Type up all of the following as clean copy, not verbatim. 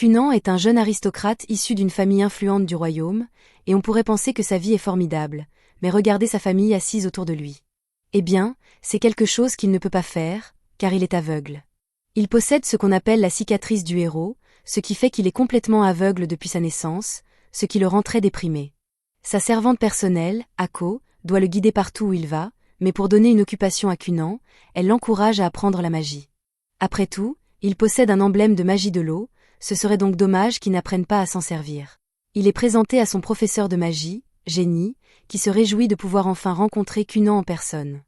Cunan est un jeune aristocrate issu d'une famille influente du royaume, et on pourrait penser que sa vie est formidable, mais regardez sa famille assise autour de lui. Eh bien, c'est quelque chose qu'il ne peut pas faire, car il est aveugle. Il possède ce qu'on appelle la cicatrice du héros, ce qui fait qu'il est complètement aveugle depuis sa naissance, ce qui le rend très déprimé. Sa servante personnelle, Ako, doit le guider partout où il va, mais pour donner une occupation à Cunan, elle l'encourage à apprendre la magie. Après tout, il possède un emblème de magie de l'eau, ce serait donc dommage qu'il n'apprenne pas à s'en servir. Il est présenté à son professeur de magie, Génie, qui se réjouit de pouvoir enfin rencontrer Cunan en personne.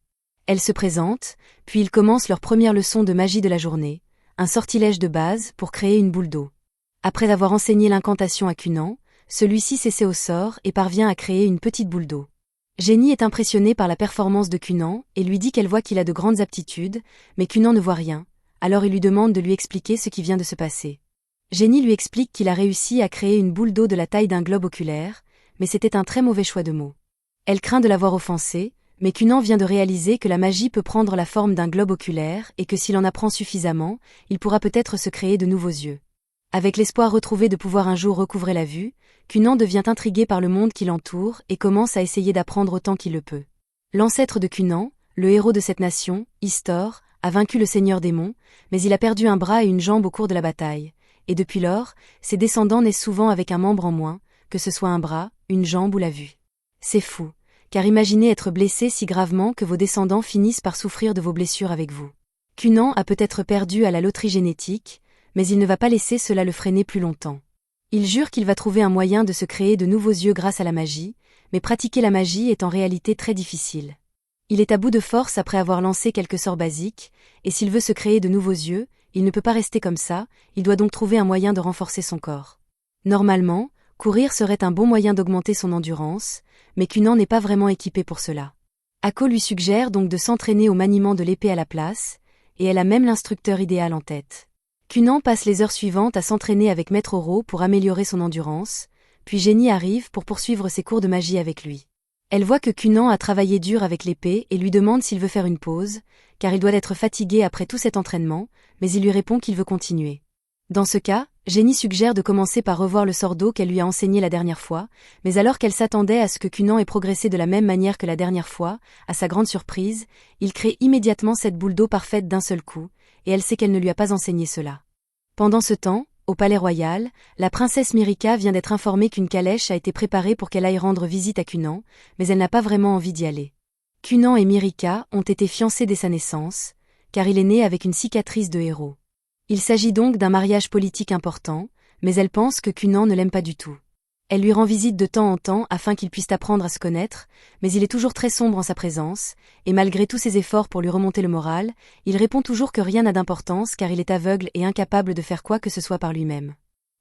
Elle se présente, puis ils commencent leur première leçon de magie de la journée, un sortilège de base pour créer une boule d'eau. Après avoir enseigné l'incantation à Cunan, celui-ci s'essaie au sort et parvient à créer une petite boule d'eau. Génie est impressionnée par la performance de Cunan et lui dit qu'elle voit qu'il a de grandes aptitudes, mais Cunan ne voit rien, alors il lui demande de lui expliquer ce qui vient de se passer. Génie lui explique qu'il a réussi à créer une boule d'eau de la taille d'un globe oculaire, mais c'était un très mauvais choix de mots. Elle craint de l'avoir offensé, mais Cunan vient de réaliser que la magie peut prendre la forme d'un globe oculaire et que s'il en apprend suffisamment, il pourra peut-être se créer de nouveaux yeux. Avec l'espoir retrouvé de pouvoir un jour recouvrer la vue, Cunan devient intrigué par le monde qui l'entoure et commence à essayer d'apprendre autant qu'il le peut. L'ancêtre de Cunan, le héros de cette nation, Istor, a vaincu le seigneur démon, mais il a perdu un bras et une jambe au cours de la bataille, et depuis lors, ses descendants naissent souvent avec un membre en moins, que ce soit un bras, une jambe ou la vue. C'est fou, car imaginez être blessé si gravement que vos descendants finissent par souffrir de vos blessures avec vous. Cunan a peut-être perdu à la loterie génétique, mais il ne va pas laisser cela le freiner plus longtemps. Il jure qu'il va trouver un moyen de se créer de nouveaux yeux grâce à la magie, mais pratiquer la magie est en réalité très difficile. Il est à bout de force après avoir lancé quelques sorts basiques, et s'il veut se créer de nouveaux yeux, il ne peut pas rester comme ça, il doit donc trouver un moyen de renforcer son corps. Normalement, courir serait un bon moyen d'augmenter son endurance, mais Cunan n'est pas vraiment équipé pour cela. Ako lui suggère donc de s'entraîner au maniement de l'épée à la place, et elle a même l'instructeur idéal en tête. Cunan passe les heures suivantes à s'entraîner avec Maître Oro pour améliorer son endurance, puis Génie arrive pour poursuivre ses cours de magie avec lui. Elle voit que Cunan a travaillé dur avec l'épée et lui demande s'il veut faire une pause, car il doit être fatigué après tout cet entraînement, mais il lui répond qu'il veut continuer. Dans ce cas, Génie suggère de commencer par revoir le sort d'eau qu'elle lui a enseigné la dernière fois, mais alors qu'elle s'attendait à ce que Cunan ait progressé de la même manière que la dernière fois, à sa grande surprise, il crée immédiatement cette boule d'eau parfaite d'un seul coup, et elle sait qu'elle ne lui a pas enseigné cela. Pendant ce temps, au palais royal, la princesse Mirica vient d'être informée qu'une calèche a été préparée pour qu'elle aille rendre visite à Cunan, mais elle n'a pas vraiment envie d'y aller. Cunan et Mirica ont été fiancés dès sa naissance, car il est né avec une cicatrice de héros. Il s'agit donc d'un mariage politique important, mais elle pense que Cunan ne l'aime pas du tout. Elle lui rend visite de temps en temps afin qu'ils puissent apprendre à se connaître, mais il est toujours très sombre en sa présence, et malgré tous ses efforts pour lui remonter le moral, il répond toujours que rien n'a d'importance car il est aveugle et incapable de faire quoi que ce soit par lui-même.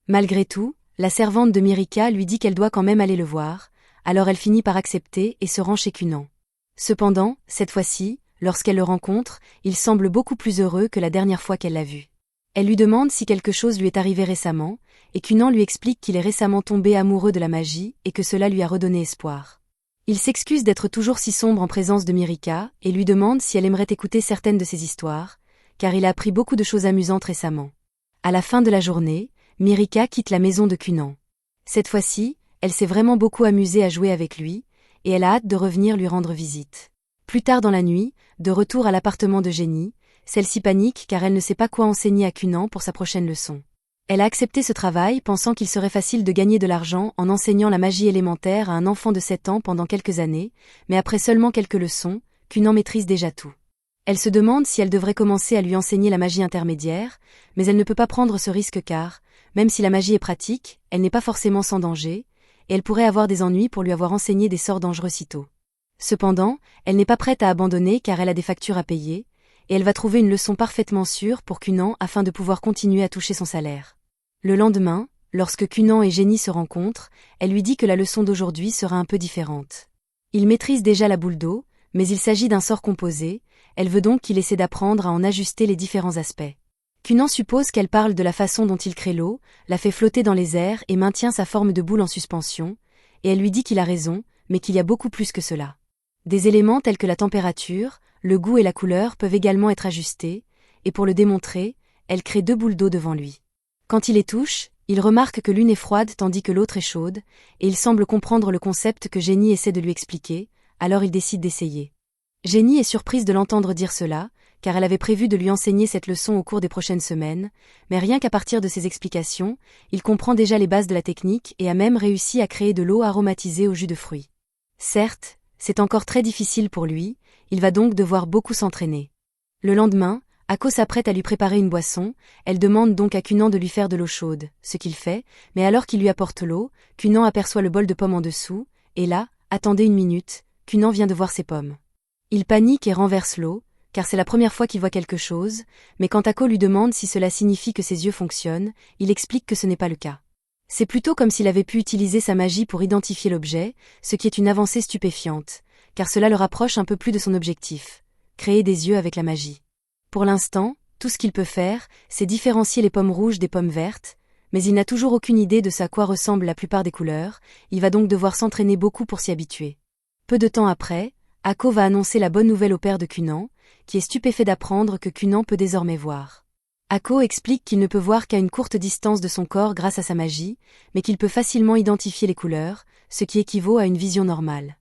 Malgré tout, la servante de Mirica lui dit qu'elle doit quand même aller le voir, alors elle finit par accepter et se rend chez Cunan. Cependant, cette fois-ci, lorsqu'elle le rencontre, il semble beaucoup plus heureux que la dernière fois qu'elle l'a vu. Elle lui demande si quelque chose lui est arrivé récemment, et Cunan lui explique qu'il est récemment tombé amoureux de la magie et que cela lui a redonné espoir. Il s'excuse d'être toujours si sombre en présence de Mirica et lui demande si elle aimerait écouter certaines de ses histoires, car il a appris beaucoup de choses amusantes récemment. À la fin de la journée, Mirica quitte la maison de Cunan. Cette fois-ci, elle s'est vraiment beaucoup amusée à jouer avec lui, et elle a hâte de revenir lui rendre visite. Plus tard dans la nuit, de retour à l'appartement de Génie, celle-ci panique car elle ne sait pas quoi enseigner à Cunan pour sa prochaine leçon. Elle a accepté ce travail pensant qu'il serait facile de gagner de l'argent en enseignant la magie élémentaire à un enfant de 7 ans pendant quelques années, mais après seulement quelques leçons, Cunan maîtrise déjà tout. Elle se demande si elle devrait commencer à lui enseigner la magie intermédiaire, mais elle ne peut pas prendre ce risque car, même si la magie est pratique, elle n'est pas forcément sans danger, et elle pourrait avoir des ennuis pour lui avoir enseigné des sorts dangereux si tôt. Cependant, elle n'est pas prête à abandonner car elle a des factures à payer, et elle va trouver une leçon parfaitement sûre pour Cunan afin de pouvoir continuer à toucher son salaire. Le lendemain, lorsque Cunan et Génie se rencontrent, elle lui dit que la leçon d'aujourd'hui sera un peu différente. Il maîtrise déjà la boule d'eau, mais il s'agit d'un sort composé, elle veut donc qu'il essaie d'apprendre à en ajuster les différents aspects. Cunan suppose qu'elle parle de la façon dont il crée l'eau, la fait flotter dans les airs et maintient sa forme de boule en suspension, et elle lui dit qu'il a raison, mais qu'il y a beaucoup plus que cela. Des éléments tels que la température, le goût et la couleur peuvent également être ajustés, et pour le démontrer, elle crée 2 boules d'eau devant lui. Quand il les touche, Il remarque que l'une est froide tandis que l'autre est chaude, et il semble comprendre le concept que Jenny essaie de lui expliquer, alors il décide d'essayer. Jenny est surprise de l'entendre dire cela, car elle avait prévu de lui enseigner cette leçon au cours des prochaines semaines, mais rien qu'à partir de ses explications, il comprend déjà les bases de la technique et a même réussi à créer de l'eau aromatisée au jus de fruits. Certes, c'est encore très difficile pour lui, il va donc devoir beaucoup s'entraîner. Le lendemain, Ako s'apprête à lui préparer une boisson, elle demande donc à Cunan de lui faire de l'eau chaude, ce qu'il fait, mais alors qu'il lui apporte l'eau, Cunan aperçoit le bol de pommes en dessous, et là, attendez une minute, Cunan vient de voir ses pommes. Il panique et renverse l'eau, car c'est la première fois qu'il voit quelque chose, mais quand Ako lui demande si cela signifie que ses yeux fonctionnent, il explique que ce n'est pas le cas. C'est plutôt comme s'il avait pu utiliser sa magie pour identifier l'objet, ce qui est une avancée stupéfiante, car cela le rapproche un peu plus de son objectif, créer des yeux avec la magie. Pour l'instant, tout ce qu'il peut faire, c'est différencier les pommes rouges des pommes vertes, mais il n'a toujours aucune idée de ce à quoi ressemblent la plupart des couleurs, il va donc devoir s'entraîner beaucoup pour s'y habituer. Peu de temps après, Ako va annoncer la bonne nouvelle au père de Cunan, qui est stupéfait d'apprendre que Cunan peut désormais voir. Ako explique qu'il ne peut voir qu'à une courte distance de son corps grâce à sa magie, mais qu'il peut facilement identifier les couleurs, ce qui équivaut à une vision normale.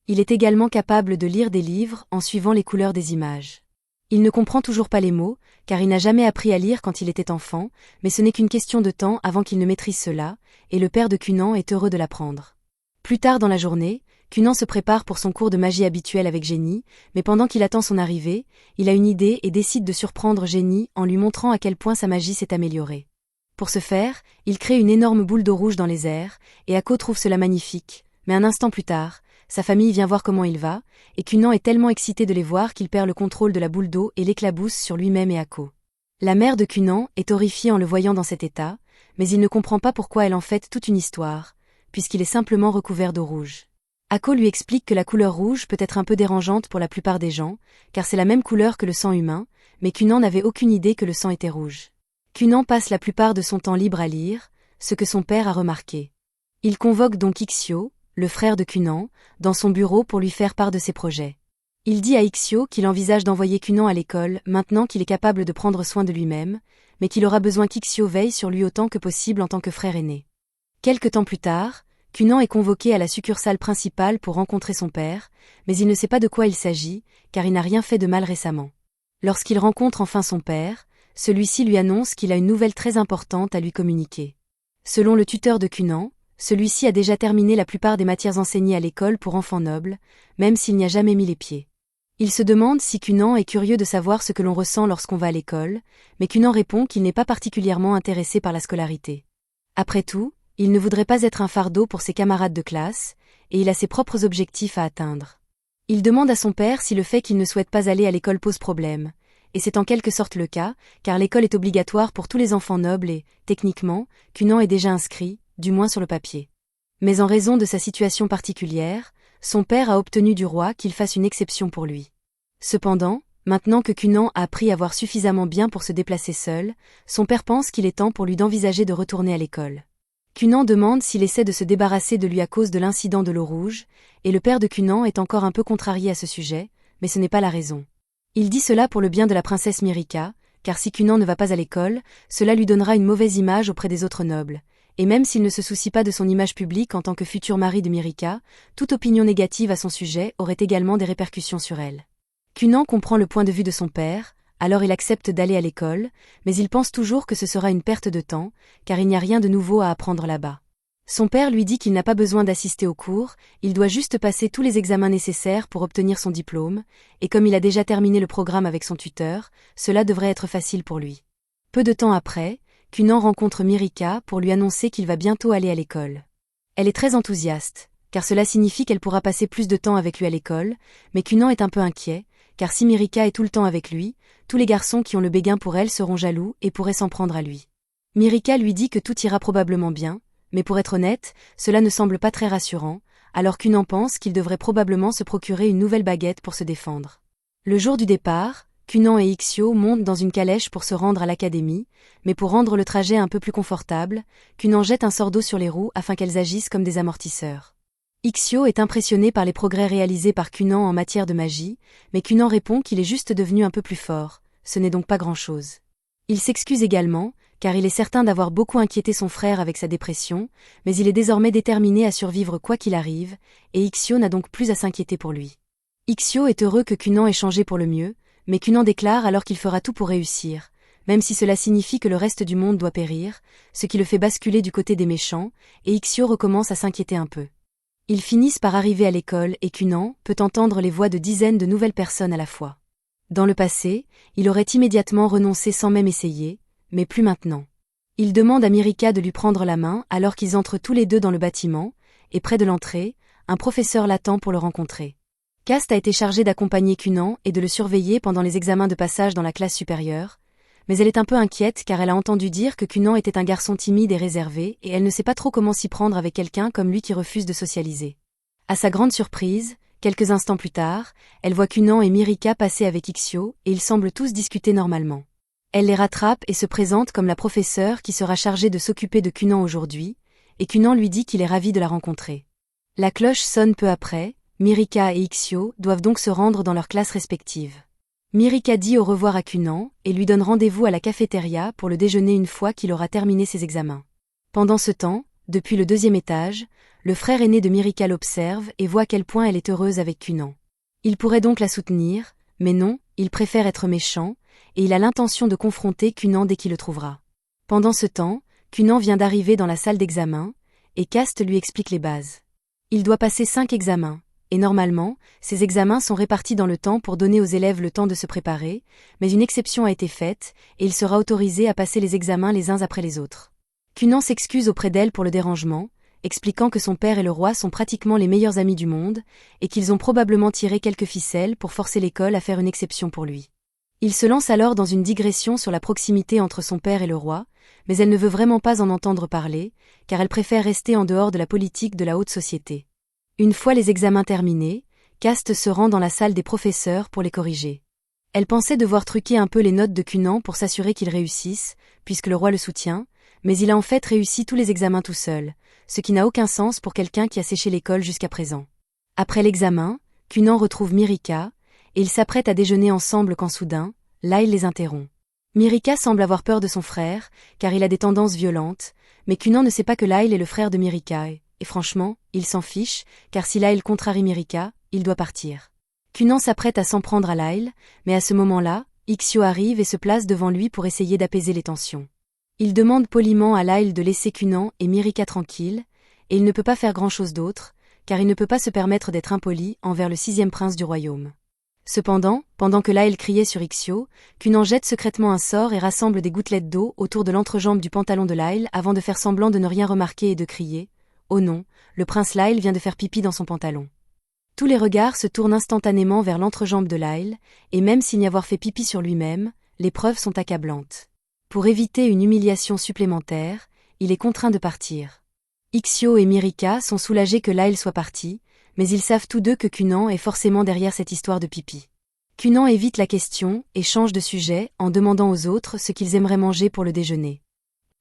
Il est également capable de lire des livres en suivant les couleurs des images. Il ne comprend toujours pas les mots, car il n'a jamais appris à lire quand il était enfant, mais ce n'est qu'une question de temps avant qu'il ne maîtrise cela, et le père de Cunan est heureux de l'apprendre. Plus tard dans la journée, Cunan se prépare pour son cours de magie habituel avec Jenny, mais pendant qu'il attend son arrivée, il a une idée et décide de surprendre Jenny en lui montrant à quel point sa magie s'est améliorée. Pour ce faire, il crée une énorme boule d'eau rouge dans les airs, et Ako trouve cela magnifique, mais un instant plus tard, sa famille vient voir comment il va, et Cunan est tellement excité de les voir qu'il perd le contrôle de la boule d'eau et l'éclabousse sur lui-même et Ako. La mère de Cunan est horrifiée en le voyant dans cet état, mais il ne comprend pas pourquoi elle en fait toute une histoire, puisqu'il est simplement recouvert d'eau rouge. Ako lui explique que la couleur rouge peut être un peu dérangeante pour la plupart des gens, car c'est la même couleur que le sang humain, mais Cunan n'avait aucune idée que le sang était rouge. Cunan passe la plupart de son temps libre à lire, ce que son père a remarqué. Il convoque donc Ixio, le frère de Cunan, dans son bureau pour lui faire part de ses projets. Il dit à Ixio qu'il envisage d'envoyer Cunan à l'école maintenant qu'il est capable de prendre soin de lui-même, mais qu'il aura besoin qu'Ixio veille sur lui autant que possible en tant que frère aîné. Quelque temps plus tard, Cunan est convoqué à la succursale principale pour rencontrer son père, mais il ne sait pas de quoi il s'agit, car il n'a rien fait de mal récemment. Lorsqu'il rencontre enfin son père, celui-ci lui annonce qu'il a une nouvelle très importante à lui communiquer. Selon le tuteur de Cunan, celui-ci a déjà terminé la plupart des matières enseignées à l'école pour enfants nobles, même s'il n'y a jamais mis les pieds. Il se demande si Cunan est curieux de savoir ce que l'on ressent lorsqu'on va à l'école, mais Cunan répond qu'il n'est pas particulièrement intéressé par la scolarité. Après tout, il ne voudrait pas être un fardeau pour ses camarades de classe, et il a ses propres objectifs à atteindre. Il demande à son père si le fait qu'il ne souhaite pas aller à l'école pose problème, et c'est en quelque sorte le cas, car l'école est obligatoire pour tous les enfants nobles et, techniquement, Cunan est déjà inscrit, du moins sur le papier. Mais en raison de sa situation particulière, son père a obtenu du roi qu'il fasse une exception pour lui. Cependant, maintenant que Cunan a appris à voir suffisamment bien pour se déplacer seul, son père pense qu'il est temps pour lui d'envisager de retourner à l'école. Cunan demande s'il essaie de se débarrasser de lui à cause de l'incident de l'eau rouge, et le père de Cunan est encore un peu contrarié à ce sujet, mais ce n'est pas la raison. Il dit cela pour le bien de la princesse Mirica, car si Cunan ne va pas à l'école, cela lui donnera une mauvaise image auprès des autres nobles. Et même s'il ne se soucie pas de son image publique en tant que futur mari de Mirica, toute opinion négative à son sujet aurait également des répercussions sur elle. Cunan comprend le point de vue de son père, alors il accepte d'aller à l'école, mais il pense toujours que ce sera une perte de temps, car il n'y a rien de nouveau à apprendre là-bas. Son père lui dit qu'il n'a pas besoin d'assister aux cours, il doit juste passer tous les examens nécessaires pour obtenir son diplôme, et comme il a déjà terminé le programme avec son tuteur, cela devrait être facile pour lui. Peu de temps après, Cunan rencontre Mirica pour lui annoncer qu'il va bientôt aller à l'école. Elle est très enthousiaste, car cela signifie qu'elle pourra passer plus de temps avec lui à l'école, mais Cunan est un peu inquiet, car si Mirica est tout le temps avec lui, tous les garçons qui ont le béguin pour elle seront jaloux et pourraient s'en prendre à lui. Mirica lui dit que tout ira probablement bien, mais pour être honnête, cela ne semble pas très rassurant, alors Cunan pense qu'il devrait probablement se procurer une nouvelle baguette pour se défendre. Le jour du départ, Cunan et Ixio montent dans une calèche pour se rendre à l'académie, mais pour rendre le trajet un peu plus confortable, Cunan jette un sort d'eau sur les roues afin qu'elles agissent comme des amortisseurs. Ixio est impressionné par les progrès réalisés par Cunan en matière de magie, mais Cunan répond qu'il est juste devenu un peu plus fort, ce n'est donc pas grand-chose. Il s'excuse également, car il est certain d'avoir beaucoup inquiété son frère avec sa dépression, mais il est désormais déterminé à survivre quoi qu'il arrive, et Ixio n'a donc plus à s'inquiéter pour lui. Ixio est heureux que Kunan ait changé pour le mieux, mais Kunan déclare alors qu'il fera tout pour réussir, même si cela signifie que le reste du monde doit périr, ce qui le fait basculer du côté des méchants, et Ixio recommence à s'inquiéter un peu. Ils finissent par arriver à l'école et Kunan peut entendre les voix de dizaines de nouvelles personnes à la fois. Dans le passé, il aurait immédiatement renoncé sans même essayer, mais plus maintenant. Il demande à Mirika de lui prendre la main alors qu'ils entrent tous les deux dans le bâtiment, et près de l'entrée, un professeur l'attend pour le rencontrer. Cast a été chargé d'accompagner Kunan et de le surveiller pendant les examens de passage dans la classe supérieure, mais elle est un peu inquiète car elle a entendu dire que Kunan était un garçon timide et réservé et elle ne sait pas trop comment s'y prendre avec quelqu'un comme lui qui refuse de socialiser. À sa grande surprise, quelques instants plus tard, elle voit Kunan et Mirika passer avec Ixio et ils semblent tous discuter normalement. Elle les rattrape et se présente comme la professeure qui sera chargée de s'occuper de Kunan aujourd'hui, et Kunan lui dit qu'il est ravi de la rencontrer. La cloche sonne peu après, Mirika et Ixio doivent donc se rendre dans leurs classes respectives. Mirika dit au revoir à Kunan et lui donne rendez-vous à la cafétéria pour le déjeuner une fois qu'il aura terminé ses examens. Pendant ce temps, depuis le 2e étage, le frère aîné de Mirika l'observe et voit à quel point elle est heureuse avec Kunan. Il pourrait donc la soutenir, mais non, il préfère être méchant, et il a l'intention de confronter Kunan dès qu'il le trouvera. Pendant ce temps, Kunan vient d'arriver dans la salle d'examen, et Cast lui explique les bases. Il doit passer 5 examens. Et normalement, ces examens sont répartis dans le temps pour donner aux élèves le temps de se préparer, mais une exception a été faite, et il sera autorisé à passer les examens les uns après les autres. Kunan s'excuse auprès d'elle pour le dérangement, expliquant que son père et le roi sont pratiquement les meilleurs amis du monde, et qu'ils ont probablement tiré quelques ficelles pour forcer l'école à faire une exception pour lui. Il se lance alors dans une digression sur la proximité entre son père et le roi, mais elle ne veut vraiment pas en entendre parler, car elle préfère rester en dehors de la politique de la haute société. Une fois les examens terminés, Cast se rend dans la salle des professeurs pour les corriger. Elle pensait devoir truquer un peu les notes de Kunan pour s'assurer qu'il réussisse, puisque le roi le soutient, mais il a en fait réussi tous les examens tout seul, ce qui n'a aucun sens pour quelqu'un qui a séché l'école jusqu'à présent. Après l'examen, Kunan retrouve Mirika, et ils s'apprêtent à déjeuner ensemble quand soudain, Lyle les interrompt. Mirika semble avoir peur de son frère, car il a des tendances violentes, mais Kunan ne sait pas que Lyle est le frère de Mirika et franchement, il s'en fiche, car si Lyle contrarie Mirika, il doit partir. Kunan s'apprête à s'en prendre à Lyle, mais à ce moment-là, Ixio arrive et se place devant lui pour essayer d'apaiser les tensions. Il demande poliment à Lyle de laisser Kunan et Mirika tranquilles, et il ne peut pas faire grand-chose d'autre, car il ne peut pas se permettre d'être impoli envers le 6e prince du royaume. Cependant, pendant que Lyle criait sur Ixio, Kunan jette secrètement un sort et rassemble des gouttelettes d'eau autour de l'entrejambe du pantalon de Lyle avant de faire semblant de ne rien remarquer et de crier « Oh non, le prince Lyle vient de faire pipi dans son pantalon ». Tous les regards se tournent instantanément vers l'entrejambe de Lyle, et même s'il n'y avoir fait pipi sur lui-même, les preuves sont accablantes. Pour éviter une humiliation supplémentaire, il est contraint de partir. Ixio et Mirika sont soulagés que Lyle soit parti, mais ils savent tous deux que Kunan est forcément derrière cette histoire de pipi. Kunan évite la question et change de sujet en demandant aux autres ce qu'ils aimeraient manger pour le déjeuner.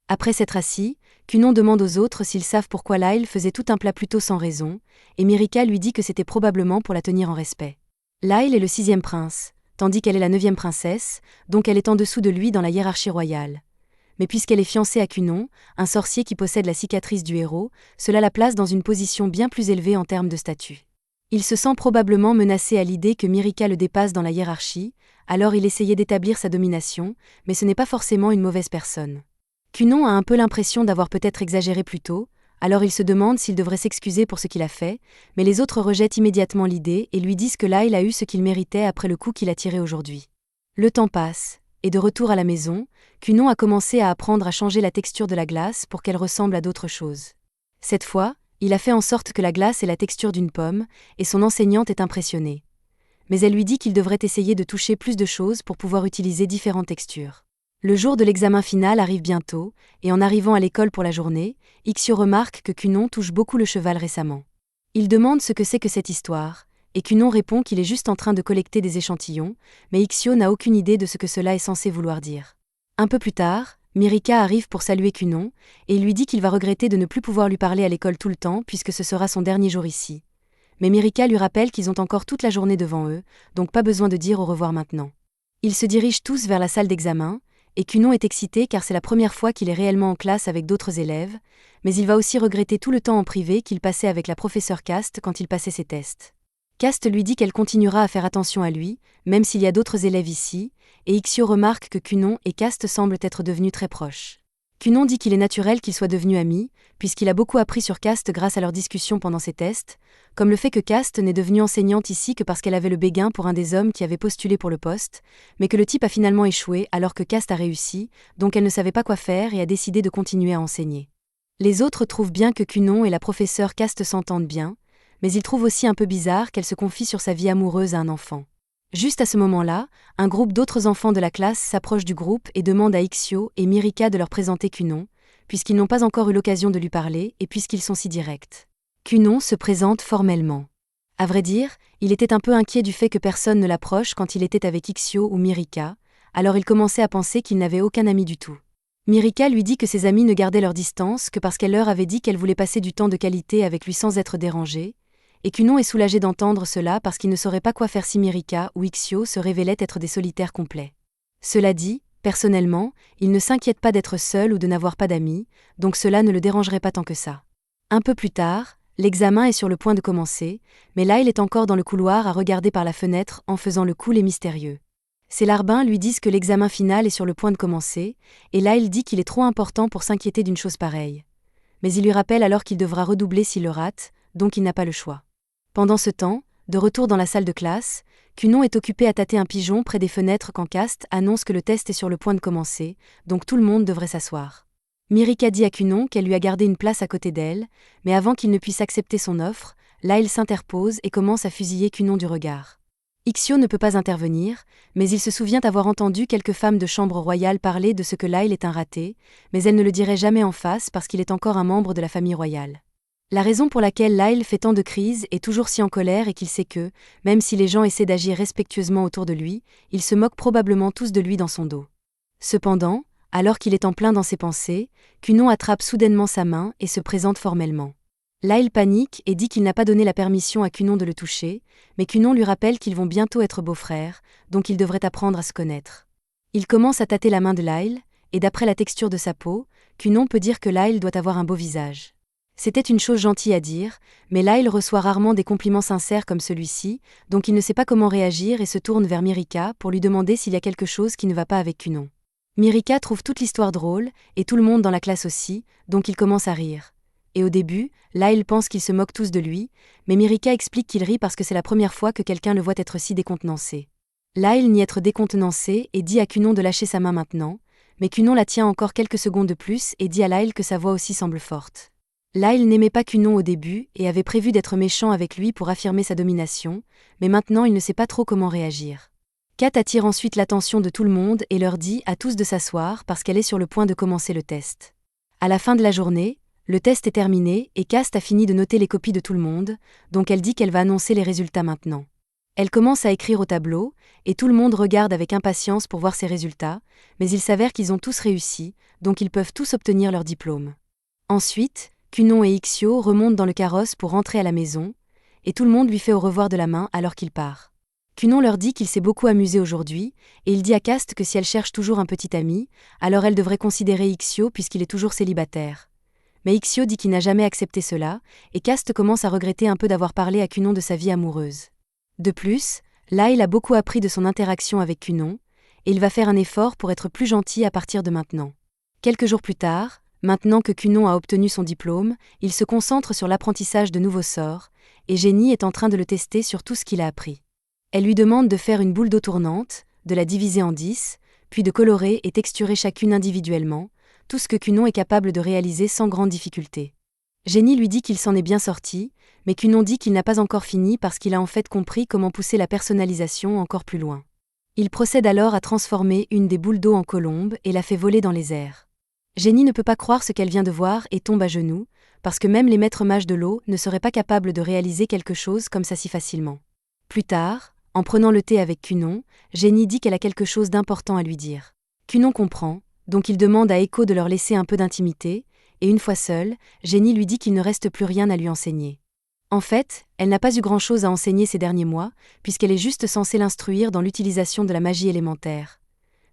Après s'être assis, Kunan demande aux autres s'ils savent pourquoi Lyle faisait tout un plat plutôt sans raison, et Mirika lui dit que c'était probablement pour la tenir en respect. Lyle est le 6e prince, tandis qu'elle est la 9e princesse, donc elle est en dessous de lui dans la hiérarchie royale. Mais puisqu'elle est fiancée à Kunan, un sorcier qui possède la cicatrice du héros, cela la place dans une position bien plus élevée en termes de statut. Il se sent probablement menacé à l'idée que Mirika le dépasse dans la hiérarchie, alors il essayait d'établir sa domination, mais ce n'est pas forcément une mauvaise personne. Kunan a un peu l'impression d'avoir peut-être exagéré plus tôt, alors il se demande s'il devrait s'excuser pour ce qu'il a fait, mais les autres rejettent immédiatement l'idée et lui disent que Lyle a eu ce qu'il méritait après le coup qu'il a tiré aujourd'hui. Le temps passe, et de retour à la maison, Kunan a commencé à apprendre à changer la texture de la glace pour qu'elle ressemble à d'autres choses. Cette fois, il a fait en sorte que la glace ait la texture d'une pomme, et son enseignante est impressionnée. Mais elle lui dit qu'il devrait essayer de toucher plus de choses pour pouvoir utiliser différentes textures. Le jour de l'examen final arrive bientôt, et en arrivant à l'école pour la journée, Ixio remarque que Kunan touche beaucoup le cheval récemment. Il demande ce que c'est que cette histoire, et Kunan répond qu'il est juste en train de collecter des échantillons, mais Ixio n'a aucune idée de ce que cela est censé vouloir dire. Un peu plus tard, Mirika arrive pour saluer Kunan, et il lui dit qu'il va regretter de ne plus pouvoir lui parler à l'école tout le temps puisque ce sera son dernier jour ici. Mais Mirika lui rappelle qu'ils ont encore toute la journée devant eux, donc pas besoin de dire au revoir maintenant. Ils se dirigent tous vers la salle d'examen, et Cunon est excité car c'est la première fois qu'il est réellement en classe avec d'autres élèves, mais il va aussi regretter tout le temps en privé qu'il passait avec la professeure Cast quand il passait ses tests. Cast lui dit qu'elle continuera à faire attention à lui, même s'il y a d'autres élèves ici, et Ixio remarque que Cunon et Cast semblent être devenus très proches. Cunon dit qu'il est naturel qu'ils soient devenus amis, puisqu'il a beaucoup appris sur Cast grâce à leurs discussions pendant ses tests, comme le fait que Cast n'est devenue enseignante ici que parce qu'elle avait le béguin pour un des hommes qui avait postulé pour le poste, mais que le type a finalement échoué alors que Cast a réussi, donc elle ne savait pas quoi faire et a décidé de continuer à enseigner. Les autres trouvent bien que Cunon et la professeure Cast s'entendent bien, mais ils trouvent aussi un peu bizarre qu'elle se confie sur sa vie amoureuse à un enfant. Juste à ce moment-là, un groupe d'autres enfants de la classe s'approche du groupe et demande à Ixio et Mirika de leur présenter Cunon, puisqu'ils n'ont pas encore eu l'occasion de lui parler et puisqu'ils sont si directs. Cunon se présente formellement. À vrai dire, il était un peu inquiet du fait que personne ne l'approche quand il était avec Ixio ou Mirika, alors il commençait à penser qu'il n'avait aucun ami du tout. Mirika lui dit que ses amis ne gardaient leur distance que parce qu'elle leur avait dit qu'elle voulait passer du temps de qualité avec lui sans être dérangée, et Cunon est soulagé d'entendre cela parce qu'il ne saurait pas quoi faire si Mirika ou Ixio se révélaient être des solitaires complets. Cela dit, personnellement, il ne s'inquiète pas d'être seul ou de n'avoir pas d'amis, donc cela ne le dérangerait pas tant que ça. Un peu plus tard, l'examen est sur le point de commencer, mais Lyle est encore dans le couloir à regarder par la fenêtre en faisant le cool et mystérieux. Ses larbins lui disent que l'examen final est sur le point de commencer, et Lyle dit qu'il est trop important pour s'inquiéter d'une chose pareille. Mais il lui rappelle alors qu'il devra redoubler s'il le rate, donc il n'a pas le choix. Pendant ce temps, de retour dans la salle de classe, Cunon est occupé à tâter un pigeon près des fenêtres quand Cast annonce que le test est sur le point de commencer, donc tout le monde devrait s'asseoir. Mirika dit à Cunon qu'elle lui a gardé une place à côté d'elle, mais avant qu'il ne puisse accepter son offre, Lyle s'interpose et commence à fusiller Cunon du regard. Ixio ne peut pas intervenir, mais il se souvient avoir entendu quelques femmes de chambre royale parler de ce que Lyle est un raté, mais elles ne le diraient jamais en face parce qu'il est encore un membre de la famille royale. La raison pour laquelle Lyle fait tant de crises est toujours si en colère et qu'il sait que, même si les gens essaient d'agir respectueusement autour de lui, ils se moquent probablement tous de lui dans son dos. Cependant, alors qu'il est en plein dans ses pensées, Cunon attrape soudainement sa main et se présente formellement. Lyle panique et dit qu'il n'a pas donné la permission à Cunon de le toucher, mais Cunon lui rappelle qu'ils vont bientôt être beaux-frères, donc ils devraient apprendre à se connaître. Il commence à tâter la main de Lyle, et d'après la texture de sa peau, Cunon peut dire que Lyle doit avoir un beau visage. C'était une chose gentille à dire, mais Lyle reçoit rarement des compliments sincères comme celui-ci, donc il ne sait pas comment réagir et se tourne vers Mirika pour lui demander s'il y a quelque chose qui ne va pas avec Cunon. Mirika trouve toute l'histoire drôle, et tout le monde dans la classe aussi, donc il commence à rire. Et au début, Lyle pense qu'ils se moquent tous de lui, mais Mirika explique qu'il rit parce que c'est la première fois que quelqu'un le voit être si décontenancé. Lyle nie être décontenancé et dit à Cunon de lâcher sa main maintenant, mais Cunon la tient encore quelques secondes de plus et dit à Lyle que sa voix aussi semble forte. Lyle n'aimait pas Cunon au début et avait prévu d'être méchant avec lui pour affirmer sa domination, mais maintenant il ne sait pas trop comment réagir. Kat attire ensuite l'attention de tout le monde et leur dit à tous de s'asseoir parce qu'elle est sur le point de commencer le test. À la fin de la journée, le test est terminé et Cast a fini de noter les copies de tout le monde, donc elle dit qu'elle va annoncer les résultats maintenant. Elle commence à écrire au tableau, et tout le monde regarde avec impatience pour voir ses résultats, mais il s'avère qu'ils ont tous réussi, donc ils peuvent tous obtenir leur diplôme. Ensuite, Cunon et Ixio remontent dans le carrosse pour rentrer à la maison, et tout le monde lui fait au revoir de la main alors qu'il part. Cunon leur dit qu'il s'est beaucoup amusé aujourd'hui, et il dit à Cast que si elle cherche toujours un petit ami, alors elle devrait considérer Ixio puisqu'il est toujours célibataire. Mais Ixio dit qu'il n'a jamais accepté cela, et Cast commence à regretter un peu d'avoir parlé à Cunon de sa vie amoureuse. De plus, Lyle a beaucoup appris de son interaction avec Cunon, et il va faire un effort pour être plus gentil à partir de maintenant. Quelques jours plus tard, maintenant que Cunon a obtenu son diplôme, il se concentre sur l'apprentissage de nouveaux sorts, et Jenny est en train de le tester sur tout ce qu'il a appris. Elle lui demande de faire une boule d'eau tournante, de la diviser en 10, puis de colorer et texturer chacune individuellement, tout ce que Cunon est capable de réaliser sans grande difficulté. Jenny lui dit qu'il s'en est bien sorti, mais Cunon dit qu'il n'a pas encore fini parce qu'il a en fait compris comment pousser la personnalisation encore plus loin. Il procède alors à transformer une des boules d'eau en colombe et la fait voler dans les airs. Jenny ne peut pas croire ce qu'elle vient de voir et tombe à genoux, parce que même les maîtres mages de l'eau ne seraient pas capables de réaliser quelque chose comme ça si facilement. Plus tard, en prenant le thé avec Cunon, Jenny dit qu'elle a quelque chose d'important à lui dire. Cunon comprend, donc il demande à Echo de leur laisser un peu d'intimité, et une fois seule, Jenny lui dit qu'il ne reste plus rien à lui enseigner. En fait, elle n'a pas eu grand-chose à enseigner ces derniers mois, puisqu'elle est juste censée l'instruire dans l'utilisation de la magie élémentaire.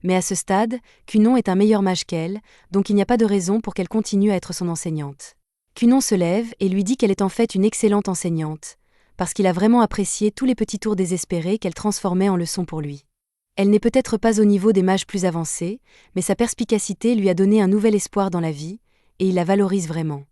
Mais à ce stade, Cunon est un meilleur mage qu'elle, donc il n'y a pas de raison pour qu'elle continue à être son enseignante. Cunon se lève et lui dit qu'elle est en fait une excellente enseignante, parce qu'il a vraiment apprécié tous les petits tours désespérés qu'elle transformait en leçons pour lui. Elle n'est peut-être pas au niveau des mages plus avancés, mais sa perspicacité lui a donné un nouvel espoir dans la vie, et il la valorise vraiment.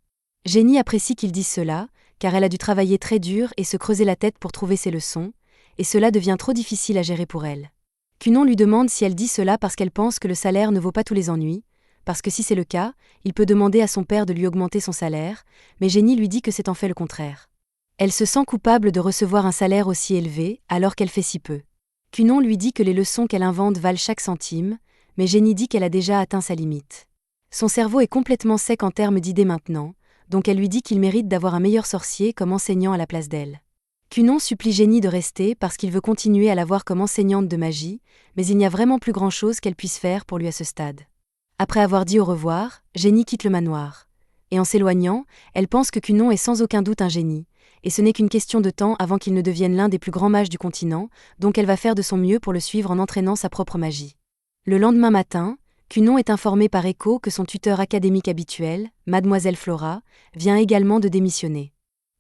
Jenny apprécie qu'il dise cela, car elle a dû travailler très dur et se creuser la tête pour trouver ses leçons, et cela devient trop difficile à gérer pour elle. Cunon lui demande si elle dit cela parce qu'elle pense que le salaire ne vaut pas tous les ennuis, parce que si c'est le cas, il peut demander à son père de lui augmenter son salaire, mais Jenny lui dit que c'est en fait le contraire. Elle se sent coupable de recevoir un salaire aussi élevé, alors qu'elle fait si peu. Cunon lui dit que les leçons qu'elle invente valent chaque centime, mais Jenny dit qu'elle a déjà atteint sa limite. Son cerveau est complètement sec en termes d'idées maintenant, donc elle lui dit qu'il mérite d'avoir un meilleur sorcier comme enseignant à la place d'elle. Cunon supplie Jenny de rester parce qu'il veut continuer à la voir comme enseignante de magie, mais il n'y a vraiment plus grand-chose qu'elle puisse faire pour lui à ce stade. Après avoir dit au revoir, Jenny quitte le manoir. Et en s'éloignant, elle pense que Cunon est sans aucun doute un génie, et ce n'est qu'une question de temps avant qu'il ne devienne l'un des plus grands mages du continent, donc elle va faire de son mieux pour le suivre en entraînant sa propre magie. Le lendemain matin, Cunon est informé par écho que son tuteur académique habituel, Mademoiselle Flora, vient également de démissionner.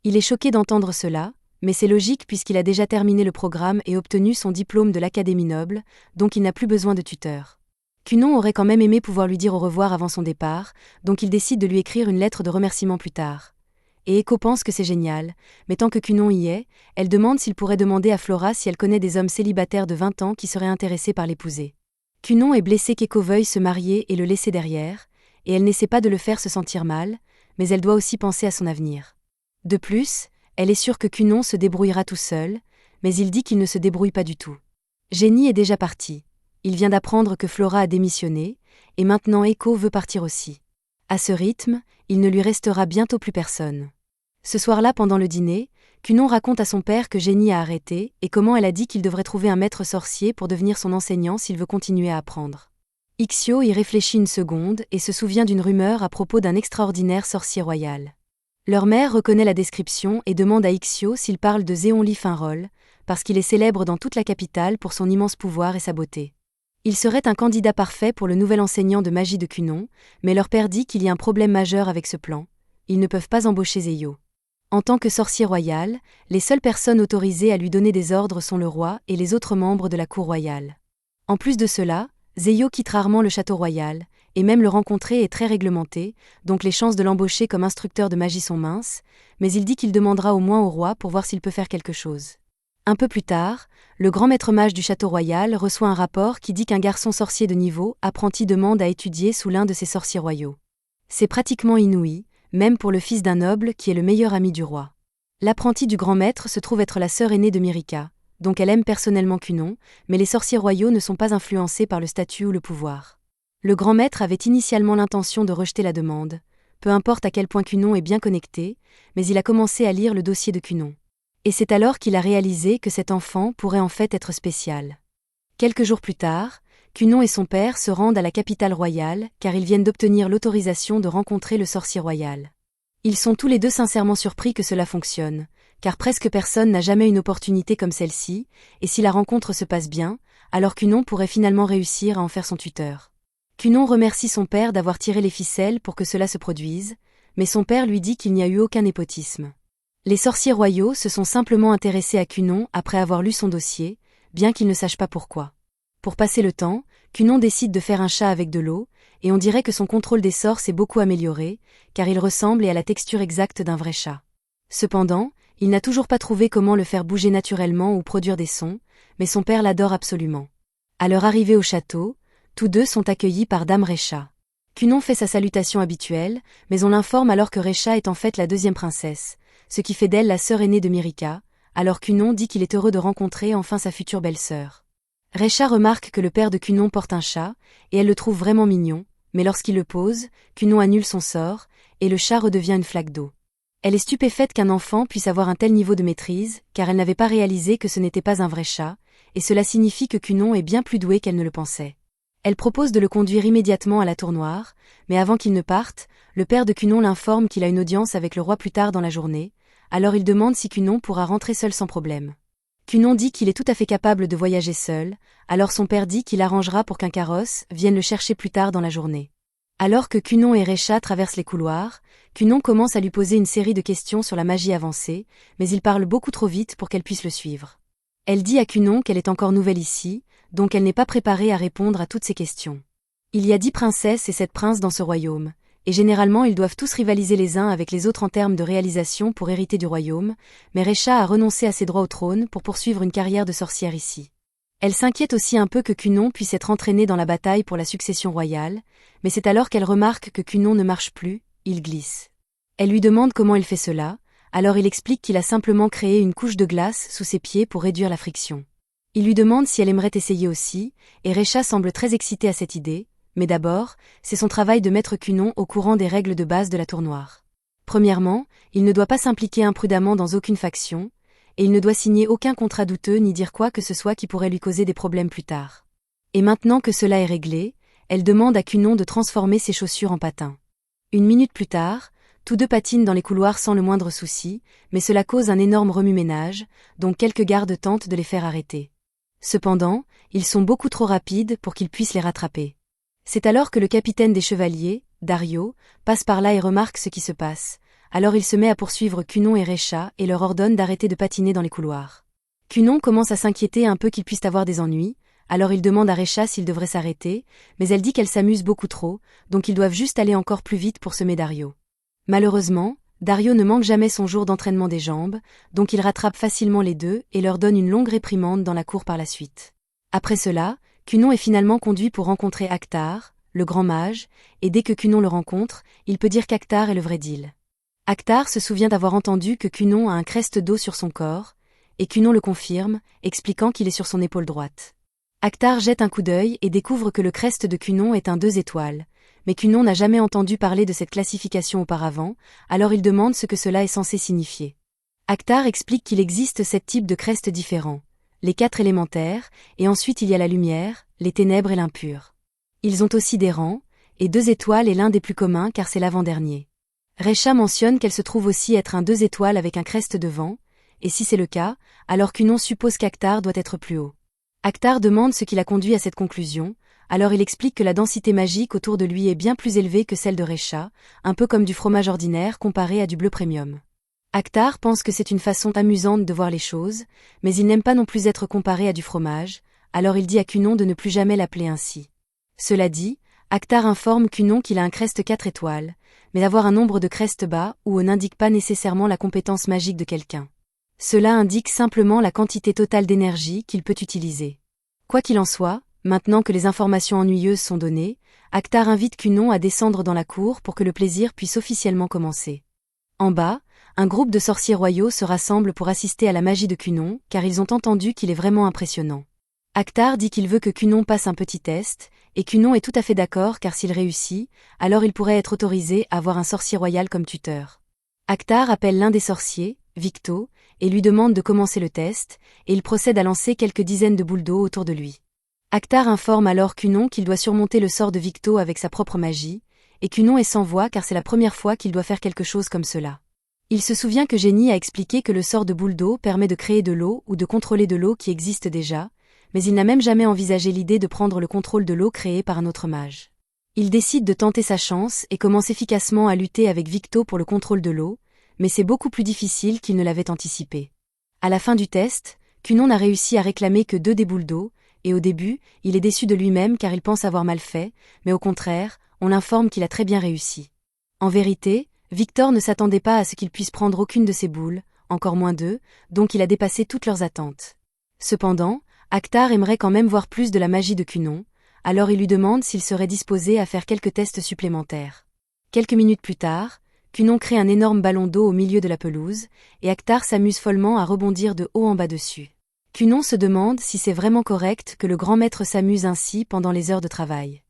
Il est choqué d'entendre cela, mais c'est logique puisqu'il a déjà terminé le programme et obtenu son diplôme de l'Académie noble, donc il n'a plus besoin de tuteur. Cunon aurait quand même aimé pouvoir lui dire au revoir avant son départ, donc il décide de lui écrire une lettre de remerciement plus tard. Et Echo pense que c'est génial, mais tant que Cunon y est, elle demande s'il pourrait demander à Flora si elle connaît des hommes célibataires de 20 ans qui seraient intéressés par l'épouser. Cunon est blessée qu'Echo veuille se marier et le laisser derrière, et elle n'essaie pas de le faire se sentir mal, mais elle doit aussi penser à son avenir. De plus, elle est sûre que Cunon se débrouillera tout seul, mais il dit qu'il ne se débrouille pas du tout. Jenny est déjà partie. Il vient d'apprendre que Flora a démissionné, et maintenant Echo veut partir aussi. À ce rythme, il ne lui restera bientôt plus personne. Ce soir-là, pendant le dîner, Cunon raconte à son père que Jenny a arrêté et comment elle a dit qu'il devrait trouver un maître sorcier pour devenir son enseignant s'il veut continuer à apprendre. Ixio y réfléchit une seconde et se souvient d'une rumeur à propos d'un extraordinaire sorcier royal. Leur mère reconnaît la description et demande à Ixio s'il parle de Zéonli Finrol, parce qu'il est célèbre dans toute la capitale pour son immense pouvoir et sa beauté. Il serait un candidat parfait pour le nouvel enseignant de magie de Cunon, mais leur père dit qu'il y a un problème majeur avec ce plan. Ils ne peuvent pas embaucher Zeyo. En tant que sorcier royal, les seules personnes autorisées à lui donner des ordres sont le roi et les autres membres de la cour royale. En plus de cela, Zeyo quitte rarement le château royal, et même le rencontrer est très réglementé, donc les chances de l'embaucher comme instructeur de magie sont minces, mais il dit qu'il demandera au moins au roi pour voir s'il peut faire quelque chose. Un peu plus tard, le grand maître mage du château royal reçoit un rapport qui dit qu'un garçon sorcier de niveau apprenti demande à étudier sous l'un de ses sorciers royaux. C'est pratiquement inouï, même pour le fils d'un noble qui est le meilleur ami du roi. L'apprenti du grand maître se trouve être la sœur aînée de Myrika, donc elle aime personnellement Cunon, mais les sorciers royaux ne sont pas influencés par le statut ou le pouvoir. Le grand maître avait initialement l'intention de rejeter la demande, peu importe à quel point Cunon est bien connecté, mais il a commencé à lire le dossier de Cunon. Et c'est alors qu'il a réalisé que cet enfant pourrait en fait être spécial. Quelques jours plus tard, Cunon et son père se rendent à la capitale royale car ils viennent d'obtenir l'autorisation de rencontrer le sorcier royal. Ils sont tous les deux sincèrement surpris que cela fonctionne, car presque personne n'a jamais une opportunité comme celle-ci, et si la rencontre se passe bien, alors Cunon pourrait finalement réussir à en faire son tuteur. Cunon remercie son père d'avoir tiré les ficelles pour que cela se produise, mais son père lui dit qu'il n'y a eu aucun népotisme. Les sorciers royaux se sont simplement intéressés à Cunon après avoir lu son dossier, bien qu'ils ne sachent pas pourquoi. Pour passer le temps, Cunon décide de faire un chat avec de l'eau, et on dirait que son contrôle des sorts s'est beaucoup amélioré, car il ressemble et a la texture exacte d'un vrai chat. Cependant, il n'a toujours pas trouvé comment le faire bouger naturellement ou produire des sons, mais son père l'adore absolument. À leur arrivée au château, tous deux sont accueillis par Dame Recha. Cunon fait sa salutation habituelle, mais on l'informe alors que Recha est en fait la deuxième princesse, ce qui fait d'elle la sœur aînée de Myrika, alors Cunon dit qu'il est heureux de rencontrer enfin sa future belle-sœur. Recha remarque que le père de Cunon porte un chat, et elle le trouve vraiment mignon, mais lorsqu'il le pose, Cunon annule son sort, et le chat redevient une flaque d'eau. Elle est stupéfaite qu'un enfant puisse avoir un tel niveau de maîtrise, car elle n'avait pas réalisé que ce n'était pas un vrai chat, et cela signifie que Cunon est bien plus doué qu'elle ne le pensait. Elle propose de le conduire immédiatement à la tour noire, mais avant qu'il ne parte, le père de Cunon l'informe qu'il a une audience avec le roi plus tard dans la journée, alors il demande si Cunon pourra rentrer seul sans problème. Cunon dit qu'il est tout à fait capable de voyager seul, alors son père dit qu'il arrangera pour qu'un carrosse vienne le chercher plus tard dans la journée. Alors que Cunon et Recha traversent les couloirs, Cunon commence à lui poser une série de questions sur la magie avancée, mais il parle beaucoup trop vite pour qu'elle puisse le suivre. Elle dit à Cunon qu'elle est encore nouvelle ici, donc elle n'est pas préparée à répondre à toutes ces questions. Il y a 10 princesses et 7 princes dans ce royaume, et généralement ils doivent tous rivaliser les uns avec les autres en termes de réalisation pour hériter du royaume, mais Recha a renoncé à ses droits au trône pour poursuivre une carrière de sorcière ici. Elle s'inquiète aussi un peu que Cunon puisse être entraîné dans la bataille pour la succession royale, mais c'est alors qu'elle remarque que Cunon ne marche plus, il glisse. Elle lui demande comment il fait cela, alors il explique qu'il a simplement créé une couche de glace sous ses pieds pour réduire la friction. Il lui demande si elle aimerait essayer aussi, et Recha semble très excitée à cette idée, mais d'abord, c'est son travail de mettre Cunon au courant des règles de base de la tour noire. Premièrement, il ne doit pas s'impliquer imprudemment dans aucune faction, et il ne doit signer aucun contrat douteux ni dire quoi que ce soit qui pourrait lui causer des problèmes plus tard. Et maintenant que cela est réglé, elle demande à Cunon de transformer ses chaussures en patins. Une minute plus tard, tous deux patinent dans les couloirs sans le moindre souci, mais cela cause un énorme remue-ménage, donc quelques gardes tentent de les faire arrêter. Cependant, ils sont beaucoup trop rapides pour qu'ils puissent les rattraper. C'est alors que le capitaine des chevaliers, Dario, passe par là et remarque ce qui se passe. Alors il se met à poursuivre Cunon et Recha et leur ordonne d'arrêter de patiner dans les couloirs. Cunon commence à s'inquiéter un peu qu'ils puissent avoir des ennuis, alors il demande à Recha s'il devrait s'arrêter, mais elle dit qu'elle s'amuse beaucoup trop, donc ils doivent juste aller encore plus vite pour semer Dario. Malheureusement, Dario ne manque jamais son jour d'entraînement des jambes, donc il rattrape facilement les deux et leur donne une longue réprimande dans la cour par la suite. Après cela, Cunon est finalement conduit pour rencontrer Actar, le grand mage, et dès que Cunon le rencontre, il peut dire qu'Actar est le vrai deal. Actar se souvient d'avoir entendu que Cunon a un crest d'eau sur son corps, et Cunon le confirme, expliquant qu'il est sur son épaule droite. Actar jette un coup d'œil et découvre que le crest de Cunon est un 2 étoiles, mais Cunon n'a jamais entendu parler de cette classification auparavant, alors il demande ce que cela est censé signifier. Actar explique qu'il existe 7 types de crestes différents, les 4 élémentaires, et ensuite il y a la lumière, les ténèbres et l'impur. Ils ont aussi des rangs, et 2 étoiles est l'un des plus communs car c'est l'avant-dernier. Recha mentionne qu'elle se trouve aussi être un 2 étoiles avec un crest devant, et si c'est le cas, alors Cunon suppose qu'Actar doit être plus haut. Actar demande ce qui l'a conduit à cette conclusion, alors il explique que la densité magique autour de lui est bien plus élevée que celle de Recha, un peu comme du fromage ordinaire comparé à du bleu premium. Actar pense que c'est une façon amusante de voir les choses, mais il n'aime pas non plus être comparé à du fromage, alors il dit à Cunon de ne plus jamais l'appeler ainsi. Cela dit, Actar informe Cunon qu'il a un crest 4 étoiles, mais avoir un nombre de crestes bas ou haut n'indique pas nécessairement la compétence magique de quelqu'un. Cela indique simplement la quantité totale d'énergie qu'il peut utiliser. Quoi qu'il en soit, maintenant que les informations ennuyeuses sont données, Actar invite Cunon à descendre dans la cour pour que le plaisir puisse officiellement commencer. En bas, un groupe de sorciers royaux se rassemble pour assister à la magie de Cunon, car ils ont entendu qu'il est vraiment impressionnant. Actar dit qu'il veut que Cunon passe un petit test, et Cunon est tout à fait d'accord car s'il réussit, alors il pourrait être autorisé à avoir un sorcier royal comme tuteur. Actar appelle l'un des sorciers, Victo, et lui demande de commencer le test, et il procède à lancer quelques dizaines de boules d'eau autour de lui. Actar informe alors Cunon qu'il doit surmonter le sort de Victo avec sa propre magie, et Cunon est sans voix car c'est la première fois qu'il doit faire quelque chose comme cela. Il se souvient que Génie a expliqué que le sort de boule d'eau permet de créer de l'eau ou de contrôler de l'eau qui existe déjà, mais il n'a même jamais envisagé l'idée de prendre le contrôle de l'eau créée par un autre mage. Il décide de tenter sa chance et commence efficacement à lutter avec Victo pour le contrôle de l'eau, mais c'est beaucoup plus difficile qu'il ne l'avait anticipé. À la fin du test, Cunon n'a réussi à réclamer que 2 des boules d'eau, et au début, il est déçu de lui-même car il pense avoir mal fait, mais au contraire, on l'informe qu'il a très bien réussi. En vérité, Victor ne s'attendait pas à ce qu'il puisse prendre aucune de ces boules, encore moins 2, donc il a dépassé toutes leurs attentes. Cependant, Actar aimerait quand même voir plus de la magie de Cunon, alors il lui demande s'il serait disposé à faire quelques tests supplémentaires. Quelques minutes plus tard, Cunon crée un énorme ballon d'eau au milieu de la pelouse, et Actar s'amuse follement à rebondir de haut en bas dessus. Cunon se demande si c'est vraiment correct que le grand maître s'amuse ainsi pendant les heures de travail.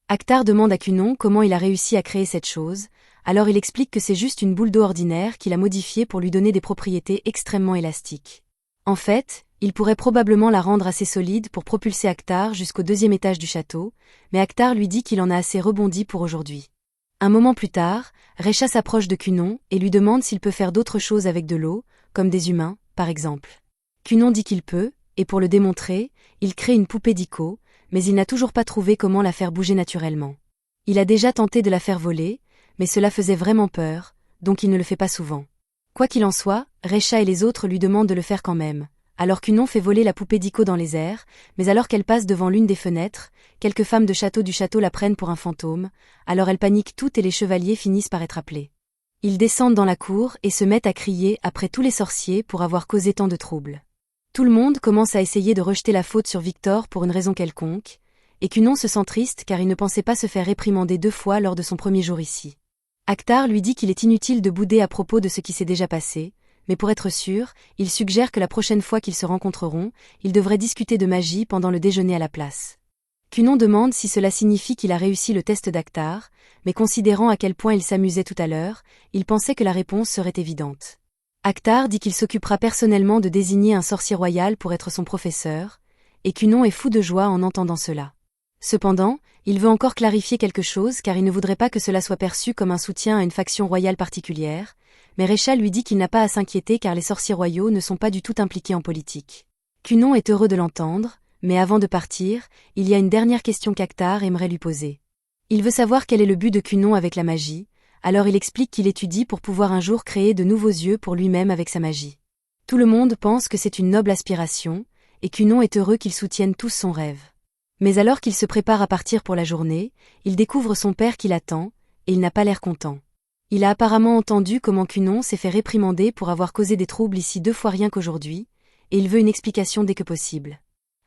Actar demande à Cunon comment il a réussi à créer cette chose, alors il explique que c'est juste une boule d'eau ordinaire qu'il a modifiée pour lui donner des propriétés extrêmement élastiques. En fait, il pourrait probablement la rendre assez solide pour propulser Actar jusqu'au 2e étage du château, mais Actar lui dit qu'il en a assez rebondi pour aujourd'hui. Un moment plus tard, Recha s'approche de Cunon et lui demande s'il peut faire d'autres choses avec de l'eau, comme des humains, par exemple. Kunon dit qu'il peut, et pour le démontrer, il crée une poupée d'Iko, mais il n'a toujours pas trouvé comment la faire bouger naturellement. Il a déjà tenté de la faire voler, mais cela faisait vraiment peur, donc il ne le fait pas souvent. Quoi qu'il en soit, Recha et les autres lui demandent de le faire quand même. Alors Kunon fait voler la poupée d'Iko dans les airs, mais alors qu'elle passe devant l'une des fenêtres, quelques femmes du château la prennent pour un fantôme, alors elles paniquent toutes et les chevaliers finissent par être appelés. Ils descendent dans la cour et se mettent à crier après tous les sorciers pour avoir causé tant de troubles. Tout le monde commence à essayer de rejeter la faute sur Victor pour une raison quelconque, et Kunon se sent triste car il ne pensait pas se faire réprimander 2 fois lors de son premier jour ici. Actar lui dit qu'il est inutile de bouder à propos de ce qui s'est déjà passé, mais pour être sûr, il suggère que la prochaine fois qu'ils se rencontreront, ils devraient discuter de magie pendant le déjeuner à la place. Kunon demande si cela signifie qu'il a réussi le test d'Actar, mais considérant à quel point il s'amusait tout à l'heure, il pensait que la réponse serait évidente. Actar dit qu'il s'occupera personnellement de désigner un sorcier royal pour être son professeur, et Kunon est fou de joie en entendant cela. Cependant, il veut encore clarifier quelque chose car il ne voudrait pas que cela soit perçu comme un soutien à une faction royale particulière, mais Recha lui dit qu'il n'a pas à s'inquiéter car les sorciers royaux ne sont pas du tout impliqués en politique. Kunon est heureux de l'entendre, mais avant de partir, il y a une dernière question qu'Actar aimerait lui poser. Il veut savoir quel est le but de Kunon avec la magie, alors il explique qu'il étudie pour pouvoir un jour créer de nouveaux yeux pour lui-même avec sa magie. Tout le monde pense que c'est une noble aspiration, et Kunon est heureux qu'ils soutiennent tous son rêve. Mais alors qu'il se prépare à partir pour la journée, il découvre son père qui l'attend, et il n'a pas l'air content. Il a apparemment entendu comment Kunon s'est fait réprimander pour avoir causé des troubles ici 2 fois rien qu'aujourd'hui, et il veut une explication dès que possible.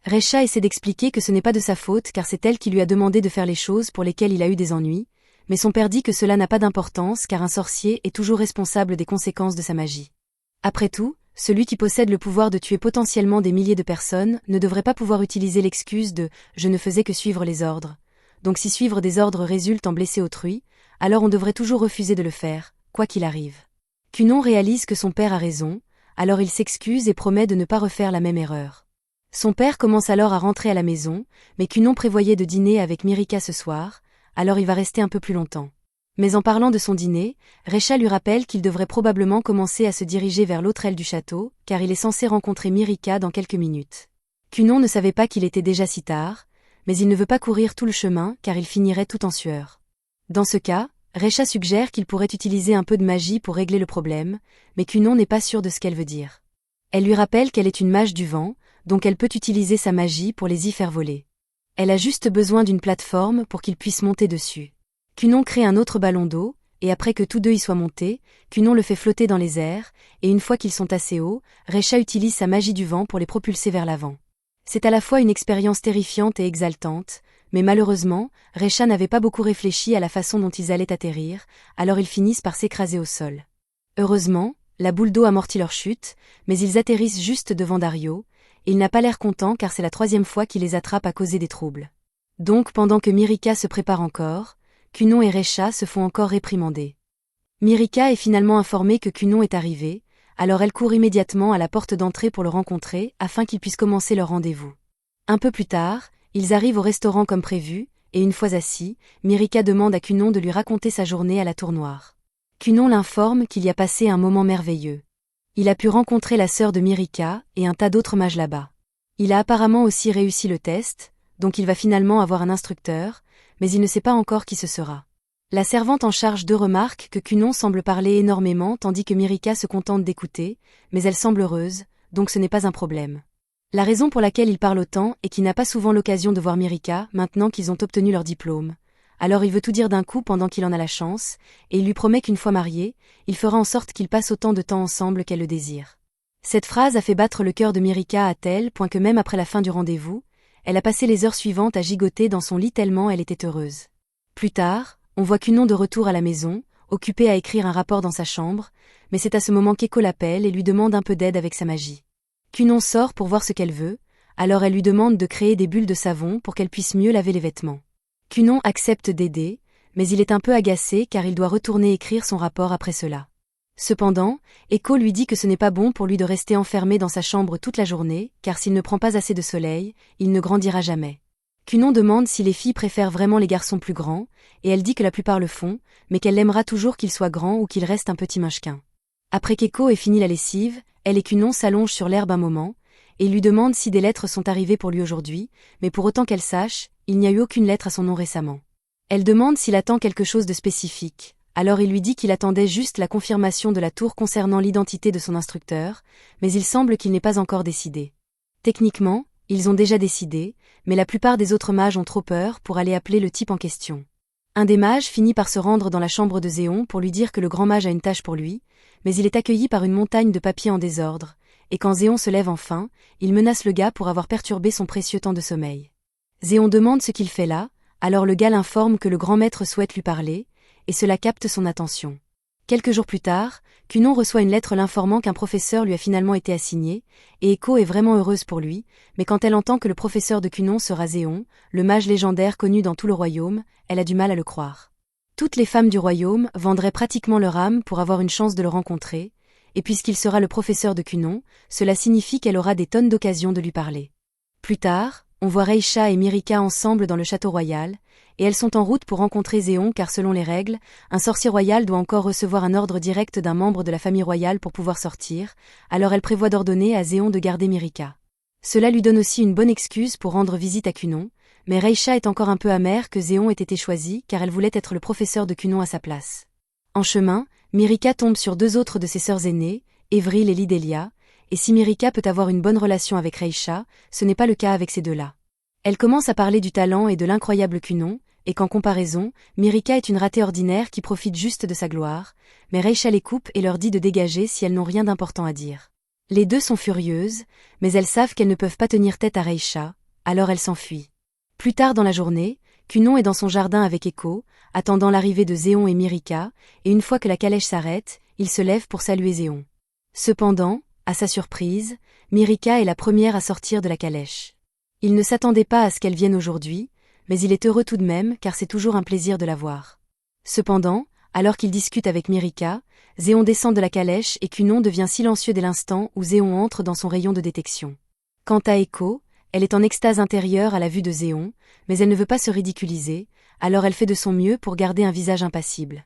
Recha essaie d'expliquer que ce n'est pas de sa faute car c'est elle qui lui a demandé de faire les choses pour lesquelles il a eu des ennuis, mais son père dit que cela n'a pas d'importance car un sorcier est toujours responsable des conséquences de sa magie. Après tout, celui qui possède le pouvoir de tuer potentiellement des milliers de personnes ne devrait pas pouvoir utiliser l'excuse de « je ne faisais que suivre les ordres ». Donc si suivre des ordres résulte en blesser autrui, alors on devrait toujours refuser de le faire, quoi qu'il arrive. Kunon réalise que son père a raison, alors il s'excuse et promet de ne pas refaire la même erreur. Son père commence alors à rentrer à la maison, mais Kunon prévoyait de dîner avec Mirika ce soir, alors il va rester un peu plus longtemps. Mais en parlant de son dîner, Recha lui rappelle qu'il devrait probablement commencer à se diriger vers l'autre aile du château, car il est censé rencontrer Mirika dans quelques minutes. Kunon ne savait pas qu'il était déjà si tard, mais il ne veut pas courir tout le chemin car il finirait tout en sueur. Dans ce cas, Recha suggère qu'il pourrait utiliser un peu de magie pour régler le problème, mais Kunon n'est pas sûre de ce qu'elle veut dire. Elle lui rappelle qu'elle est une mage du vent, donc elle peut utiliser sa magie pour les y faire voler. Elle a juste besoin d'une plateforme pour qu'il puisse monter dessus. Kunon crée un autre ballon d'eau, et après que tous deux y soient montés, Kunon le fait flotter dans les airs, et une fois qu'ils sont assez hauts, Recha utilise sa magie du vent pour les propulser vers l'avant. C'est à la fois une expérience terrifiante et exaltante, mais malheureusement, Recha n'avait pas beaucoup réfléchi à la façon dont ils allaient atterrir, alors ils finissent par s'écraser au sol. Heureusement, la boule d'eau amortit leur chute, mais ils atterrissent juste devant Dario, et il n'a pas l'air content car c'est la 3e fois qu'il les attrape à causer des troubles. Donc pendant que Mirika se prépare encore, Kunon et Recha se font encore réprimander. Mirika est finalement informée que Kunon est arrivé, alors elle court immédiatement à la porte d'entrée pour le rencontrer afin qu'ils puissent commencer leur rendez-vous. Un peu plus tard, ils arrivent au restaurant comme prévu, et une fois assis, Mirika demande à Kunon de lui raconter sa journée à la Tour Noire. Kunon l'informe qu'il y a passé un moment merveilleux. Il a pu rencontrer la sœur de Mirika et un tas d'autres mages là-bas. Il a apparemment aussi réussi le test, donc il va finalement avoir un instructeur, mais il ne sait pas encore qui ce sera. La servante en charge d'eux remarque que Kunon semble parler énormément tandis que Mirika se contente d'écouter, mais elle semble heureuse, donc ce n'est pas un problème. La raison pour laquelle il parle autant est qu'il n'a pas souvent l'occasion de voir Mirika maintenant qu'ils ont obtenu leur diplôme. Alors il veut tout dire d'un coup pendant qu'il en a la chance, et il lui promet qu'une fois mariés, il fera en sorte qu'ils passent autant de temps ensemble qu'elle le désire. Cette phrase a fait battre le cœur de Mirika à tel point que même après la fin du rendez-vous, elle a passé les heures suivantes à gigoter dans son lit tellement elle était heureuse. Plus tard, on voit Kunon de retour à la maison, occupé à écrire un rapport dans sa chambre, mais c'est à ce moment qu'Eko l'appelle et lui demande un peu d'aide avec sa magie. Kunon sort pour voir ce qu'elle veut, alors elle lui demande de créer des bulles de savon pour qu'elle puisse mieux laver les vêtements. Kunon accepte d'aider, mais il est un peu agacé car il doit retourner écrire son rapport après cela. Cependant, Eko lui dit que ce n'est pas bon pour lui de rester enfermé dans sa chambre toute la journée, car s'il ne prend pas assez de soleil, il ne grandira jamais. Kunon demande si les filles préfèrent vraiment les garçons plus grands, et elle dit que la plupart le font, mais qu'elle l'aimera toujours qu'il soit grand ou qu'il reste un petit munchkin. Après qu'Eko ait fini la lessive, elle et Kunon s'allongent sur l'herbe un moment, et il lui demande si des lettres sont arrivées pour lui aujourd'hui, mais pour autant qu'elle sache, il n'y a eu aucune lettre à son nom récemment. Elle demande s'il attend quelque chose de spécifique, alors il lui dit qu'il attendait juste la confirmation de la tour concernant l'identité de son instructeur, mais il semble qu'il n'est pas encore décidé. Techniquement, ils ont déjà décidé, mais la plupart des autres mages ont trop peur pour aller appeler le type en question. Un des mages finit par se rendre dans la chambre de Zéon pour lui dire que le grand mage a une tâche pour lui, mais il est accueilli par une montagne de papiers en désordre, et quand Zéon se lève enfin, il menace le gars pour avoir perturbé son précieux temps de sommeil. Zéon demande ce qu'il fait là, alors le gars l'informe que le grand maître souhaite lui parler, et cela capte son attention. Quelques jours plus tard, Cunon reçoit une lettre l'informant qu'un professeur lui a finalement été assigné, et Echo est vraiment heureuse pour lui, mais quand elle entend que le professeur de Cunon sera Zéon, le mage légendaire connu dans tout le royaume, elle a du mal à le croire. Toutes les femmes du royaume vendraient pratiquement leur âme pour avoir une chance de le rencontrer, et puisqu'il sera le professeur de Cunon, cela signifie qu'elle aura des tonnes d'occasions de lui parler. Plus tard, on voit Reisha et Mirika ensemble dans le château royal, et elles sont en route pour rencontrer Zéon car selon les règles, un sorcier royal doit encore recevoir un ordre direct d'un membre de la famille royale pour pouvoir sortir, alors elle prévoit d'ordonner à Zéon de garder Mirika. Cela lui donne aussi une bonne excuse pour rendre visite à Cunon, mais Reisha est encore un peu amère que Zéon ait été choisi car elle voulait être le professeur de Cunon à sa place. En chemin, Mirika tombe sur deux autres de ses sœurs aînées, Évril et Lidélia, et si Mirika peut avoir une bonne relation avec Reisha, ce n'est pas le cas avec ces deux-là. Elle commence à parler du talent et de l'incroyable Cunon, et qu'en comparaison, Mirika est une ratée ordinaire qui profite juste de sa gloire, mais Reisha les coupe et leur dit de dégager si elles n'ont rien d'important à dire. Les deux sont furieuses, mais elles savent qu'elles ne peuvent pas tenir tête à Reisha, alors elles s'enfuient. Plus tard dans la journée, Cunon est dans son jardin avec Echo, attendant l'arrivée de Zéon et Mirika, et une fois que la calèche s'arrête, il se lève pour saluer Zéon. Cependant, à sa surprise, Mirika est la première à sortir de la calèche. Il ne s'attendait pas à ce qu'elle vienne aujourd'hui, mais il est heureux tout de même car c'est toujours un plaisir de la voir. Cependant, alors qu'il discute avec Mirika, Zéon descend de la calèche et Cunon devient silencieux dès l'instant où Zéon entre dans son rayon de détection. Quant à Echo, elle est en extase intérieure à la vue de Zéon, mais elle ne veut pas se ridiculiser, alors elle fait de son mieux pour garder un visage impassible.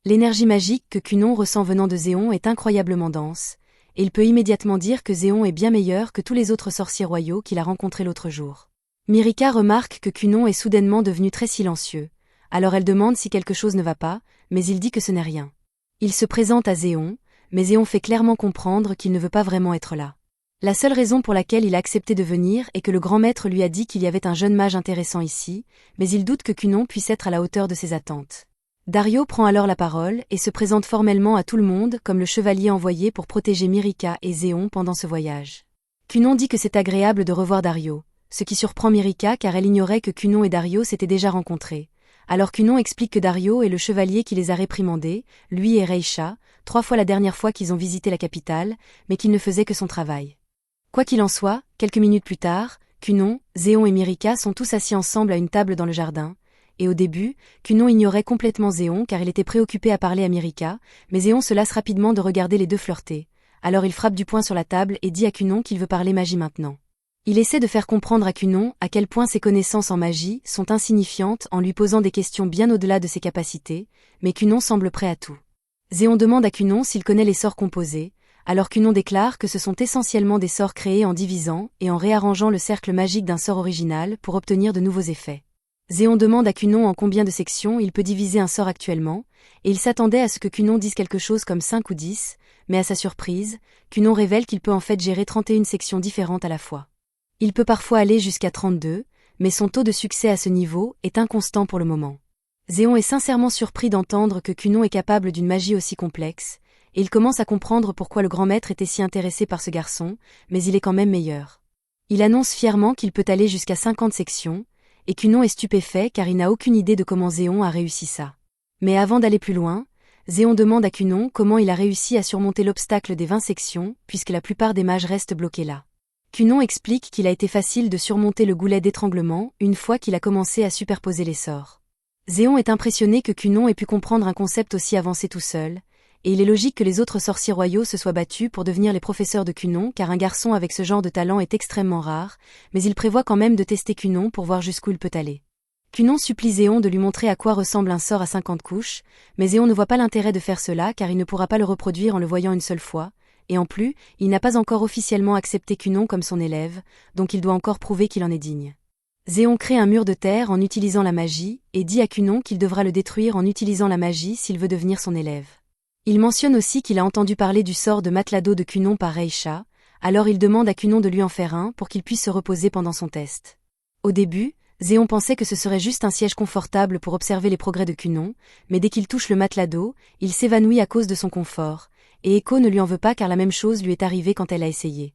L'énergie magique que Cunon ressent venant de Zéon est incroyablement dense, et il peut immédiatement dire que Zéon est bien meilleur que tous les autres sorciers royaux qu'il a rencontrés l'autre jour. Mirika remarque que Cunon est soudainement devenu très silencieux, alors elle demande si quelque chose ne va pas, mais il dit que ce n'est rien. Il se présente à Zéon, mais Zéon fait clairement comprendre qu'il ne veut pas vraiment être là. La seule raison pour laquelle il a accepté de venir est que le grand maître lui a dit qu'il y avait un jeune mage intéressant ici, mais il doute que Cunon puisse être à la hauteur de ses attentes. Dario prend alors la parole et se présente formellement à tout le monde comme le chevalier envoyé pour protéger Mirika et Zéon pendant ce voyage. Cunon dit que c'est agréable de revoir Dario, ce qui surprend Mirika car elle ignorait que Cunon et Dario s'étaient déjà rencontrés. Alors Cunon explique que Dario est le chevalier qui les a réprimandés, lui et Reisha, 3 fois la dernière fois qu'ils ont visité la capitale, mais qu'il ne faisait que son travail. Quoi qu'il en soit, quelques minutes plus tard, Cunon, Zéon et Mirika sont tous assis ensemble à une table dans le jardin, et au début, Cunon ignorait complètement Zéon car il était préoccupé à parler à Mirika, mais Zéon se lasse rapidement de regarder les deux flirter. Alors il frappe du poing sur la table et dit à Cunon qu'il veut parler magie maintenant. Il essaie de faire comprendre à Cunon à quel point ses connaissances en magie sont insignifiantes en lui posant des questions bien au-delà de ses capacités, mais Cunon semble prêt à tout. Zéon demande à Cunon s'il connaît les sorts composés, alors Cunon déclare que ce sont essentiellement des sorts créés en divisant et en réarrangeant le cercle magique d'un sort original pour obtenir de nouveaux effets. Zéon demande à Cunon en combien de sections il peut diviser un sort actuellement, et il s'attendait à ce que Cunon dise quelque chose comme 5 ou 10, mais à sa surprise, Cunon révèle qu'il peut en fait gérer 31 sections différentes à la fois. Il peut parfois aller jusqu'à 32, mais son taux de succès à ce niveau est inconstant pour le moment. Zéon est sincèrement surpris d'entendre que Cunon est capable d'une magie aussi complexe, et il commence à comprendre pourquoi le grand maître était si intéressé par ce garçon, mais il est quand même meilleur. Il annonce fièrement qu'il peut aller jusqu'à 50 sections, et Cunon est stupéfait car il n'a aucune idée de comment Zéon a réussi ça. Mais avant d'aller plus loin, Zéon demande à Cunon comment il a réussi à surmonter l'obstacle des 20 sections, puisque la plupart des mages restent bloqués là. Cunon explique qu'il a été facile de surmonter le goulet d'étranglement une fois qu'il a commencé à superposer les sorts. Zéon est impressionné que Cunon ait pu comprendre un concept aussi avancé tout seul, et il est logique que les autres sorciers royaux se soient battus pour devenir les professeurs de Cunon car un garçon avec ce genre de talent est extrêmement rare, mais il prévoit quand même de tester Cunon pour voir jusqu'où il peut aller. Cunon supplie Zéon de lui montrer à quoi ressemble un sort à 50 couches, mais Zéon ne voit pas l'intérêt de faire cela car il ne pourra pas le reproduire en le voyant une seule fois, et en plus, il n'a pas encore officiellement accepté Cunon comme son élève, donc il doit encore prouver qu'il en est digne. Zéon crée un mur de terre en utilisant la magie, et dit à Cunon qu'il devra le détruire en utilisant la magie s'il veut devenir son élève. Il mentionne aussi qu'il a entendu parler du sort de matelas d'eau de Cunon par Reisha, alors il demande à Cunon de lui en faire un pour qu'il puisse se reposer pendant son test. Au début, Zéon pensait que ce serait juste un siège confortable pour observer les progrès de Cunon, mais dès qu'il touche le matelas d'eau, il s'évanouit à cause de son confort, et Echo ne lui en veut pas car la même chose lui est arrivée quand elle a essayé.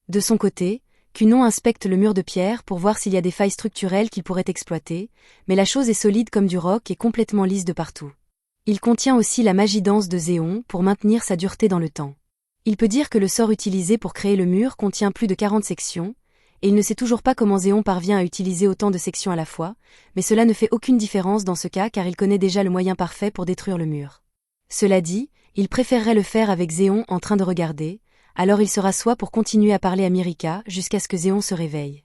De son côté, Cunon inspecte le mur de pierre pour voir s'il y a des failles structurelles qu'il pourrait exploiter, mais la chose est solide comme du roc et complètement lisse de partout. Il contient aussi la magie dense de Zéon pour maintenir sa dureté dans le temps. Il peut dire que le sort utilisé pour créer le mur contient plus de 40 sections, et il ne sait toujours pas comment Zéon parvient à utiliser autant de sections à la fois, mais cela ne fait aucune différence dans ce cas car il connaît déjà le moyen parfait pour détruire le mur. Cela dit, il préférerait le faire avec Zéon en train de regarder, alors il se rassoit pour continuer à parler à Mirika jusqu'à ce que Zéon se réveille.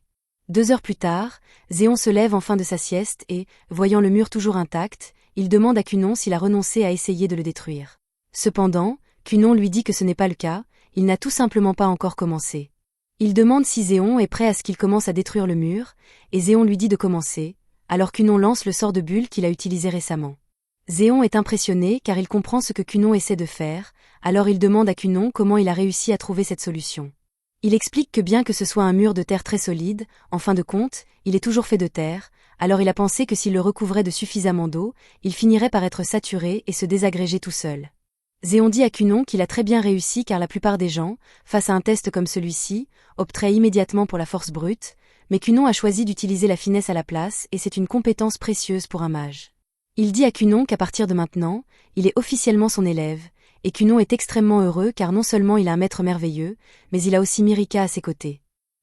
2 heures plus tard, Zéon se lève en fin de sa sieste et, voyant le mur toujours intact, il demande à Cunon s'il a renoncé à essayer de le détruire. Cependant, Cunon lui dit que ce n'est pas le cas, il n'a tout simplement pas encore commencé. Il demande si Zéon est prêt à ce qu'il commence à détruire le mur, et Zéon lui dit de commencer, alors Cunon lance le sort de bulle qu'il a utilisé récemment. Zéon est impressionné car il comprend ce que Cunon essaie de faire, alors il demande à Cunon comment il a réussi à trouver cette solution. Il explique que bien que ce soit un mur de terre très solide, en fin de compte, il est toujours fait de terre, alors il a pensé que s'il le recouvrait de suffisamment d'eau, il finirait par être saturé et se désagréger tout seul. Zéon dit à Cunon qu'il a très bien réussi car la plupart des gens, face à un test comme celui-ci, opteraient immédiatement pour la force brute, mais Cunon a choisi d'utiliser la finesse à la place et c'est une compétence précieuse pour un mage. Il dit à Cunon qu'à partir de maintenant, il est officiellement son élève, et Cunon est extrêmement heureux car non seulement il a un maître merveilleux, mais il a aussi Mirika à ses côtés.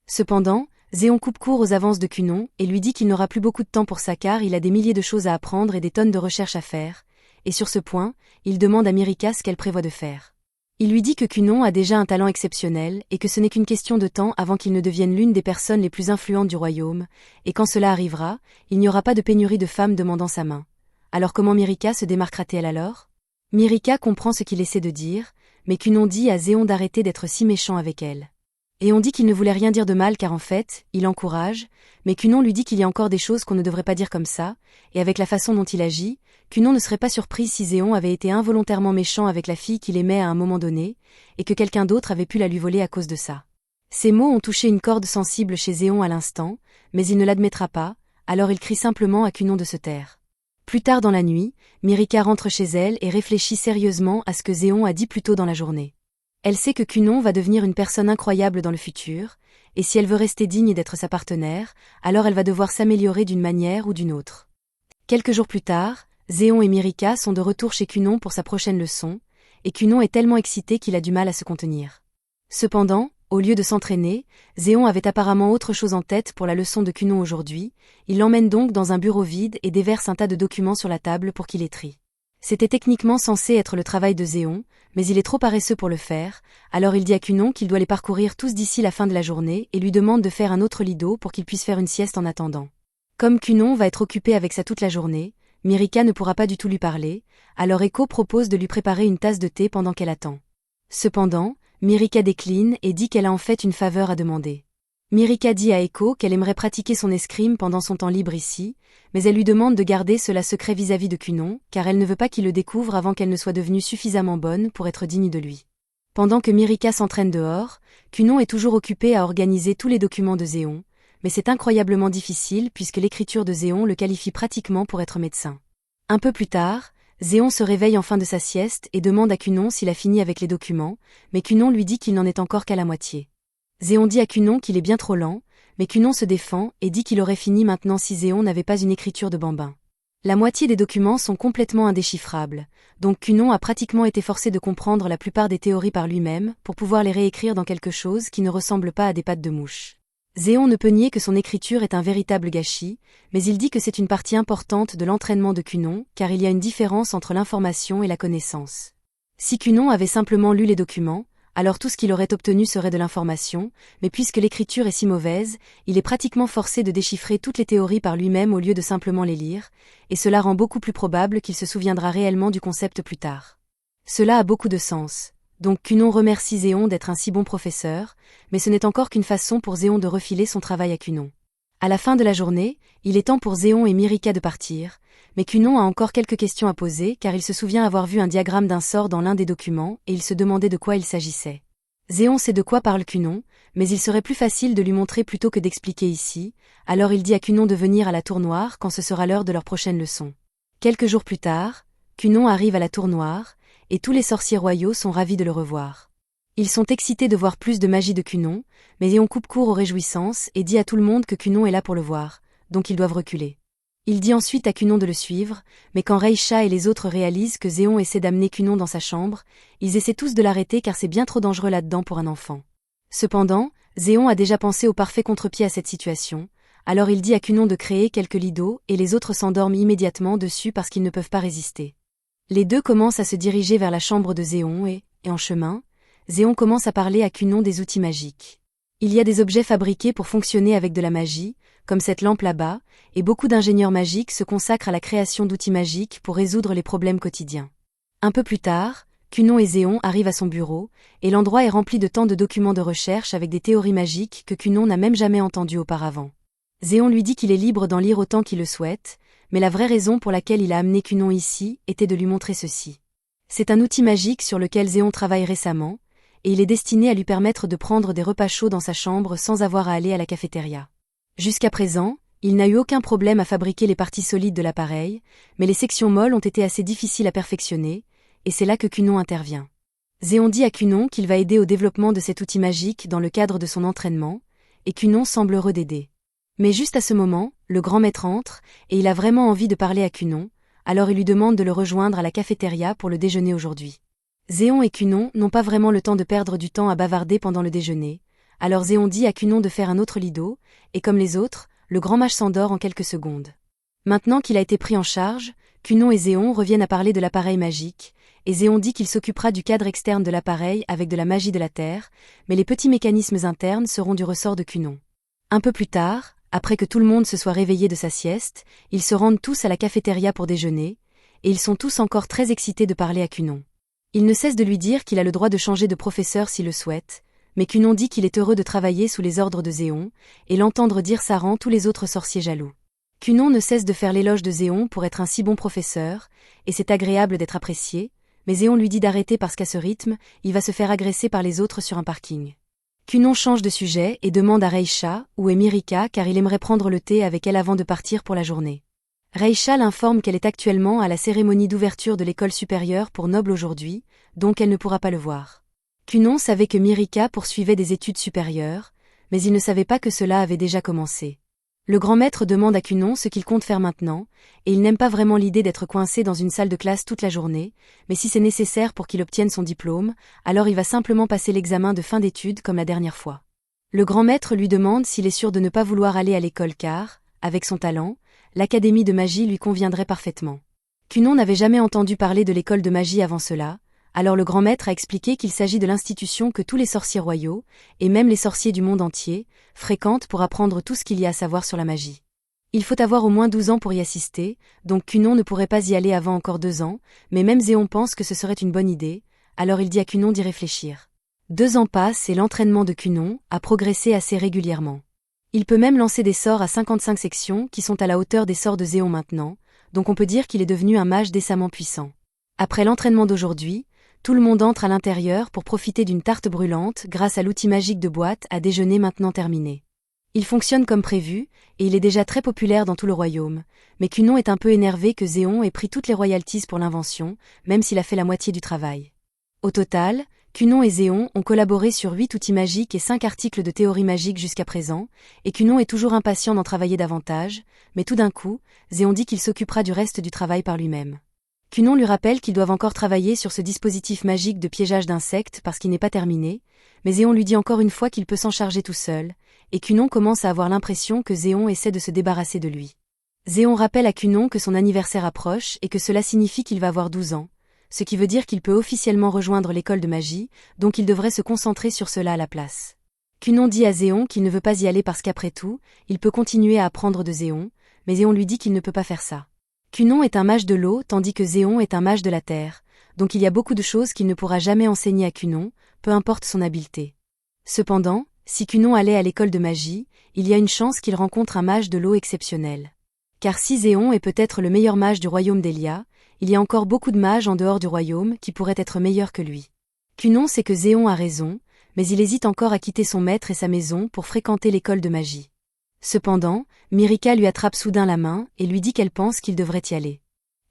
Cependant, Zéon coupe court aux avances de Cunon et lui dit qu'il n'aura plus beaucoup de temps pour ça car il a des milliers de choses à apprendre et des tonnes de recherches à faire, et sur ce point, il demande à Mirika ce qu'elle prévoit de faire. Il lui dit que Cunon a déjà un talent exceptionnel et que ce n'est qu'une question de temps avant qu'il ne devienne l'une des personnes les plus influentes du royaume, et quand cela arrivera, il n'y aura pas de pénurie de femmes demandant sa main. Alors comment Mirika se démarquera-t-elle alors? Mirika comprend ce qu'il essaie de dire, mais Cunon dit à Zéon d'arrêter d'être si méchant avec elle. Et on dit qu'il ne voulait rien dire de mal car en fait, il encourage, mais Cunon lui dit qu'il y a encore des choses qu'on ne devrait pas dire comme ça, et avec la façon dont il agit, Cunon ne serait pas surpris si Zéon avait été involontairement méchant avec la fille qu'il aimait à un moment donné, et que quelqu'un d'autre avait pu la lui voler à cause de ça. Ces mots ont touché une corde sensible chez Zéon à l'instant, mais il ne l'admettra pas, alors il crie simplement à Cunon de se taire. Plus tard dans la nuit, Mirika rentre chez elle et réfléchit sérieusement à ce que Zéon a dit plus tôt dans la journée. Elle sait que Cunon va devenir une personne incroyable dans le futur, et si elle veut rester digne d'être sa partenaire, alors elle va devoir s'améliorer d'une manière ou d'une autre. Quelques jours plus tard, Zéon et Mirika sont de retour chez Cunon pour sa prochaine leçon, et Cunon est tellement excité qu'il a du mal à se contenir. Cependant, au lieu de s'entraîner, Zéon avait apparemment autre chose en tête pour la leçon de Cunon aujourd'hui, il l'emmène donc dans un bureau vide et déverse un tas de documents sur la table pour qu'il les trie. C'était techniquement censé être le travail de Zéon, mais il est trop paresseux pour le faire, alors il dit à Cunon qu'il doit les parcourir tous d'ici la fin de la journée et lui demande de faire un autre lit d'eau pour qu'il puisse faire une sieste en attendant. Comme Cunon va être occupé avec ça toute la journée, Mirika ne pourra pas du tout lui parler, alors Echo propose de lui préparer une tasse de thé pendant qu'elle attend. Cependant, Mirika décline et dit qu'elle a en fait une faveur à demander. Mirika dit à Echo qu'elle aimerait pratiquer son escrime pendant son temps libre ici, mais elle lui demande de garder cela secret vis-à-vis de Cunon, car elle ne veut pas qu'il le découvre avant qu'elle ne soit devenue suffisamment bonne pour être digne de lui. Pendant que Mirika s'entraîne dehors, Cunon est toujours occupé à organiser tous les documents de Zéon, mais c'est incroyablement difficile puisque l'écriture de Zéon le qualifie pratiquement pour être médecin. Un peu plus tard, Zéon se réveille en fin de sa sieste et demande à Cunon s'il a fini avec les documents, mais Cunon lui dit qu'il n'en est encore qu'à la moitié. Zéon dit à Cunon qu'il est bien trop lent, mais Cunon se défend et dit qu'il aurait fini maintenant si Zéon n'avait pas une écriture de bambin. La moitié des documents sont complètement indéchiffrables, donc Cunon a pratiquement été forcé de comprendre la plupart des théories par lui-même pour pouvoir les réécrire dans quelque chose qui ne ressemble pas à des pattes de mouche. Zéon ne peut nier que son écriture est un véritable gâchis, mais il dit que c'est une partie importante de l'entraînement de Cunon, car il y a une différence entre l'information et la connaissance. Si Cunon avait simplement lu les documents, alors tout ce qu'il aurait obtenu serait de l'information, mais puisque l'écriture est si mauvaise, il est pratiquement forcé de déchiffrer toutes les théories par lui-même au lieu de simplement les lire, et cela rend beaucoup plus probable qu'il se souviendra réellement du concept plus tard. Cela a beaucoup de sens. Donc Cunon remercie Zéon d'être un si bon professeur, mais ce n'est encore qu'une façon pour Zéon de refiler son travail à Cunon. À la fin de la journée, il est temps pour Zéon et Myrika de partir, mais Cunon a encore quelques questions à poser car il se souvient avoir vu un diagramme d'un sort dans l'un des documents et il se demandait de quoi il s'agissait. Zéon sait de quoi parle Cunon, mais il serait plus facile de lui montrer plutôt que d'expliquer ici, alors il dit à Cunon de venir à la tour noire quand ce sera l'heure de leur prochaine leçon. Quelques jours plus tard, Cunon arrive à la tour noire, et tous les sorciers royaux sont ravis de le revoir. Ils sont excités de voir plus de magie de Cunon, mais Zéon coupe court aux réjouissances et dit à tout le monde que Cunon est là pour le voir, donc ils doivent reculer. Il dit ensuite à Cunon de le suivre, mais quand Reisha et les autres réalisent que Zéon essaie d'amener Cunon dans sa chambre, ils essaient tous de l'arrêter car c'est bien trop dangereux là-dedans pour un enfant. Cependant, Zéon a déjà pensé au parfait contre-pied à cette situation, alors il dit à Cunon de créer quelques lits d'eau et les autres s'endorment immédiatement dessus parce qu'ils ne peuvent pas résister. Les deux commencent à se diriger vers la chambre de Zéon et en chemin, Zéon commence à parler à Cunon des outils magiques. Il y a des objets fabriqués pour fonctionner avec de la magie, comme cette lampe là-bas, et beaucoup d'ingénieurs magiques se consacrent à la création d'outils magiques pour résoudre les problèmes quotidiens. Un peu plus tard, Cunon et Zéon arrivent à son bureau, et l'endroit est rempli de tant de documents de recherche avec des théories magiques que Cunon n'a même jamais entendues auparavant. Zéon lui dit qu'il est libre d'en lire autant qu'il le souhaite, mais la vraie raison pour laquelle il a amené Cunon ici était de lui montrer ceci. C'est un outil magique sur lequel Zéon travaille récemment, et il est destiné à lui permettre de prendre des repas chauds dans sa chambre sans avoir à aller à la cafétéria. Jusqu'à présent, il n'a eu aucun problème à fabriquer les parties solides de l'appareil, mais les sections molles ont été assez difficiles à perfectionner, et c'est là que Cunon intervient. Zéon dit à Cunon qu'il va aider au développement de cet outil magique dans le cadre de son entraînement, et Cunon semble heureux d'aider. Mais juste à ce moment, le grand maître entre, et il a vraiment envie de parler à Cunon, alors il lui demande de le rejoindre à la cafétéria pour le déjeuner aujourd'hui. Zéon et Cunon n'ont pas vraiment le temps de perdre du temps à bavarder pendant le déjeuner, alors Zéon dit à Cunon de faire un autre lit d'eau, et comme les autres, le grand mage s'endort en quelques secondes. Maintenant qu'il a été pris en charge, Cunon et Zéon reviennent à parler de l'appareil magique, et Zéon dit qu'il s'occupera du cadre externe de l'appareil avec de la magie de la terre, mais les petits mécanismes internes seront du ressort de Cunon. Un peu plus tard, après que tout le monde se soit réveillé de sa sieste, ils se rendent tous à la cafétéria pour déjeuner, et ils sont tous encore très excités de parler à Cunon. Il ne cesse de lui dire qu'il a le droit de changer de professeur s'il le souhaite, mais Cunon dit qu'il est heureux de travailler sous les ordres de Zéon, et l'entendre dire ça rend tous les autres sorciers jaloux. Cunon ne cesse de faire l'éloge de Zéon pour être un si bon professeur, et c'est agréable d'être apprécié, mais Zéon lui dit d'arrêter parce qu'à ce rythme, il va se faire agresser par les autres sur un parking. Cunon change de sujet et demande à Reisha où est Myrika car il aimerait prendre le thé avec elle avant de partir pour la journée. Reisha l'informe qu'elle est actuellement à la cérémonie d'ouverture de l'école supérieure pour nobles aujourd'hui, donc elle ne pourra pas le voir. Cunon savait que Myrika poursuivait des études supérieures, mais il ne savait pas que cela avait déjà commencé. Le grand maître demande à Cunon ce qu'il compte faire maintenant, et il n'aime pas vraiment l'idée d'être coincé dans une salle de classe toute la journée, mais si c'est nécessaire pour qu'il obtienne son diplôme, alors il va simplement passer l'examen de fin d'études comme la dernière fois. Le grand maître lui demande s'il est sûr de ne pas vouloir aller à l'école car, avec son talent, l'académie de magie lui conviendrait parfaitement. Cunon n'avait jamais entendu parler de l'école de magie avant cela, alors le grand maître a expliqué qu'il s'agit de l'institution que tous les sorciers royaux, et même les sorciers du monde entier, fréquentent pour apprendre tout ce qu'il y a à savoir sur la magie. Il faut avoir au moins 12 ans pour y assister, donc Cunon ne pourrait pas y aller avant encore 2 ans, mais même Zéon pense que ce serait une bonne idée, alors il dit à Cunon d'y réfléchir. 2 ans passent et l'entraînement de Cunon a progressé assez régulièrement. Il peut même lancer des sorts à 55 sections qui sont à la hauteur des sorts de Zéon maintenant, donc on peut dire qu'il est devenu un mage décemment puissant. Après l'entraînement d'aujourd'hui, tout le monde entre à l'intérieur pour profiter d'une tarte brûlante grâce à l'outil magique de boîte à déjeuner maintenant terminé. Il fonctionne comme prévu, et il est déjà très populaire dans tout le royaume, mais Cunon est un peu énervé que Zéon ait pris toutes les royalties pour l'invention, même s'il a fait la moitié du travail. Au total, Cunon et Zéon ont collaboré sur 8 outils magiques et 5 articles de théorie magique jusqu'à présent, et Cunon est toujours impatient d'en travailler davantage, mais tout d'un coup, Zéon dit qu'il s'occupera du reste du travail par lui-même. Cunon lui rappelle qu'ils doivent encore travailler sur ce dispositif magique de piégeage d'insectes parce qu'il n'est pas terminé, mais Zéon lui dit encore une fois qu'il peut s'en charger tout seul, et Cunon commence à avoir l'impression que Zéon essaie de se débarrasser de lui. Zéon rappelle à Cunon que son anniversaire approche et que cela signifie qu'il va avoir 12 ans, ce qui veut dire qu'il peut officiellement rejoindre l'école de magie, donc il devrait se concentrer sur cela à la place. Cunon dit à Zéon qu'il ne veut pas y aller parce qu'après tout, il peut continuer à apprendre de Zéon, mais Zéon lui dit qu'il ne peut pas faire ça. Cunon est un mage de l'eau tandis que Zéon est un mage de la terre, donc il y a beaucoup de choses qu'il ne pourra jamais enseigner à Cunon, peu importe son habileté. Cependant, si Cunon allait à l'école de magie, il y a une chance qu'il rencontre un mage de l'eau exceptionnel. Car si Zéon est peut-être le meilleur mage du royaume d'Elia, il y a encore beaucoup de mages en dehors du royaume qui pourraient être meilleurs que lui. Cunon sait que Zéon a raison, mais il hésite encore à quitter son maître et sa maison pour fréquenter l'école de magie. Cependant, Myrika lui attrape soudain la main et lui dit qu'elle pense qu'il devrait y aller.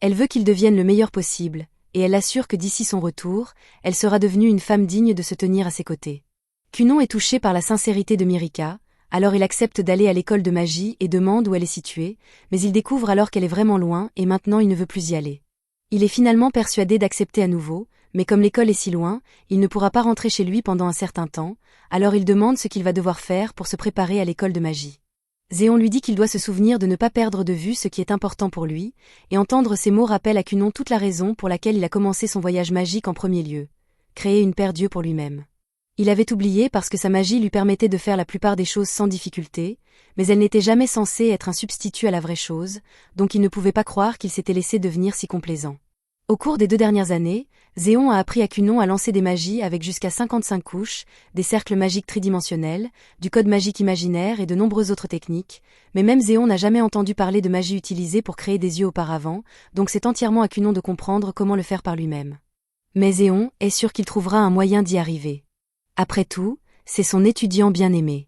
Elle veut qu'il devienne le meilleur possible, et elle assure que d'ici son retour, elle sera devenue une femme digne de se tenir à ses côtés. Cunon est touché par la sincérité de Myrika, alors il accepte d'aller à l'école de magie et demande où elle est située, mais il découvre alors qu'elle est vraiment loin et maintenant il ne veut plus y aller. Il est finalement persuadé d'accepter à nouveau, mais comme l'école est si loin, il ne pourra pas rentrer chez lui pendant un certain temps, alors il demande ce qu'il va devoir faire pour se préparer à l'école de magie. Zéon lui dit qu'il doit se souvenir de ne pas perdre de vue ce qui est important pour lui, et entendre ces mots rappelle à Cunon toute la raison pour laquelle il a commencé son voyage magique en premier lieu, créer une paire d'yeux pour lui-même. Il avait oublié parce que sa magie lui permettait de faire la plupart des choses sans difficulté, mais elle n'était jamais censée être un substitut à la vraie chose, donc il ne pouvait pas croire qu'il s'était laissé devenir si complaisant. Au cours des 2 dernières années, Zéon a appris à Cunon à lancer des magies avec jusqu'à 55 couches, des cercles magiques tridimensionnels, du code magique imaginaire et de nombreuses autres techniques, mais même Zéon n'a jamais entendu parler de magie utilisée pour créer des yeux auparavant, donc c'est entièrement à Cunon de comprendre comment le faire par lui-même. Mais Zéon est sûr qu'il trouvera un moyen d'y arriver. Après tout, c'est son étudiant bien-aimé.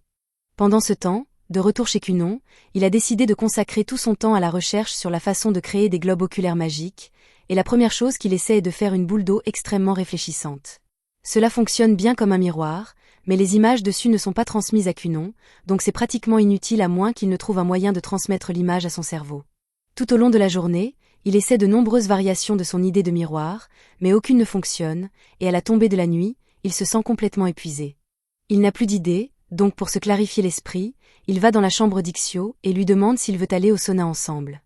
Pendant ce temps, de retour chez Cunon, il a décidé de consacrer tout son temps à la recherche sur la façon de créer des globes oculaires magiques, et la première chose qu'il essaie est de faire une boule d'eau extrêmement réfléchissante. Cela fonctionne bien comme un miroir, mais les images dessus ne sont pas transmises à Cunon, donc c'est pratiquement inutile à moins qu'il ne trouve un moyen de transmettre l'image à son cerveau. Tout au long de la journée, il essaie de nombreuses variations de son idée de miroir, mais aucune ne fonctionne, et à la tombée de la nuit, il se sent complètement épuisé. Il n'a plus d'idée, donc pour se clarifier l'esprit, il va dans la chambre d'Ixio et lui demande s'il veut aller au sauna ensemble.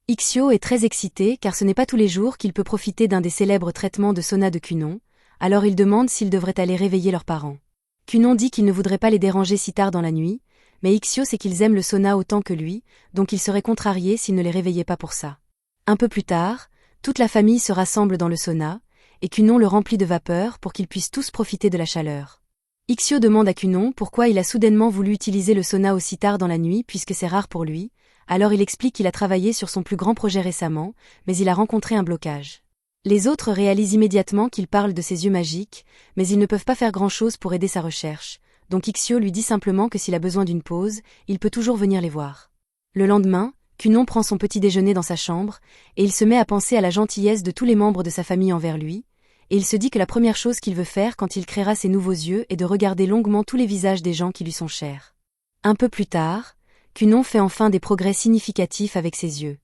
Ixio est très excité car ce n'est pas tous les jours qu'il peut profiter d'un des célèbres traitements de sauna de Cunon, alors il demande s'ils devraient aller réveiller leurs parents. Cunon dit qu'il ne voudrait pas les déranger si tard dans la nuit, mais Ixio sait qu'ils aiment le sauna autant que lui, donc il serait contrarié s'il ne les réveillait pas pour ça. Un peu plus tard, toute la famille se rassemble dans le sauna, et Cunon le remplit de vapeur pour qu'ils puissent tous profiter de la chaleur. Ixio demande à Cunon pourquoi il a soudainement voulu utiliser le sauna aussi tard dans la nuit puisque c'est rare pour lui, alors il explique qu'il a travaillé sur son plus grand projet récemment, mais il a rencontré un blocage. Les autres réalisent immédiatement qu'il parle de ses yeux magiques, mais ils ne peuvent pas faire grand-chose pour aider sa recherche, donc Ixio lui dit simplement que s'il a besoin d'une pause, il peut toujours venir les voir. Le lendemain, Cunon prend son petit déjeuner dans sa chambre, et il se met à penser à la gentillesse de tous les membres de sa famille envers lui, et il se dit que la première chose qu'il veut faire quand il créera ses nouveaux yeux est de regarder longuement tous les visages des gens qui lui sont chers. Un peu plus tard, Cunon fait enfin des progrès significatifs avec ses yeux.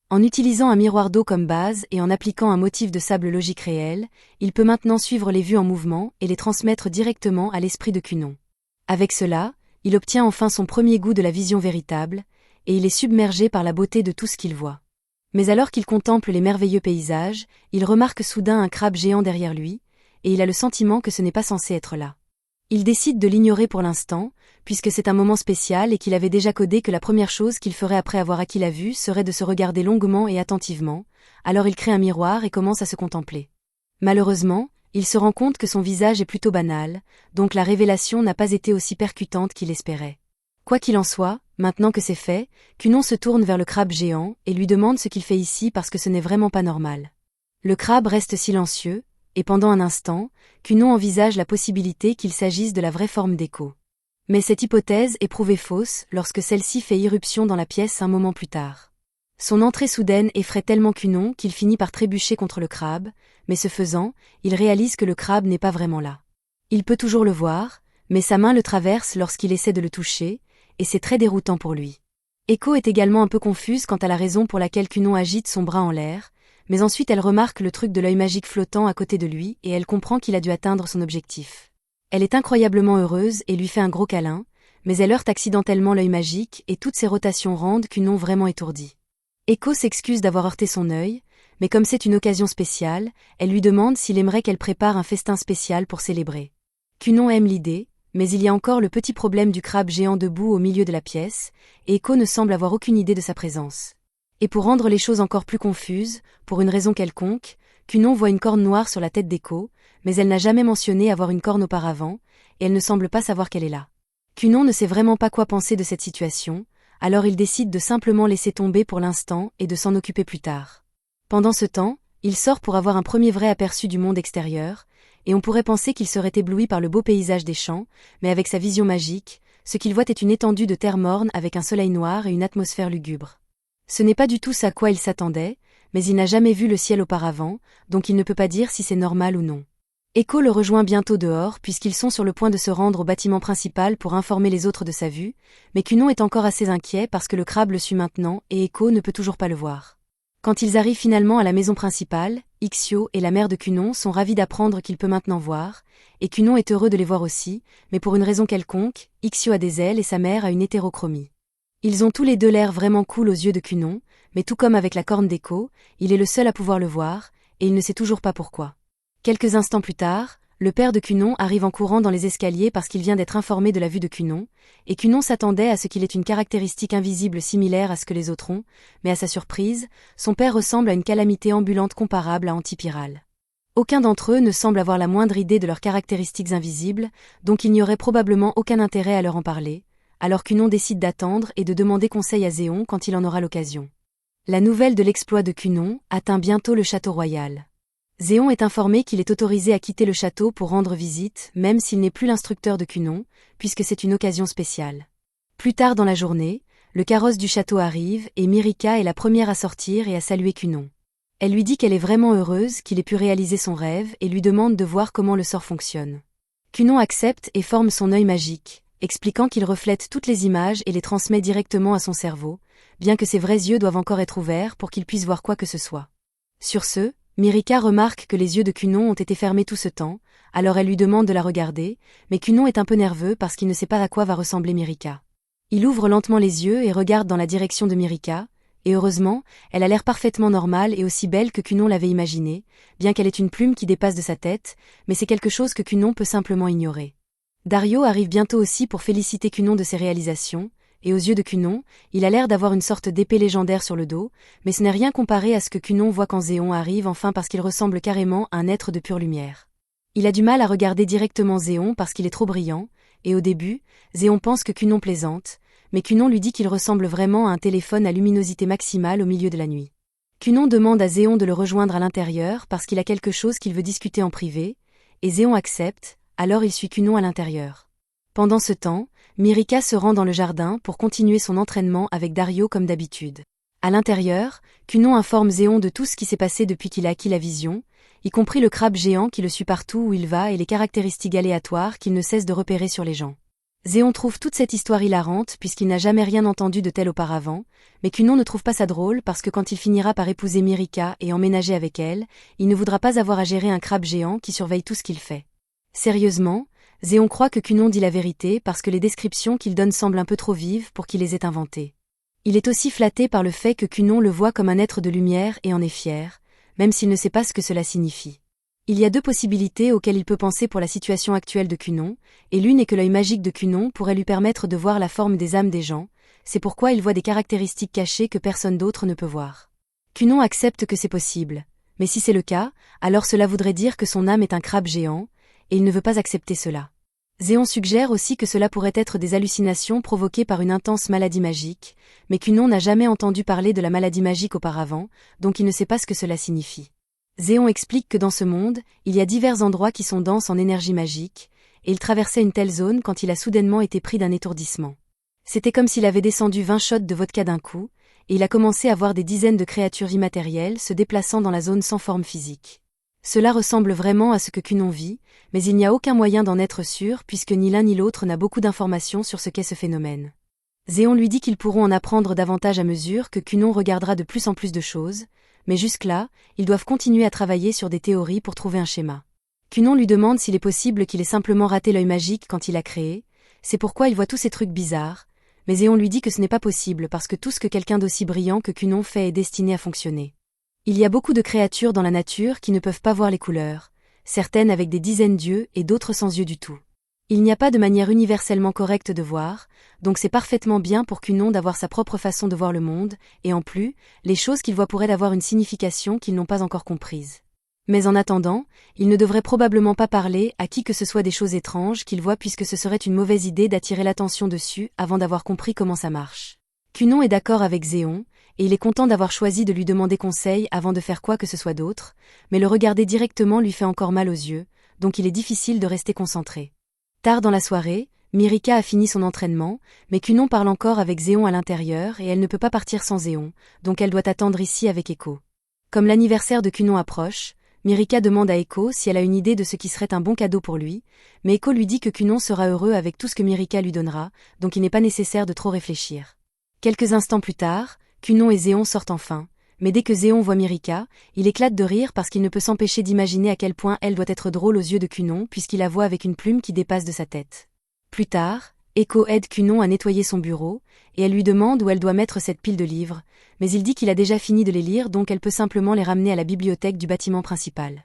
En utilisant un miroir d'eau comme base et en appliquant un motif de sable logique réel, il peut maintenant suivre les vues en mouvement et les transmettre directement à l'esprit de Cunon. Avec cela, il obtient enfin son premier goût de la vision véritable, et il est submergé par la beauté de tout ce qu'il voit. Mais alors qu'il contemple les merveilleux paysages, il remarque soudain un crabe géant derrière lui, et il a le sentiment que ce n'est pas censé être là. Il décide de l'ignorer pour l'instant, puisque c'est un moment spécial et qu'il avait déjà codé que la première chose qu'il ferait après avoir acquis la vue serait de se regarder longuement et attentivement, alors il crée un miroir et commence à se contempler. Malheureusement, il se rend compte que son visage est plutôt banal, donc la révélation n'a pas été aussi percutante qu'il espérait. Quoi qu'il en soit, maintenant que c'est fait, Cunon se tourne vers le crabe géant et lui demande ce qu'il fait ici parce que ce n'est vraiment pas normal. Le crabe reste silencieux, et pendant un instant, Cunon envisage la possibilité qu'il s'agisse de la vraie forme d'Echo. Mais cette hypothèse est prouvée fausse lorsque celle-ci fait irruption dans la pièce un moment plus tard. Son entrée soudaine effraie tellement Cunon qu'il finit par trébucher contre le crabe, mais ce faisant, il réalise que le crabe n'est pas vraiment là. Il peut toujours le voir, mais sa main le traverse lorsqu'il essaie de le toucher, et c'est très déroutant pour lui. Echo est également un peu confuse quant à la raison pour laquelle Cunon agite son bras en l'air, mais ensuite elle remarque le truc de l'œil magique flottant à côté de lui et elle comprend qu'il a dû atteindre son objectif. Elle est incroyablement heureuse et lui fait un gros câlin, mais elle heurte accidentellement l'œil magique et toutes ses rotations rendent Cunon vraiment étourdi. Echo s'excuse d'avoir heurté son œil, mais comme c'est une occasion spéciale, elle lui demande s'il aimerait qu'elle prépare un festin spécial pour célébrer. Cunon aime l'idée, mais il y a encore le petit problème du crabe géant debout au milieu de la pièce, et Echo ne semble avoir aucune idée de sa présence. Et pour rendre les choses encore plus confuses, pour une raison quelconque, Kunon voit une corne noire sur la tête d'Eko, mais elle n'a jamais mentionné avoir une corne auparavant, et elle ne semble pas savoir qu'elle est là. Kunon ne sait vraiment pas quoi penser de cette situation, alors il décide de simplement laisser tomber pour l'instant et de s'en occuper plus tard. Pendant ce temps, il sort pour avoir un premier vrai aperçu du monde extérieur, et on pourrait penser qu'il serait ébloui par le beau paysage des champs, mais avec sa vision magique, ce qu'il voit est une étendue de terre morne avec un soleil noir et une atmosphère lugubre. Ce n'est pas du tout ce à quoi il s'attendait, mais il n'a jamais vu le ciel auparavant, donc il ne peut pas dire si c'est normal ou non. Eko le rejoint bientôt dehors puisqu'ils sont sur le point de se rendre au bâtiment principal pour informer les autres de sa vue, mais Kunon est encore assez inquiet parce que le crabe le suit maintenant et Eko ne peut toujours pas le voir. Quand ils arrivent finalement à la maison principale, Ixio et la mère de Kunon sont ravis d'apprendre qu'il peut maintenant voir, et Kunon est heureux de les voir aussi, mais pour une raison quelconque, Ixio a des ailes et sa mère a une hétérochromie. Ils ont tous les deux l'air vraiment cool aux yeux de Kunon, mais tout comme avec la corne d'Eko, il est le seul à pouvoir le voir, et il ne sait toujours pas pourquoi. Quelques instants plus tard, le père de Kunon arrive en courant dans les escaliers parce qu'il vient d'être informé de la vue de Kunon, et Kunon s'attendait à ce qu'il ait une caractéristique invisible similaire à ce que les autres ont, mais à sa surprise, son père ressemble à une calamité ambulante comparable à Antipyrale. Aucun d'entre eux ne semble avoir la moindre idée de leurs caractéristiques invisibles, donc il n'y aurait probablement aucun intérêt à leur en parler, alors Kunon décide d'attendre et de demander conseil à Zéon quand il en aura l'occasion. La nouvelle de l'exploit de Kunon atteint bientôt le château royal. Zéon est informé qu'il est autorisé à quitter le château pour rendre visite, même s'il n'est plus l'instructeur de Kunon, puisque c'est une occasion spéciale. Plus tard dans la journée, le carrosse du château arrive et Mirika est la première à sortir et à saluer Kunon. Elle lui dit qu'elle est vraiment heureuse qu'il ait pu réaliser son rêve et lui demande de voir comment le sort fonctionne. Kunon accepte et forme son œil magique, expliquant qu'il reflète toutes les images et les transmet directement à son cerveau, bien que ses vrais yeux doivent encore être ouverts pour qu'il puisse voir quoi que ce soit. Sur ce, Mirika remarque que les yeux de Kunon ont été fermés tout ce temps, alors elle lui demande de la regarder, mais Kunon est un peu nerveux parce qu'il ne sait pas à quoi va ressembler Mirika. Il ouvre lentement les yeux et regarde dans la direction de Mirika, et heureusement, elle a l'air parfaitement normale et aussi belle que Kunon l'avait imaginé, bien qu'elle ait une plume qui dépasse de sa tête, mais c'est quelque chose que Kunon peut simplement ignorer. Dario arrive bientôt aussi pour féliciter Kunon de ses réalisations, et aux yeux de Kunon, il a l'air d'avoir une sorte d'épée légendaire sur le dos, mais ce n'est rien comparé à ce que Kunon voit quand Zéon arrive enfin parce qu'il ressemble carrément à un être de pure lumière. Il a du mal à regarder directement Zéon parce qu'il est trop brillant, et au début, Zéon pense que Kunon plaisante, mais Kunon lui dit qu'il ressemble vraiment à un téléphone à luminosité maximale au milieu de la nuit. Kunon demande à Zéon de le rejoindre à l'intérieur parce qu'il a quelque chose qu'il veut discuter en privé, et Zéon accepte, alors il suit Kunon à l'intérieur. Pendant ce temps, Mirika se rend dans le jardin pour continuer son entraînement avec Dario comme d'habitude. À l'intérieur, Kunon informe Zéon de tout ce qui s'est passé depuis qu'il a acquis la vision, y compris le crabe géant qui le suit partout où il va et les caractéristiques aléatoires qu'il ne cesse de repérer sur les gens. Zéon trouve toute cette histoire hilarante puisqu'il n'a jamais rien entendu de tel auparavant, mais Kunon ne trouve pas ça drôle parce que quand il finira par épouser Mirika et emménager avec elle, il ne voudra pas avoir à gérer un crabe géant qui surveille tout ce qu'il fait. Sérieusement, Zéon croit que Kunon dit la vérité parce que les descriptions qu'il donne semblent un peu trop vives pour qu'il les ait inventées. Il est aussi flatté par le fait que Kunon le voit comme un être de lumière et en est fier, même s'il ne sait pas ce que cela signifie. Il y a deux possibilités auxquelles il peut penser pour la situation actuelle de Kunon, et l'une est que l'œil magique de Kunon pourrait lui permettre de voir la forme des âmes des gens, c'est pourquoi il voit des caractéristiques cachées que personne d'autre ne peut voir. Kunon accepte que c'est possible, mais si c'est le cas, alors cela voudrait dire que son âme est un crabe géant, et il ne veut pas accepter cela. Zéon suggère aussi que cela pourrait être des hallucinations provoquées par une intense maladie magique, mais Kunon n'a jamais entendu parler de la maladie magique auparavant, donc il ne sait pas ce que cela signifie. Zéon explique que dans ce monde, il y a divers endroits qui sont denses en énergie magique, et il traversait une telle zone quand il a soudainement été pris d'un étourdissement. C'était comme s'il avait descendu 20 shots de vodka d'un coup, et il a commencé à voir des dizaines de créatures immatérielles se déplaçant dans la zone sans forme physique. Cela ressemble vraiment à ce que Kunon vit, mais il n'y a aucun moyen d'en être sûr puisque ni l'un ni l'autre n'a beaucoup d'informations sur ce qu'est ce phénomène. Zéon lui dit qu'ils pourront en apprendre davantage à mesure que Kunon regardera de plus en plus de choses, mais jusque-là, ils doivent continuer à travailler sur des théories pour trouver un schéma. Kunon lui demande s'il est possible qu'il ait simplement raté l'œil magique quand il l'a créé, c'est pourquoi il voit tous ces trucs bizarres, mais Zéon lui dit que ce n'est pas possible parce que tout ce que quelqu'un d'aussi brillant que Kunon fait est destiné à fonctionner. Il y a beaucoup de créatures dans la nature qui ne peuvent pas voir les couleurs, certaines avec des dizaines d'yeux et d'autres sans yeux du tout. Il n'y a pas de manière universellement correcte de voir, donc c'est parfaitement bien pour Kunon d'avoir sa propre façon de voir le monde, et en plus, les choses qu'il voit pourraient avoir une signification qu'ils n'ont pas encore comprise. Mais en attendant, il ne devrait probablement pas parler à qui que ce soit des choses étranges qu'il voit puisque ce serait une mauvaise idée d'attirer l'attention dessus avant d'avoir compris comment ça marche. Cunon est d'accord avec Zéon, et il est content d'avoir choisi de lui demander conseil avant de faire quoi que ce soit d'autre, mais le regarder directement lui fait encore mal aux yeux, donc il est difficile de rester concentré. Tard dans la soirée, Mirika a fini son entraînement, mais Cunon parle encore avec Zéon à l'intérieur et elle ne peut pas partir sans Zéon, donc elle doit attendre ici avec Echo. Comme l'anniversaire de Cunon approche, Mirika demande à Echo si elle a une idée de ce qui serait un bon cadeau pour lui, mais Echo lui dit que Cunon sera heureux avec tout ce que Mirika lui donnera, donc il n'est pas nécessaire de trop réfléchir. Quelques instants plus tard, Cunon et Zéon sortent enfin, mais dès que Zéon voit Mirika, il éclate de rire parce qu'il ne peut s'empêcher d'imaginer à quel point elle doit être drôle aux yeux de Cunon puisqu'il la voit avec une plume qui dépasse de sa tête. Plus tard, Echo aide Cunon à nettoyer son bureau, et elle lui demande où elle doit mettre cette pile de livres, mais il dit qu'il a déjà fini de les lire donc elle peut simplement les ramener à la bibliothèque du bâtiment principal.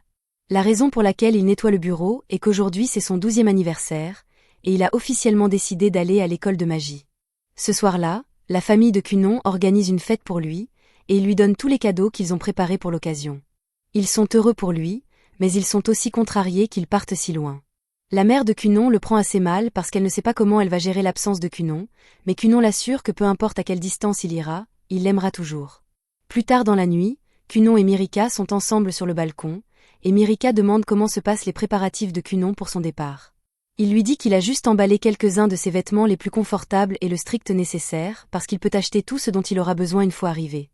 La raison pour laquelle il nettoie le bureau est qu'aujourd'hui c'est son 12e anniversaire, et il a officiellement décidé d'aller à l'école de magie. Ce soir-là, la famille de Cunon organise une fête pour lui, et ils lui donnent tous les cadeaux qu'ils ont préparés pour l'occasion. Ils sont heureux pour lui, mais ils sont aussi contrariés qu'il parte si loin. La mère de Cunon le prend assez mal parce qu'elle ne sait pas comment elle va gérer l'absence de Cunon, mais Cunon l'assure que peu importe à quelle distance il ira, il l'aimera toujours. Plus tard dans la nuit, Cunon et Mirika sont ensemble sur le balcon, et Mirika demande comment se passent les préparatifs de Cunon pour son départ. Il lui dit qu'il a juste emballé quelques-uns de ses vêtements les plus confortables et le strict nécessaire parce qu'il peut acheter tout ce dont il aura besoin une fois arrivé.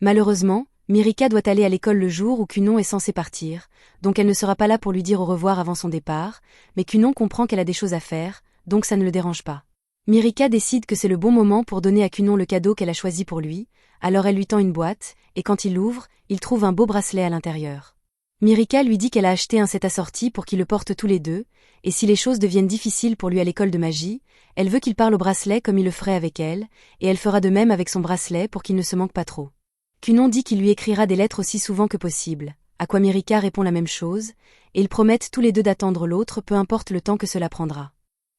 Malheureusement, Mirika doit aller à l'école le jour où Cunon est censé partir, donc elle ne sera pas là pour lui dire au revoir avant son départ, mais Cunon comprend qu'elle a des choses à faire, donc ça ne le dérange pas. Mirika décide que c'est le bon moment pour donner à Cunon le cadeau qu'elle a choisi pour lui, alors elle lui tend une boîte, et quand il l'ouvre, il trouve un beau bracelet à l'intérieur. Mirika lui dit qu'elle a acheté un set assorti pour qu'ils le portent tous les deux, et si les choses deviennent difficiles pour lui à l'école de magie, elle veut qu'il parle au bracelet comme il le ferait avec elle, et elle fera de même avec son bracelet pour qu'il ne se manque pas trop. Cunon dit qu'il lui écrira des lettres aussi souvent que possible, à quoi Mirika répond la même chose, et ils promettent tous les deux d'attendre l'autre peu importe le temps que cela prendra.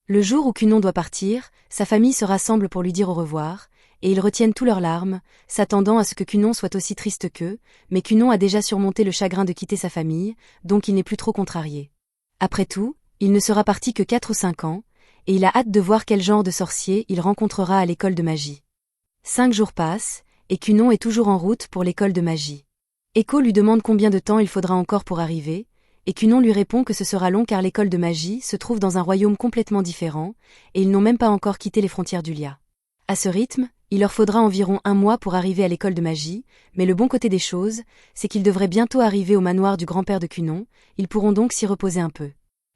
Le jour où Cunon doit partir, sa famille se rassemble pour lui dire au revoir, et ils retiennent tous leurs larmes, s'attendant à ce que Cunon soit aussi triste qu'eux, mais Cunon a déjà surmonté le chagrin de quitter sa famille, donc il n'est plus trop contrarié. Après tout, il ne sera parti que 4 ou 5 ans, et il a hâte de voir quel genre de sorcier il rencontrera à l'école de magie. 5 jours passent, et Cunon est toujours en route pour l'école de magie. Echo lui demande combien de temps il faudra encore pour arriver, et Cunon lui répond que ce sera long car l'école de magie se trouve dans un royaume complètement différent, et ils n'ont même pas encore quitté les frontières d'Ulia. À ce rythme, il leur faudra environ 1 mois pour arriver à l'école de magie, mais le bon côté des choses, c'est qu'ils devraient bientôt arriver au manoir du grand-père de Cunon, ils pourront donc s'y reposer un peu.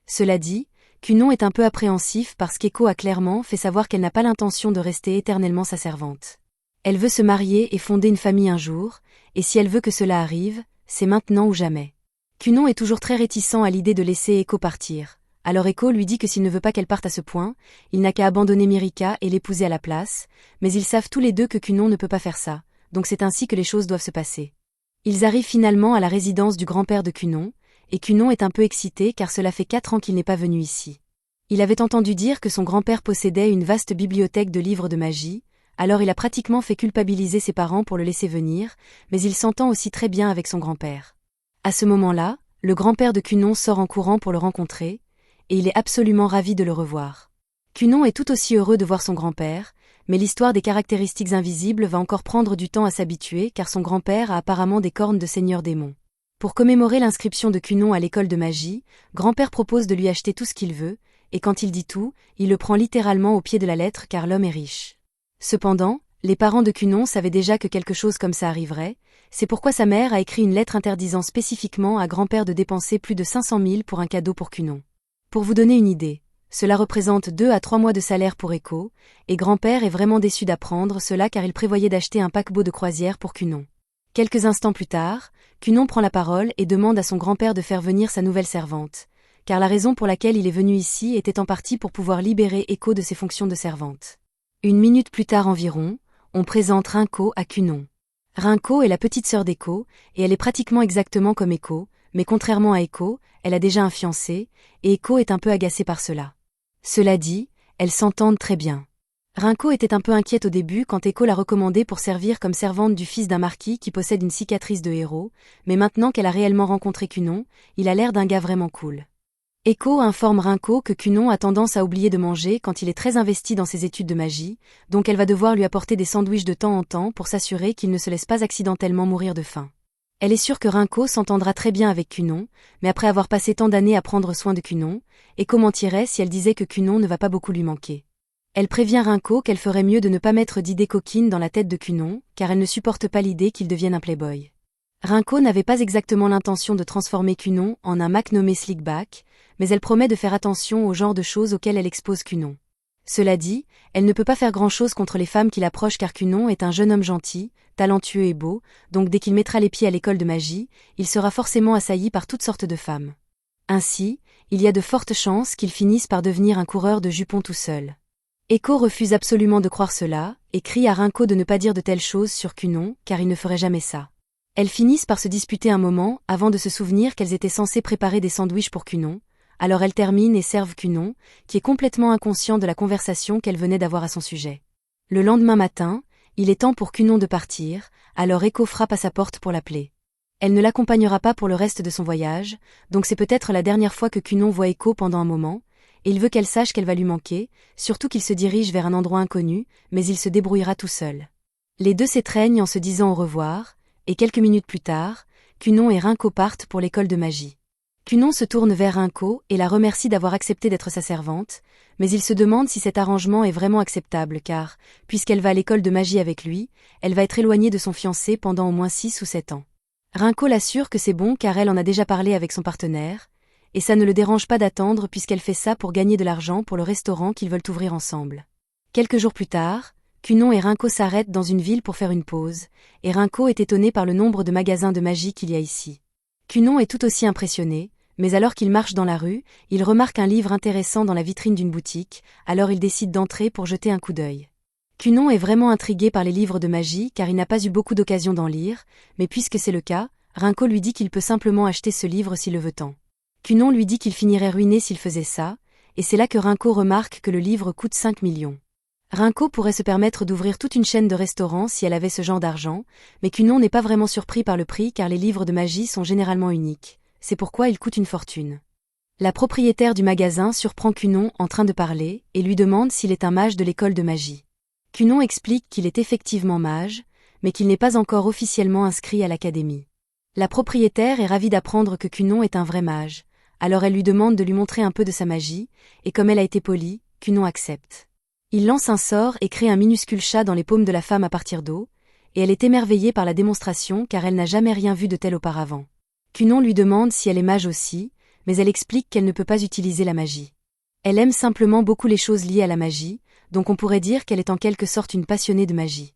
Cela dit, Cunon est un peu appréhensif parce qu'Echo a clairement fait savoir qu'elle n'a pas l'intention de rester éternellement sa servante. Elle veut se marier et fonder une famille un jour, et si elle veut que cela arrive, c'est maintenant ou jamais. Cunon est toujours très réticent à l'idée de laisser Echo partir, alors Echo lui dit que s'il ne veut pas qu'elle parte à ce point, il n'a qu'à abandonner Mirika et l'épouser à la place, mais ils savent tous les deux que Cunon ne peut pas faire ça, donc c'est ainsi que les choses doivent se passer. Ils arrivent finalement à la résidence du grand-père de Cunon, et Cunon est un peu excité car cela fait 4 ans qu'il n'est pas venu ici. Il avait entendu dire que son grand-père possédait une vaste bibliothèque de livres de magie, alors il a pratiquement fait culpabiliser ses parents pour le laisser venir, mais il s'entend aussi très bien avec son grand-père. À ce moment-là, le grand-père de Cunon sort en courant pour le rencontrer, et il est absolument ravi de le revoir. Cunon est tout aussi heureux de voir son grand-père, mais l'histoire des caractéristiques invisibles va encore prendre du temps à s'habituer car son grand-père a apparemment des cornes de seigneur démon. Pour commémorer l'inscription de Cunon à l'école de magie, grand-père propose de lui acheter tout ce qu'il veut, et quand il dit tout, il le prend littéralement au pied de la lettre car l'homme est riche. Cependant, les parents de Cunon savaient déjà que quelque chose comme ça arriverait, c'est pourquoi sa mère a écrit une lettre interdisant spécifiquement à grand-père de dépenser plus de 500 000 pour un cadeau pour Cunon. Pour vous donner une idée, cela représente 2 à 3 mois de salaire pour Echo, et grand-père est vraiment déçu d'apprendre cela car il prévoyait d'acheter un paquebot de croisière pour Cunon. Quelques instants plus tard, Cunon prend la parole et demande à son grand-père de faire venir sa nouvelle servante, car la raison pour laquelle il est venu ici était en partie pour pouvoir libérer Echo de ses fonctions de servante. 1 minute plus tard environ, on présente Rinko à Cunon. Rinko est la petite sœur d'Echo, et elle est pratiquement exactement comme Echo, mais contrairement à Echo, elle a déjà un fiancé, et Echo est un peu agacée par cela. Cela dit, elles s'entendent très bien. Rinko était un peu inquiète au début quand Echo l'a recommandée pour servir comme servante du fils d'un marquis qui possède une cicatrice de héros, mais maintenant qu'elle a réellement rencontré Kunon, il a l'air d'un gars vraiment cool. Echo informe Rinko que Kunon a tendance à oublier de manger quand il est très investi dans ses études de magie, donc elle va devoir lui apporter des sandwichs de temps en temps pour s'assurer qu'il ne se laisse pas accidentellement mourir de faim. Elle est sûre que Rinko s'entendra très bien avec Kunon, mais après avoir passé tant d'années à prendre soin de Kunon, Echo mentirait si elle disait que Kunon ne va pas beaucoup lui manquer. Elle prévient Rinko qu'elle ferait mieux de ne pas mettre d'idées coquines dans la tête de Kunon, car elle ne supporte pas l'idée qu'il devienne un playboy. Rinko n'avait pas exactement l'intention de transformer Kunon en un Mac nommé Slickback, mais elle promet de faire attention au genre de choses auxquelles elle expose Kunon. Cela dit, elle ne peut pas faire grand-chose contre les femmes qui l'approchent car Kunon est un jeune homme gentil, talentueux et beau, donc dès qu'il mettra les pieds à l'école de magie, il sera forcément assailli par toutes sortes de femmes. Ainsi, il y a de fortes chances qu'il finisse par devenir un coureur de jupons tout seul. Echo refuse absolument de croire cela, et crie à Rinko de ne pas dire de telles choses sur Kunon, car il ne ferait jamais ça. Elles finissent par se disputer un moment, avant de se souvenir qu'elles étaient censées préparer des sandwichs pour Kunon, alors elles terminent et servent Kunon, qui est complètement inconscient de la conversation qu'elle venait d'avoir à son sujet. Le lendemain matin, il est temps pour Kunon de partir, alors Echo frappe à sa porte pour l'appeler. Elle ne l'accompagnera pas pour le reste de son voyage, donc c'est peut-être la dernière fois que Kunon voit Echo pendant un moment, et il veut qu'elle sache qu'elle va lui manquer, surtout qu'il se dirige vers un endroit inconnu, mais il se débrouillera tout seul. Les deux s'étreignent en se disant au revoir, et quelques minutes plus tard, Kunon et Rinko partent pour l'école de magie. Kunon se tourne vers Rinko et la remercie d'avoir accepté d'être sa servante, mais il se demande si cet arrangement est vraiment acceptable car, puisqu'elle va à l'école de magie avec lui, elle va être éloignée de son fiancé pendant au moins 6 ou 7 ans. Rinko l'assure que c'est bon car elle en a déjà parlé avec son partenaire, et ça ne le dérange pas d'attendre puisqu'elle fait ça pour gagner de l'argent pour le restaurant qu'ils veulent ouvrir ensemble. Quelques jours plus tard, Kunon et Rinko s'arrêtent dans une ville pour faire une pause, et Rinko est étonné par le nombre de magasins de magie qu'il y a ici. Kunon est tout aussi impressionné, mais alors qu'il marche dans la rue, il remarque un livre intéressant dans la vitrine d'une boutique, alors il décide d'entrer pour jeter un coup d'œil. Kunon est vraiment intrigué par les livres de magie car il n'a pas eu beaucoup d'occasion d'en lire, mais puisque c'est le cas, Rinko lui dit qu'il peut simplement acheter ce livre s'il le veut tant. Kunon lui dit qu'il finirait ruiné s'il faisait ça, et c'est là que Rinko remarque que le livre coûte 5 millions. Rinko pourrait se permettre d'ouvrir toute une chaîne de restaurants si elle avait ce genre d'argent, mais Kunon n'est pas vraiment surpris par le prix car les livres de magie sont généralement uniques, c'est pourquoi ils coûtent une fortune. La propriétaire du magasin surprend Kunon en train de parler et lui demande s'il est un mage de l'école de magie. Kunon explique qu'il est effectivement mage, mais qu'il n'est pas encore officiellement inscrit à l'académie. La propriétaire est ravie d'apprendre que Kunon est un vrai mage, alors elle lui demande de lui montrer un peu de sa magie, et comme elle a été polie, Kunon accepte. Il lance un sort et crée un minuscule chat dans les paumes de la femme à partir d'eau, et elle est émerveillée par la démonstration car elle n'a jamais rien vu de tel auparavant. Kunon lui demande si elle est mage aussi, mais elle explique qu'elle ne peut pas utiliser la magie. Elle aime simplement beaucoup les choses liées à la magie, donc on pourrait dire qu'elle est en quelque sorte une passionnée de magie.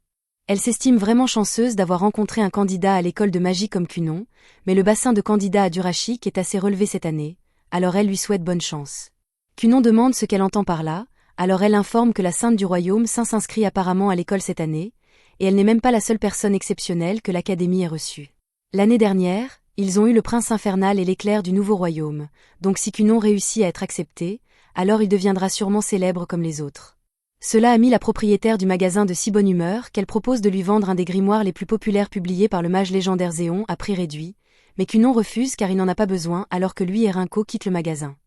Elle s'estime vraiment chanceuse d'avoir rencontré un candidat à l'école de magie comme Kunon, mais le bassin de candidats à Durachik est assez relevé cette année, alors elle lui souhaite bonne chance. Kunon demande ce qu'elle entend par là, alors elle informe que la sainte du royaume Saint s'inscrit apparemment à l'école cette année, et elle n'est même pas la seule personne exceptionnelle que l'académie ait reçue. L'année dernière, ils ont eu le prince infernal et l'éclair du nouveau royaume, donc si Kunon réussit à être accepté, alors il deviendra sûrement célèbre comme les autres. Cela a mis la propriétaire du magasin de si bonne humeur qu'elle propose de lui vendre un des grimoires les plus populaires publiés par le mage légendaire Zéon à prix réduit, mais Kunon refuse car il n'en a pas besoin alors que lui et Rinko quittent le magasin.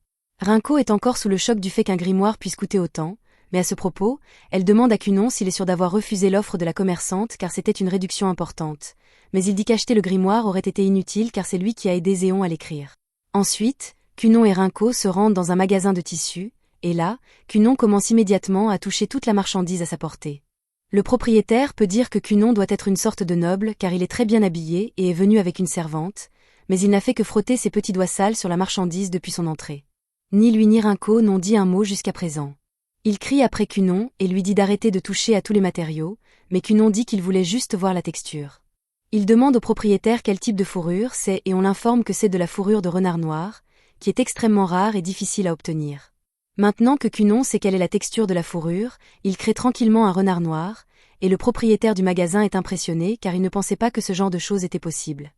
Rinko est encore sous le choc du fait qu'un grimoire puisse coûter autant, mais à ce propos, elle demande à Kunon s'il est sûr d'avoir refusé l'offre de la commerçante car c'était une réduction importante, mais il dit qu'acheter le grimoire aurait été inutile car c'est lui qui a aidé Zéon à l'écrire. Ensuite, Kunon et Rinko se rendent dans un magasin de tissus, et là, Kunon commence immédiatement à toucher toute la marchandise à sa portée. Le propriétaire peut dire que Kunon doit être une sorte de noble car il est très bien habillé et est venu avec une servante, mais il n'a fait que frotter ses petits doigts sales sur la marchandise depuis son entrée. Ni lui ni Rinko n'ont dit un mot jusqu'à présent. Il crie après Kunon et lui dit d'arrêter de toucher à tous les matériaux, mais Kunon dit qu'il voulait juste voir la texture. Il demande au propriétaire quel type de fourrure c'est et on l'informe que c'est de la fourrure de renard noir, qui est extrêmement rare et difficile à obtenir. Maintenant que Kunon sait quelle est la texture de la fourrure, il crée tranquillement un renard noir, et le propriétaire du magasin est impressionné car il ne pensait pas que ce genre de choses était possible.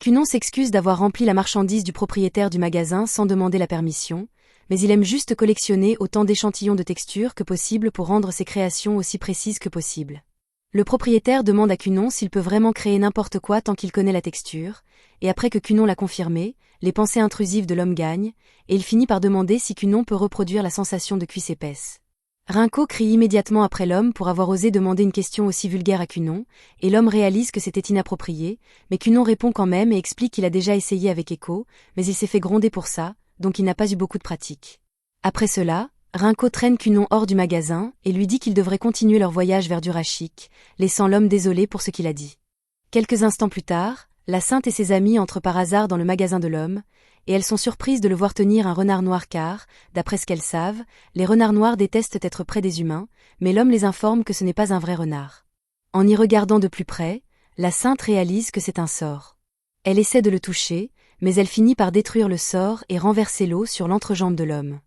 Kunon s'excuse d'avoir rempli la marchandise du propriétaire du magasin sans demander la permission, mais il aime juste collectionner autant d'échantillons de textures que possible pour rendre ses créations aussi précises que possible. Le propriétaire demande à Cunon s'il peut vraiment créer n'importe quoi tant qu'il connaît la texture, et après que Cunon l'a confirmé, les pensées intrusives de l'homme gagnent, et il finit par demander si Cunon peut reproduire la sensation de cuisse épaisse. Rinko crie immédiatement après l'homme pour avoir osé demander une question aussi vulgaire à Cunon, et l'homme réalise que c'était inapproprié, mais Cunon répond quand même et explique qu'il a déjà essayé avec Echo, mais il s'est fait gronder pour ça, donc il n'a pas eu beaucoup de pratique. Après cela, Rinko traîne Cunon hors du magasin et lui dit qu'ils devraient continuer leur voyage vers Durashik, laissant l'homme désolé pour ce qu'il a dit. Quelques instants plus tard, la Sainte et ses amis entrent par hasard dans le magasin de l'homme, et elles sont surprises de le voir tenir un renard noir car, d'après ce qu'elles savent, les renards noirs détestent être près des humains, mais l'homme les informe que ce n'est pas un vrai renard. En y regardant de plus près, la Sainte réalise que c'est un sort. Elle essaie de le toucher, mais elle finit par détruire le sort et renverser l'eau sur l'entrejambe de l'homme.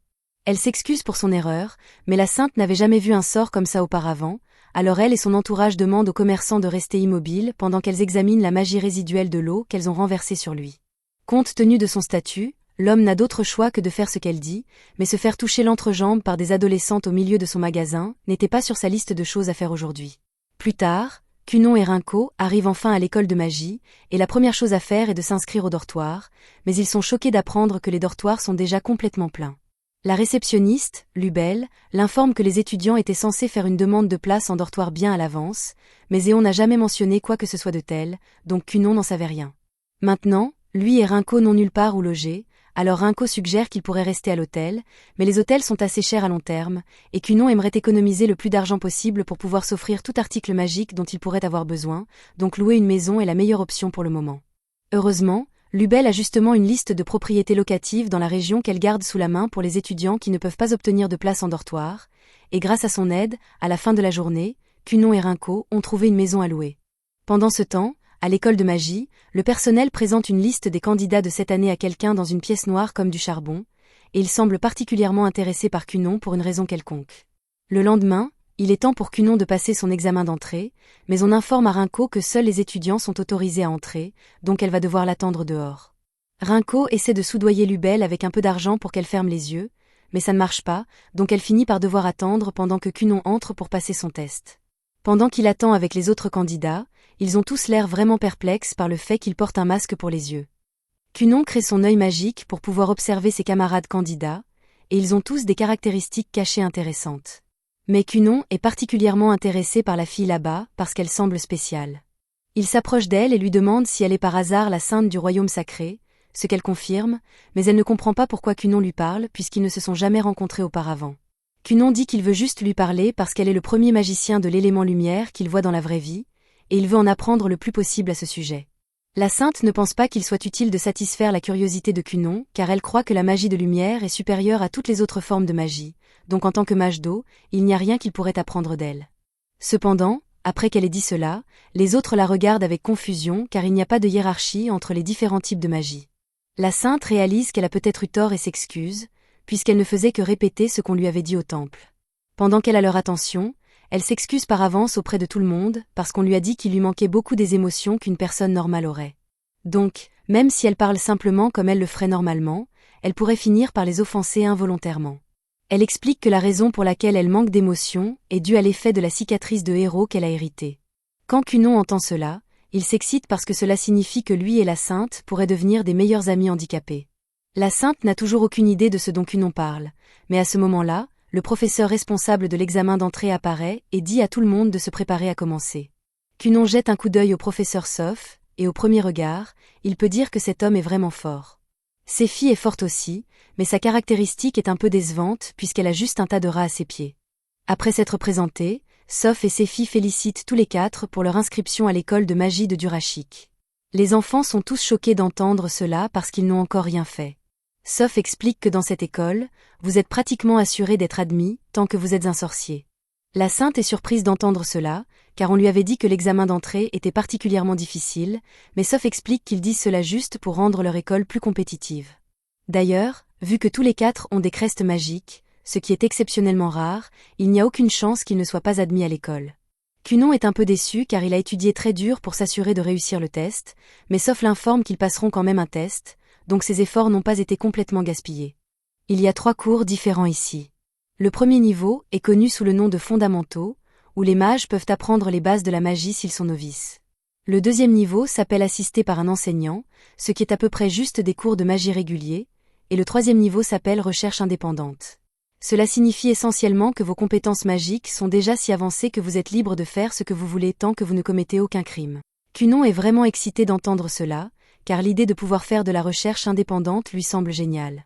Elle s'excuse pour son erreur, mais la Sainte n'avait jamais vu un sort comme ça auparavant, alors elle et son entourage demandent aux commerçants de rester immobiles pendant qu'elles examinent la magie résiduelle de l'eau qu'elles ont renversée sur lui. Compte tenu de son statut, l'homme n'a d'autre choix que de faire ce qu'elle dit, mais se faire toucher l'entrejambe par des adolescentes au milieu de son magasin n'était pas sur sa liste de choses à faire aujourd'hui. Plus tard, Cunon et Rinko arrivent enfin à l'école de magie, et la première chose à faire est de s'inscrire au dortoir, mais ils sont choqués d'apprendre que les dortoirs sont déjà complètement pleins. La réceptionniste, Lubel, l'informe que les étudiants étaient censés faire une demande de place en dortoir bien à l'avance, mais Éon n'a jamais mentionné quoi que ce soit de tel, donc Cunon n'en savait rien. Maintenant, lui et Rinko n'ont nulle part où loger, alors Rinko suggère qu'ils pourraient rester à l'hôtel, mais les hôtels sont assez chers à long terme, et Cunon aimerait économiser le plus d'argent possible pour pouvoir s'offrir tout article magique dont il pourrait avoir besoin, donc louer une maison est la meilleure option pour le moment. Heureusement, Lubel a justement une liste de propriétés locatives dans la région qu'elle garde sous la main pour les étudiants qui ne peuvent pas obtenir de place en dortoir, et grâce à son aide, à la fin de la journée, Cunon et Rinko ont trouvé une maison à louer. Pendant ce temps, à l'école de magie, le personnel présente une liste des candidats de cette année à quelqu'un dans une pièce noire comme du charbon, et il semble particulièrement intéressé par Cunon pour une raison quelconque. Le lendemain, il est temps pour Cunon de passer son examen d'entrée, mais on informe à Rinko que seuls les étudiants sont autorisés à entrer, donc elle va devoir l'attendre dehors. Rinko essaie de soudoyer Lubel avec un peu d'argent pour qu'elle ferme les yeux, mais ça ne marche pas, donc elle finit par devoir attendre pendant que Cunon entre pour passer son test. Pendant qu'il attend avec les autres candidats, ils ont tous l'air vraiment perplexes par le fait qu'il porte un masque pour les yeux. Cunon crée son œil magique pour pouvoir observer ses camarades candidats, et ils ont tous des caractéristiques cachées intéressantes. Mais Cunon est particulièrement intéressé par la fille là-bas parce qu'elle semble spéciale. Il s'approche d'elle et lui demande si elle est par hasard la sainte du royaume sacré, ce qu'elle confirme, mais elle ne comprend pas pourquoi Cunon lui parle puisqu'ils ne se sont jamais rencontrés auparavant. Cunon dit qu'il veut juste lui parler parce qu'elle est le premier magicien de l'élément lumière qu'il voit dans la vraie vie, et il veut en apprendre le plus possible à ce sujet. La sainte ne pense pas qu'il soit utile de satisfaire la curiosité de Cunon, car elle croit que la magie de lumière est supérieure à toutes les autres formes de magie, donc en tant que mage d'eau, il n'y a rien qu'il pourrait apprendre d'elle. Cependant, après qu'elle ait dit cela, les autres la regardent avec confusion car il n'y a pas de hiérarchie entre les différents types de magie. La sainte réalise qu'elle a peut-être eu tort et s'excuse, puisqu'elle ne faisait que répéter ce qu'on lui avait dit au temple. Pendant qu'elle a leur attention, elle s'excuse par avance auprès de tout le monde parce qu'on lui a dit qu'il lui manquait beaucoup des émotions qu'une personne normale aurait. Donc, même si elle parle simplement comme elle le ferait normalement, elle pourrait finir par les offenser involontairement. Elle explique que la raison pour laquelle elle manque d'émotions est due à l'effet de la cicatrice de héros qu'elle a héritée. Quand Cunon entend cela, il s'excite parce que cela signifie que lui et la sainte pourraient devenir des meilleurs amis handicapés. La sainte n'a toujours aucune idée de ce dont Cunon parle, mais à ce moment-là, le professeur responsable de l'examen d'entrée apparaît et dit à tout le monde de se préparer à commencer. Cunon jette un coup d'œil au professeur Soph, et au premier regard, il peut dire que cet homme est vraiment fort. Séphie est forte aussi, mais sa caractéristique est un peu décevante puisqu'elle a juste un tas de rats à ses pieds. Après s'être présentés, Soph et Séphie félicitent tous les quatre pour leur inscription à l'école de magie de Durashik. Les enfants sont tous choqués d'entendre cela parce qu'ils n'ont encore rien fait. Soph explique que dans cette école, vous êtes pratiquement assuré d'être admis tant que vous êtes un sorcier. La sainte est surprise d'entendre cela, car on lui avait dit que l'examen d'entrée était particulièrement difficile, mais Soph explique qu'ils disent cela juste pour rendre leur école plus compétitive. D'ailleurs, vu que tous les quatre ont des crestes magiques, ce qui est exceptionnellement rare, il n'y a aucune chance qu'ils ne soient pas admis à l'école. Cunon est un peu déçu car il a étudié très dur pour s'assurer de réussir le test, mais Soph l'informe qu'ils passeront quand même un test, donc ses efforts n'ont pas été complètement gaspillés. Il y a 3 cours différents ici. Le premier niveau est connu sous le nom de fondamentaux, où les mages peuvent apprendre les bases de la magie s'ils sont novices. Le deuxième niveau s'appelle assisté par un enseignant, ce qui est à peu près juste des cours de magie réguliers, et le troisième niveau s'appelle recherche indépendante. Cela signifie essentiellement que vos compétences magiques sont déjà si avancées que vous êtes libre de faire ce que vous voulez tant que vous ne commettez aucun crime. Cunon est vraiment excité d'entendre cela, car l'idée de pouvoir faire de la recherche indépendante lui semble géniale.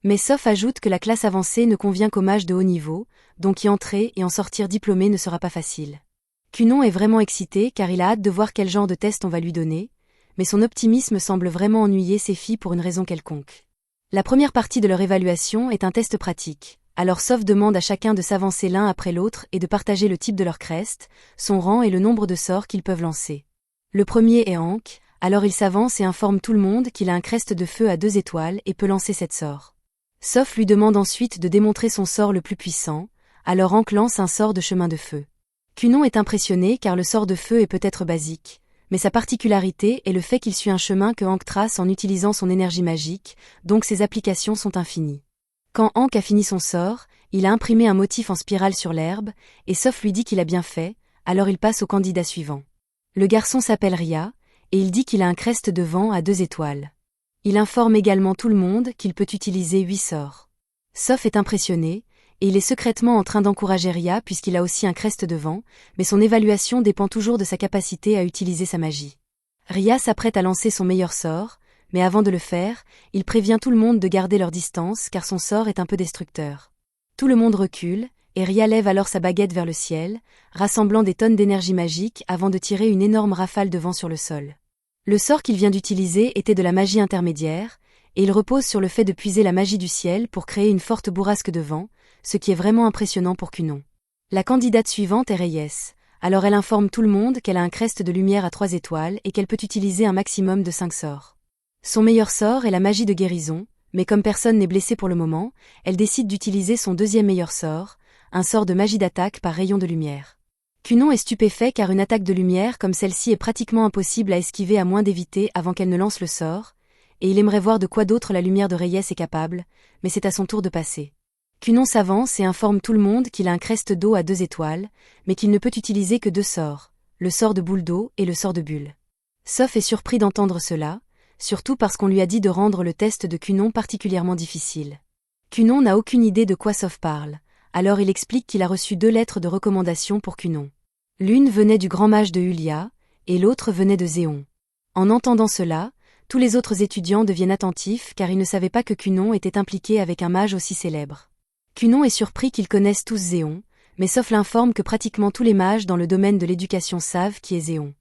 Mais Soph ajoute que la classe avancée ne convient qu'aux mages de haut niveau, donc y entrer et en sortir diplômé ne sera pas facile. Cunon est vraiment excité car il a hâte de voir quel genre de test on va lui donner, mais son optimisme semble vraiment ennuyer ses filles pour une raison quelconque. La première partie de leur évaluation est un test pratique, alors Soph demande à chacun de s'avancer l'un après l'autre et de partager le type de leur crest, son rang et le nombre de sorts qu'ils peuvent lancer. Le premier est Hank, alors il s'avance et informe tout le monde qu'il a un crest de feu à 2 étoiles et peut lancer 7 sorts. Soph lui demande ensuite de démontrer son sort le plus puissant, alors Hank lance un sort de chemin de feu. Cunon est impressionné car le sort de feu est peut-être basique, mais sa particularité est le fait qu'il suit un chemin que Hank trace en utilisant son énergie magique, donc ses applications sont infinies. Quand Hank a fini son sort, il a imprimé un motif en spirale sur l'herbe, et Soph lui dit qu'il a bien fait, alors il passe au candidat suivant. Le garçon s'appelle Ria, et il dit qu'il a un crest de vent à 2 étoiles. Il informe également tout le monde qu'il peut utiliser 8 sorts. Soph est impressionné, et il est secrètement en train d'encourager Ria puisqu'il a aussi un crest de vent, mais son évaluation dépend toujours de sa capacité à utiliser sa magie. Ria s'apprête à lancer son meilleur sort, mais avant de le faire, il prévient tout le monde de garder leur distance car son sort est un peu destructeur. Tout le monde recule, et Ria lève alors sa baguette vers le ciel, rassemblant des tonnes d'énergie magique avant de tirer une énorme rafale de vent sur le sol. Le sort qu'il vient d'utiliser était de la magie intermédiaire, et il repose sur le fait de puiser la magie du ciel pour créer une forte bourrasque de vent, ce qui est vraiment impressionnant pour Cunon. La candidate suivante est Reyes, alors elle informe tout le monde qu'elle a un crest de lumière à 3 étoiles et qu'elle peut utiliser un maximum de 5 sorts. Son meilleur sort est la magie de guérison, mais comme personne n'est blessé pour le moment, elle décide d'utiliser son deuxième meilleur sort, un sort de magie d'attaque par rayon de lumière. Cunon est stupéfait car une attaque de lumière comme celle-ci est pratiquement impossible à esquiver à moins d'éviter avant qu'elle ne lance le sort, et il aimerait voir de quoi d'autre la lumière de Reyes est capable, mais c'est à son tour de passer. Cunon s'avance et informe tout le monde qu'il a un crest d'eau à 2 étoiles, mais qu'il ne peut utiliser que 2 sorts, le sort de boule d'eau et le sort de bulle. Soph est surpris d'entendre cela, surtout parce qu'on lui a dit de rendre le test de Cunon particulièrement difficile. Cunon n'a aucune idée de quoi Soph parle, alors il explique qu'il a reçu 2 lettres de recommandation pour Cunon. L'une venait du grand mage de Hulia, et l'autre venait de Zéon. En entendant cela, tous les autres étudiants deviennent attentifs car ils ne savaient pas que Cunon était impliqué avec un mage aussi célèbre. Cunon est surpris qu'ils connaissent tous Zéon, mais Soph l'informe que pratiquement tous les mages dans le domaine de l'éducation savent qui est Zéon.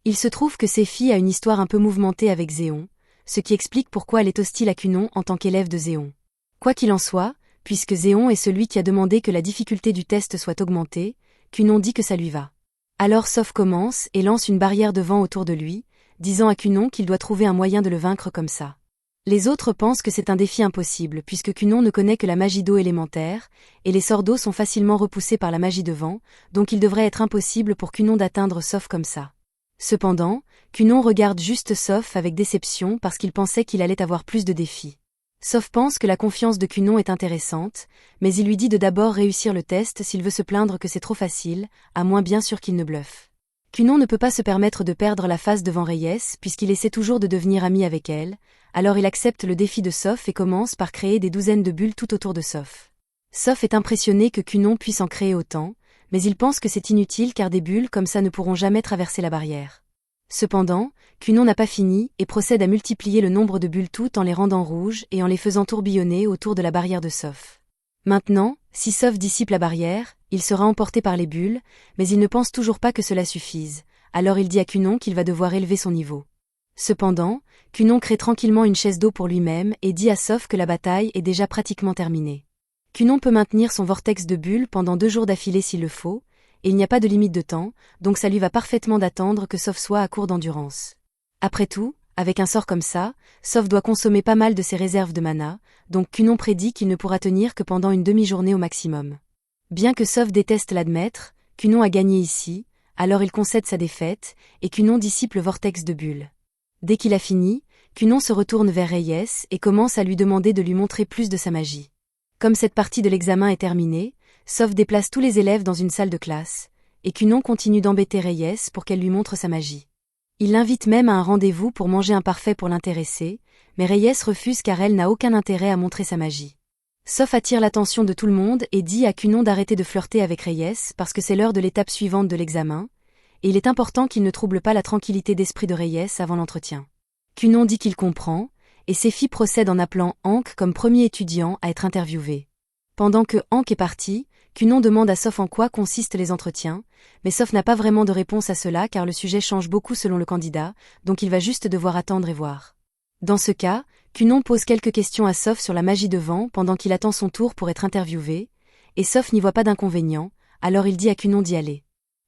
Il se trouve que Séphie a une histoire un peu mouvementée avec Zéon, ce qui explique pourquoi elle est hostile à Cunon en tant qu'élève de Zéon. Quoi qu'il en soit, puisque Zéon est celui qui a demandé que la difficulté du test soit augmentée, Cunon dit que ça lui va. Alors Soph commence et lance une barrière de vent autour de lui, disant à Cunon qu'il doit trouver un moyen de le vaincre comme ça. Les autres pensent que c'est un défi impossible puisque Cunon ne connaît que la magie d'eau élémentaire, et les sorts d'eau sont facilement repoussés par la magie de vent, donc il devrait être impossible pour Cunon d'atteindre Soph comme ça. Cependant, Cunon regarde juste Soph avec déception parce qu'il pensait qu'il allait avoir plus de défis. Soph pense que la confiance de Cunon est intéressante, mais il lui dit de d'abord réussir le test s'il veut se plaindre que c'est trop facile, à moins bien sûr qu'il ne bluffe. Cunon ne peut pas se permettre de perdre la face devant Reyes puisqu'il essaie toujours de devenir ami avec elle, alors il accepte le défi de Soph et commence par créer des douzaines de bulles tout autour de Soph. Soph est impressionné que Cunon puisse en créer autant, mais il pense que c'est inutile car des bulles comme ça ne pourront jamais traverser la barrière. Cependant, Cunon n'a pas fini et procède à multiplier le nombre de bulles tout en les rendant rouges et en les faisant tourbillonner autour de la barrière de Soph. Maintenant, si Soph dissipe la barrière, il sera emporté par les bulles, mais il ne pense toujours pas que cela suffise, alors il dit à Cunon qu'il va devoir élever son niveau. Cependant, Cunon crée tranquillement une chaise d'eau pour lui-même et dit à Soph que la bataille est déjà pratiquement terminée. Cunon peut maintenir son vortex de bulles pendant 2 jours d'affilée s'il le faut, et il n'y a pas de limite de temps, donc ça lui va parfaitement d'attendre que Soph soit à court d'endurance. Après tout, avec un sort comme ça, Soph doit consommer pas mal de ses réserves de mana, donc Cunon prédit qu'il ne pourra tenir que pendant une demi-journée au maximum. Bien que Soph déteste l'admettre, Cunon a gagné ici, alors il concède sa défaite, et Cunon dissipe le vortex de bulles. Dès qu'il a fini, Cunon se retourne vers Reyes et commence à lui demander de lui montrer plus de sa magie. Comme cette partie de l'examen est terminée, Soph déplace tous les élèves dans une salle de classe, et Cunon continue d'embêter Reyes pour qu'elle lui montre sa magie. Il l'invite même à un rendez-vous pour manger un parfait pour l'intéresser, mais Reyes refuse car elle n'a aucun intérêt à montrer sa magie. Soph attire l'attention de tout le monde et dit à Cunon d'arrêter de flirter avec Reyes parce que c'est l'heure de l'étape suivante de l'examen, et il est important qu'il ne trouble pas la tranquillité d'esprit de Reyes avant l'entretien. Cunon dit qu'il comprend, et Séfie procède en appelant Hank comme premier étudiant à être interviewé. Pendant que Hank est parti, Cunon demande à Soph en quoi consistent les entretiens, mais Soph n'a pas vraiment de réponse à cela car le sujet change beaucoup selon le candidat, donc il va juste devoir attendre et voir. Dans ce cas, Cunon pose quelques questions à Soph sur la magie de vent pendant qu'il attend son tour pour être interviewé, et Soph n'y voit pas d'inconvénient, alors il dit à Cunon d'y aller.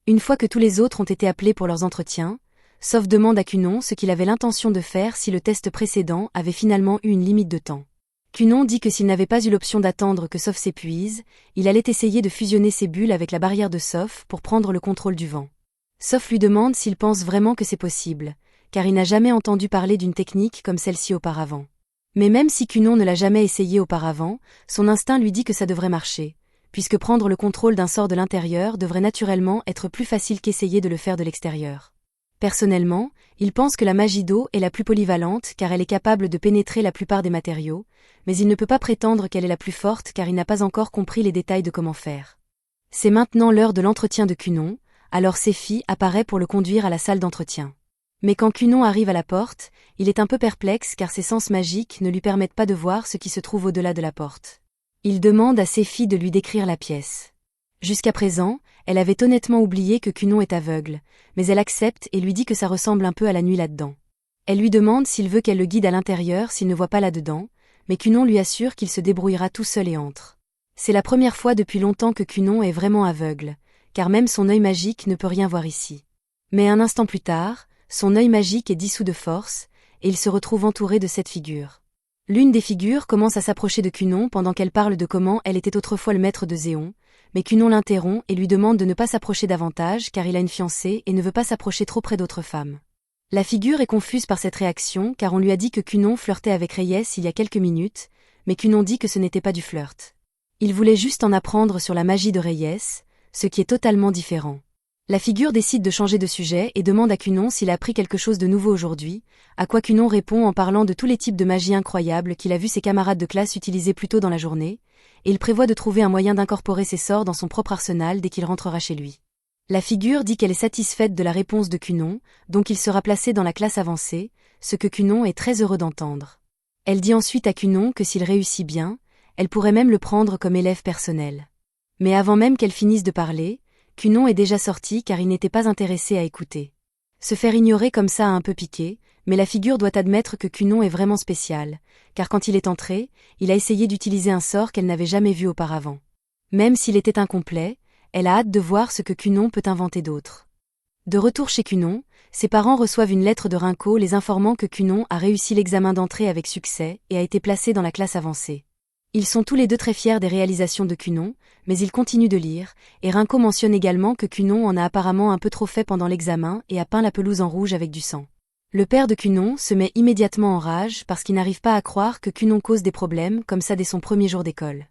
Une fois que tous les autres ont été appelés pour leurs entretiens, Soph demande à Cunon ce qu'il avait l'intention de faire si le test précédent avait finalement eu une limite de temps. Cunon dit que s'il n'avait pas eu l'option d'attendre que Soph s'épuise, il allait essayer de fusionner ses bulles avec la barrière de Soph pour prendre le contrôle du vent. Soph lui demande s'il pense vraiment que c'est possible, car il n'a jamais entendu parler d'une technique comme celle-ci auparavant. Mais même si Cunon ne l'a jamais essayé auparavant, son instinct lui dit que ça devrait marcher, puisque prendre le contrôle d'un sort de l'intérieur devrait naturellement être plus facile qu'essayer de le faire de l'extérieur. Personnellement, il pense que la magie d'eau est la plus polyvalente car elle est capable de pénétrer la plupart des matériaux, mais il ne peut pas prétendre qu'elle est la plus forte car il n'a pas encore compris les détails de comment faire. C'est maintenant l'heure de l'entretien de Cunon, alors Séfie apparaît pour le conduire à la salle d'entretien. Mais quand Cunon arrive à la porte, il est un peu perplexe car ses sens magiques ne lui permettent pas de voir ce qui se trouve au-delà de la porte. Il demande à Séfie de lui décrire la pièce. Jusqu'à présent, elle avait honnêtement oublié que Cunon est aveugle, mais elle accepte et lui dit que ça ressemble un peu à la nuit là-dedans. Elle lui demande s'il veut qu'elle le guide à l'intérieur s'il ne voit pas là-dedans, mais Cunon lui assure qu'il se débrouillera tout seul et entre. C'est la première fois depuis longtemps que Cunon est vraiment aveugle, car même son œil magique ne peut rien voir ici. Mais un instant plus tard, son œil magique est dissous de force, et il se retrouve entouré de 7 figures. L'une des figures commence à s'approcher de Cunon pendant qu'elle parle de comment elle était autrefois le maître de Zéon, mais Cunon l'interrompt et lui demande de ne pas s'approcher davantage car il a une fiancée et ne veut pas s'approcher trop près d'autres femmes. La figure est confuse par cette réaction car on lui a dit que Cunon flirtait avec Reyes il y a quelques minutes, mais Cunon dit que ce n'était pas du flirt. Il voulait juste en apprendre sur la magie de Reyes, ce qui est totalement différent. La figure décide de changer de sujet et demande à Cunon s'il a appris quelque chose de nouveau aujourd'hui, à quoi Cunon répond en parlant de tous les types de magie incroyables qu'il a vu ses camarades de classe utiliser plus tôt dans la journée, et il prévoit de trouver un moyen d'incorporer ces sorts dans son propre arsenal dès qu'il rentrera chez lui. La figure dit qu'elle est satisfaite de la réponse de Cunon, donc il sera placé dans la classe avancée, ce que Cunon est très heureux d'entendre. Elle dit ensuite à Cunon que s'il réussit bien, elle pourrait même le prendre comme élève personnel. Mais avant même qu'elle finisse de parler, Cunon est déjà sorti car il n'était pas intéressé à écouter. Se faire ignorer comme ça a un peu piqué, mais la figure doit admettre que Cunon est vraiment spécial, car quand il est entré, il a essayé d'utiliser un sort qu'elle n'avait jamais vu auparavant. Même s'il était incomplet, elle a hâte de voir ce que Cunon peut inventer d'autre. De retour chez Cunon, ses parents reçoivent une lettre de Rinko les informant que Cunon a réussi l'examen d'entrée avec succès et a été placé dans la classe avancée. Ils sont tous les deux très fiers des réalisations de Cunon, mais ils continuent de lire, et Rinko mentionne également que Cunon en a apparemment un peu trop fait pendant l'examen et a peint la pelouse en rouge avec du sang. Le père de Cunon se met immédiatement en rage parce qu'il n'arrive pas à croire que Cunon cause des problèmes comme ça dès son premier jour d'école.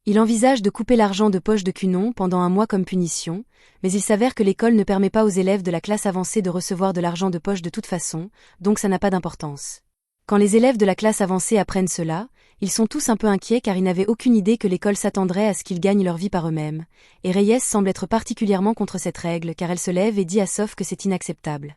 Il envisage de couper l'argent de poche de Cunon pendant un mois comme punition, mais il s'avère que l'école ne permet pas aux élèves de la classe avancée de recevoir de l'argent de poche de toute façon, donc ça n'a pas d'importance. Quand les élèves de la classe avancée apprennent cela, ils sont tous un peu inquiets car ils n'avaient aucune idée que l'école s'attendrait à ce qu'ils gagnent leur vie par eux-mêmes, et Reyes semble être particulièrement contre cette règle car elle se lève et dit à Soph que c'est inacceptable.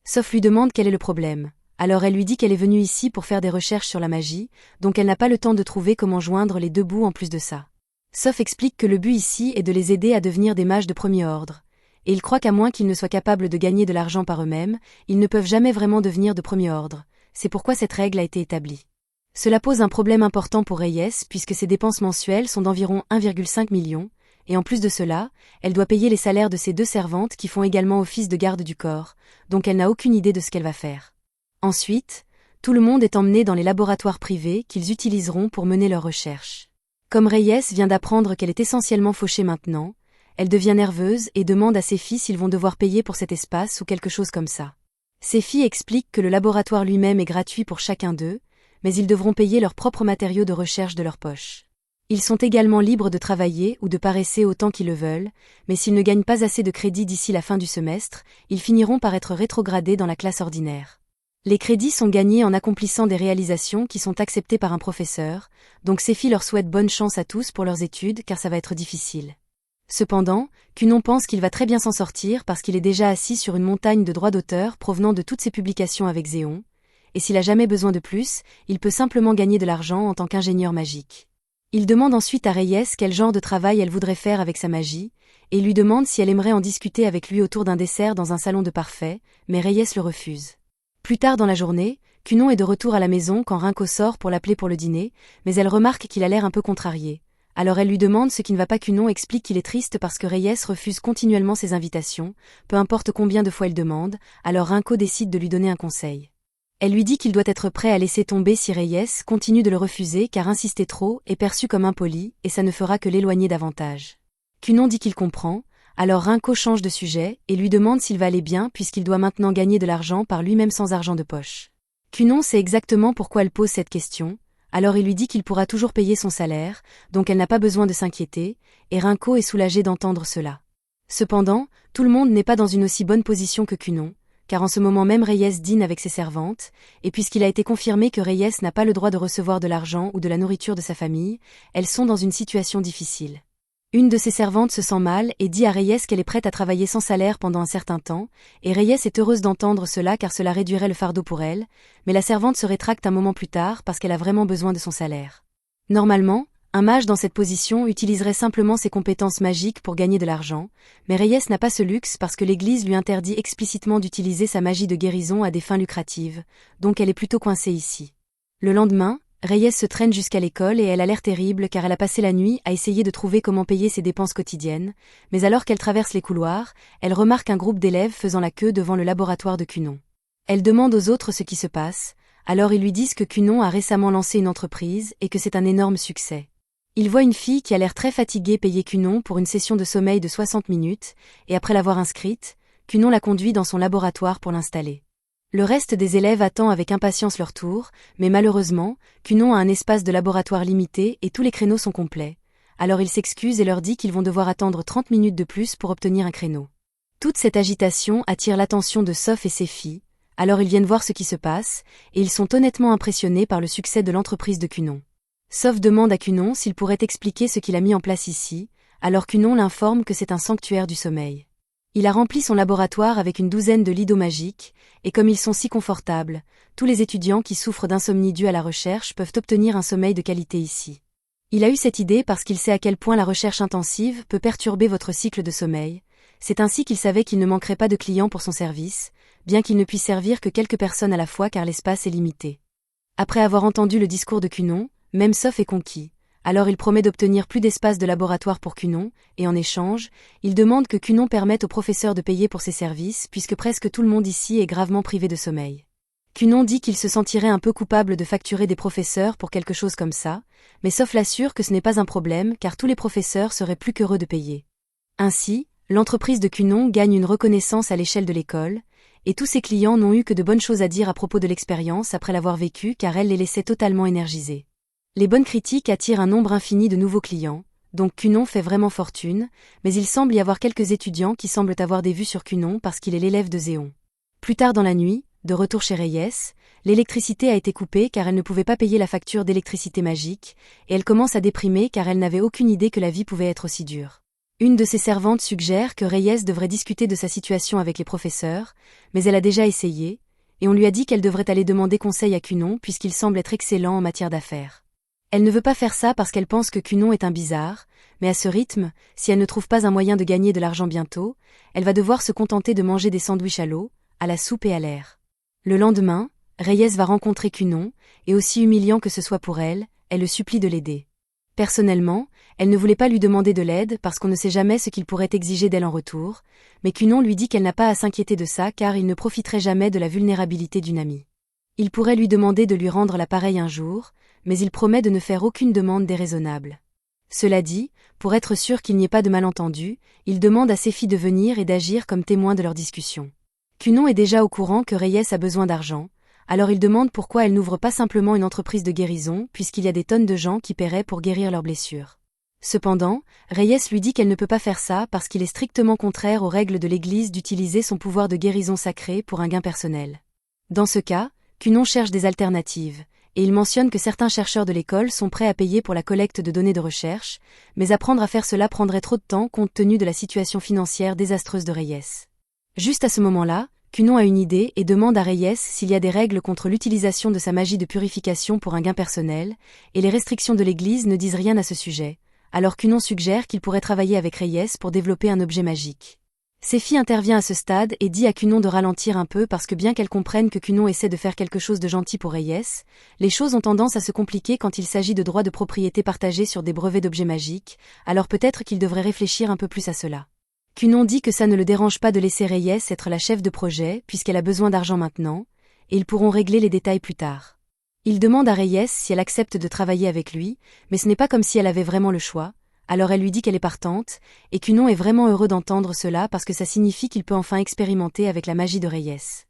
Soph lui demande quel est le problème, alors elle lui dit qu'elle est venue ici pour faire des recherches sur la magie, donc elle n'a pas le temps de trouver comment joindre les deux bouts en plus de ça. Soph explique que le but ici est de les aider à devenir des mages de premier ordre, et il croit qu'à moins qu'ils ne soient capables de gagner de l'argent par eux-mêmes, ils ne peuvent jamais vraiment devenir de premier ordre, c'est pourquoi cette règle a été établie. Cela pose un problème important pour Reyes puisque ses dépenses mensuelles sont d'environ 1,5 million, et en plus de cela, elle doit payer les salaires de ses 2 servantes qui font également office de garde du corps, donc elle n'a aucune idée de ce qu'elle va faire. Ensuite, tout le monde est emmené dans les laboratoires privés qu'ils utiliseront pour mener leurs recherches. Comme Reyes vient d'apprendre qu'elle est essentiellement fauchée maintenant, elle devient nerveuse et demande à ses filles s'ils vont devoir payer pour cet espace ou quelque chose comme ça. Ses filles expliquent que le laboratoire lui-même est gratuit pour chacun d'eux, mais ils devront payer leurs propres matériaux de recherche de leur poche. Ils sont également libres de travailler ou de paresser autant qu'ils le veulent, mais s'ils ne gagnent pas assez de crédits d'ici la fin du semestre, ils finiront par être rétrogradés dans la classe ordinaire. Les crédits sont gagnés en accomplissant des réalisations qui sont acceptées par un professeur, donc Séphie leur souhaite bonne chance à tous pour leurs études car ça va être difficile. Cependant, Cunon pense qu'il va très bien s'en sortir parce qu'il est déjà assis sur une montagne de droits d'auteur provenant de toutes ses publications avec Zéon, et s'il a jamais besoin de plus, il peut simplement gagner de l'argent en tant qu'ingénieur magique. Il demande ensuite à Reyes quel genre de travail elle voudrait faire avec sa magie, et il lui demande si elle aimerait en discuter avec lui autour d'un dessert dans un salon de parfait, mais Reyes le refuse. Plus tard dans la journée, Cunon est de retour à la maison quand Rinko sort pour l'appeler pour le dîner, mais elle remarque qu'il a l'air un peu contrarié. Alors elle lui demande ce qui ne va pas. Cunon explique qu'il est triste parce que Reyes refuse continuellement ses invitations, peu importe combien de fois il demande, alors Rinko décide de lui donner un conseil. Elle lui dit qu'il doit être prêt à laisser tomber si Reyes continue de le refuser car insister trop est perçu comme impoli et ça ne fera que l'éloigner davantage. Cunon dit qu'il comprend, alors Rinko change de sujet et lui demande s'il va aller bien puisqu'il doit maintenant gagner de l'argent par lui-même sans argent de poche. Cunon sait exactement pourquoi elle pose cette question, alors il lui dit qu'il pourra toujours payer son salaire, donc elle n'a pas besoin de s'inquiéter, et Rinko est soulagé d'entendre cela. Cependant, tout le monde n'est pas dans une aussi bonne position que Cunon, car en ce moment même Reyes dîne avec ses servantes, et puisqu'il a été confirmé que Reyes n'a pas le droit de recevoir de l'argent ou de la nourriture de sa famille, elles sont dans une situation difficile. Une de ses servantes se sent mal et dit à Reyes qu'elle est prête à travailler sans salaire pendant un certain temps, et Reyes est heureuse d'entendre cela car cela réduirait le fardeau pour elle, mais la servante se rétracte un moment plus tard parce qu'elle a vraiment besoin de son salaire. Normalement, un mage dans cette position utiliserait simplement ses compétences magiques pour gagner de l'argent, mais Reyes n'a pas ce luxe parce que l'Église lui interdit explicitement d'utiliser sa magie de guérison à des fins lucratives, donc elle est plutôt coincée ici. Le lendemain, Reyes se traîne jusqu'à l'école et elle a l'air terrible car elle a passé la nuit à essayer de trouver comment payer ses dépenses quotidiennes, mais alors qu'elle traverse les couloirs, elle remarque un groupe d'élèves faisant la queue devant le laboratoire de Cunon. Elle demande aux autres ce qui se passe, alors ils lui disent que Cunon a récemment lancé une entreprise et que c'est un énorme succès. Il voit une fille qui a l'air très fatiguée payer Cunon pour une session de sommeil de 60 minutes, et après l'avoir inscrite, Cunon la conduit dans son laboratoire pour l'installer. Le reste des élèves attend avec impatience leur tour, mais malheureusement, Cunon a un espace de laboratoire limité et tous les créneaux sont complets. Alors il s'excuse et leur dit qu'ils vont devoir attendre 30 minutes de plus pour obtenir un créneau. Toute cette agitation attire l'attention de Soph et Séphie, alors ils viennent voir ce qui se passe, et ils sont honnêtement impressionnés par le succès de l'entreprise de Cunon. Soph demande à Cunon s'il pourrait expliquer ce qu'il a mis en place ici, alors Cunon l'informe que c'est un sanctuaire du sommeil. Il a rempli son laboratoire avec une douzaine de lits d'eau magiques, et comme ils sont si confortables, tous les étudiants qui souffrent d'insomnie due à la recherche peuvent obtenir un sommeil de qualité ici. Il a eu cette idée parce qu'il sait à quel point la recherche intensive peut perturber votre cycle de sommeil, c'est ainsi qu'il savait qu'il ne manquerait pas de clients pour son service, bien qu'il ne puisse servir que quelques personnes à la fois car l'espace est limité. Après avoir entendu le discours de Cunon, même Soph est conquis. Alors il promet d'obtenir plus d'espace de laboratoire pour Cunon, et en échange, il demande que Cunon permette au professeur de payer pour ses services puisque presque tout le monde ici est gravement privé de sommeil. Cunon dit qu'il se sentirait un peu coupable de facturer des professeurs pour quelque chose comme ça, mais Soph l'assure que ce n'est pas un problème car tous les professeurs seraient plus qu'heureux de payer. Ainsi, l'entreprise de Cunon gagne une reconnaissance à l'échelle de l'école, et tous ses clients n'ont eu que de bonnes choses à dire à propos de l'expérience après l'avoir vécue car elle les laissait totalement énergisés. Les bonnes critiques attirent un nombre infini de nouveaux clients, donc Cunon fait vraiment fortune, mais il semble y avoir quelques étudiants qui semblent avoir des vues sur Cunon parce qu'il est l'élève de Zéon. Plus tard dans la nuit, de retour chez Reyes, l'électricité a été coupée car elle ne pouvait pas payer la facture d'électricité magique, et elle commence à déprimer car elle n'avait aucune idée que la vie pouvait être aussi dure. Une de ses servantes suggère que Reyes devrait discuter de sa situation avec les professeurs, mais elle a déjà essayé, et on lui a dit qu'elle devrait aller demander conseil à Cunon puisqu'il semble être excellent en matière d'affaires. Elle ne veut pas faire ça parce qu'elle pense que Cunon est un bizarre, mais à ce rythme, si elle ne trouve pas un moyen de gagner de l'argent bientôt, elle va devoir se contenter de manger des sandwichs à l'eau, à la soupe et à l'air. Le lendemain, Reyes va rencontrer Cunon, et aussi humiliant que ce soit pour elle, elle le supplie de l'aider. Personnellement, elle ne voulait pas lui demander de l'aide parce qu'on ne sait jamais ce qu'il pourrait exiger d'elle en retour, mais Cunon lui dit qu'elle n'a pas à s'inquiéter de ça car il ne profiterait jamais de la vulnérabilité d'une amie. Il pourrait lui demander de lui rendre l'appareil un jour, mais il promet de ne faire aucune demande déraisonnable. Cela dit, pour être sûr qu'il n'y ait pas de malentendu, il demande à Séphie de venir et d'agir comme témoin de leur discussion. Cunon est déjà au courant que Reyes a besoin d'argent, Alors il demande pourquoi elle n'ouvre pas simplement une entreprise de guérison, puisqu'il y a des tonnes de gens qui paieraient pour guérir leurs blessures. Cependant, Reyes lui dit qu'elle ne peut pas faire ça parce qu'il est strictement contraire aux règles de l'Église d'utiliser son pouvoir de guérison sacré pour un gain personnel. Dans ce cas, Cunon cherche des alternatives, et il mentionne que certains chercheurs de l'école sont prêts à payer pour la collecte de données de recherche, mais apprendre à faire cela prendrait trop de temps compte tenu de la situation financière désastreuse de Reyes. Juste à ce moment-là, Cunon a une idée et demande à Reyes s'il y a des règles contre l'utilisation de sa magie de purification pour un gain personnel, et les restrictions de l'Église ne disent rien à ce sujet. Alors Cunon suggère qu'il pourrait travailler avec Reyes pour développer un objet magique. Séphie intervient à ce stade et dit à Cunon de ralentir un peu parce que bien qu'elle comprenne que Cunon essaie de faire quelque chose de gentil pour Reyes, les choses ont tendance à se compliquer quand il s'agit de droits de propriété partagés sur des brevets d'objets magiques, alors peut-être qu'il devrait réfléchir un peu plus à cela. Cunon dit que ça ne le dérange pas de laisser Reyes être la chef de projet puisqu'elle a besoin d'argent maintenant, et ils pourront régler les détails plus tard. Il demande à Reyes si elle accepte de travailler avec lui, mais ce n'est pas comme si elle avait vraiment le choix, alors elle lui dit qu'elle est partante, et Cunon est vraiment heureux d'entendre cela parce que ça signifie qu'il peut enfin expérimenter avec la magie de Reyes.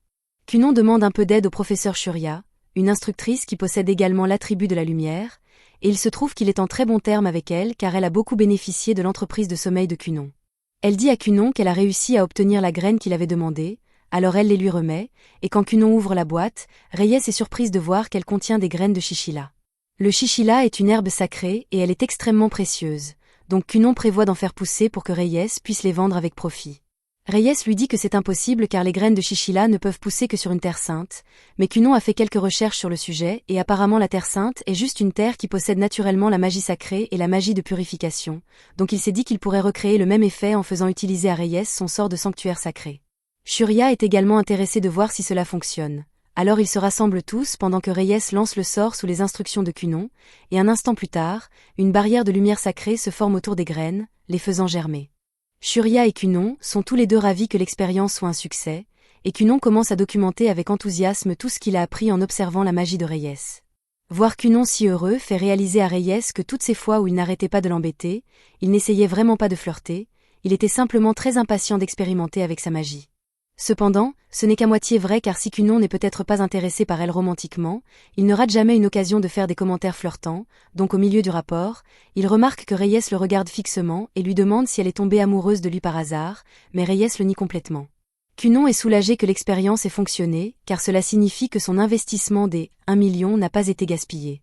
Cunon demande un peu d'aide au professeur Shuria, une instructrice qui possède également l'attribut de la lumière, et il se trouve qu'il est en très bon terme avec elle car elle a beaucoup bénéficié de l'entreprise de sommeil de Cunon. Elle dit à Cunon qu'elle a réussi à obtenir la graine qu'il avait demandée, alors elle les lui remet, et quand Cunon ouvre la boîte, Reyes est surprise de voir qu'elle contient des graines de chichila. Le chichila est une herbe sacrée et elle est extrêmement précieuse, donc Cunon prévoit d'en faire pousser pour que Reyes puisse les vendre avec profit. Reyes lui dit que c'est impossible car les graines de chichila ne peuvent pousser que sur une terre sainte, mais Cunon a fait quelques recherches sur le sujet et apparemment la terre sainte est juste une terre qui possède naturellement la magie sacrée et la magie de purification, donc il s'est dit qu'il pourrait recréer le même effet en faisant utiliser à Reyes son sort de sanctuaire sacré. Shuria est également intéressé de voir si cela fonctionne. Alors ils se rassemblent tous pendant que Reyes lance le sort sous les instructions de Cunon, et un instant plus tard, une barrière de lumière sacrée se forme autour des graines, les faisant germer. Shuria et Cunon sont tous les deux ravis que l'expérience soit un succès, et Cunon commence à documenter avec enthousiasme tout ce qu'il a appris en observant la magie de Reyes. Voir Cunon si heureux fait réaliser à Reyes que toutes ces fois où il n'arrêtait pas de l'embêter, il n'essayait vraiment pas de flirter, il était simplement très impatient d'expérimenter avec sa magie. Cependant, ce n'est qu'à moitié vrai car si Cunon n'est peut-être pas intéressé par elle romantiquement, il ne rate jamais une occasion de faire des commentaires flirtants, donc au milieu du rapport, il remarque que Reyes le regarde fixement et lui demande si elle est tombée amoureuse de lui par hasard, mais Reyes le nie complètement. Cunon est soulagé que l'expérience ait fonctionné, car cela signifie que son investissement des 1 million n'a pas été gaspillé.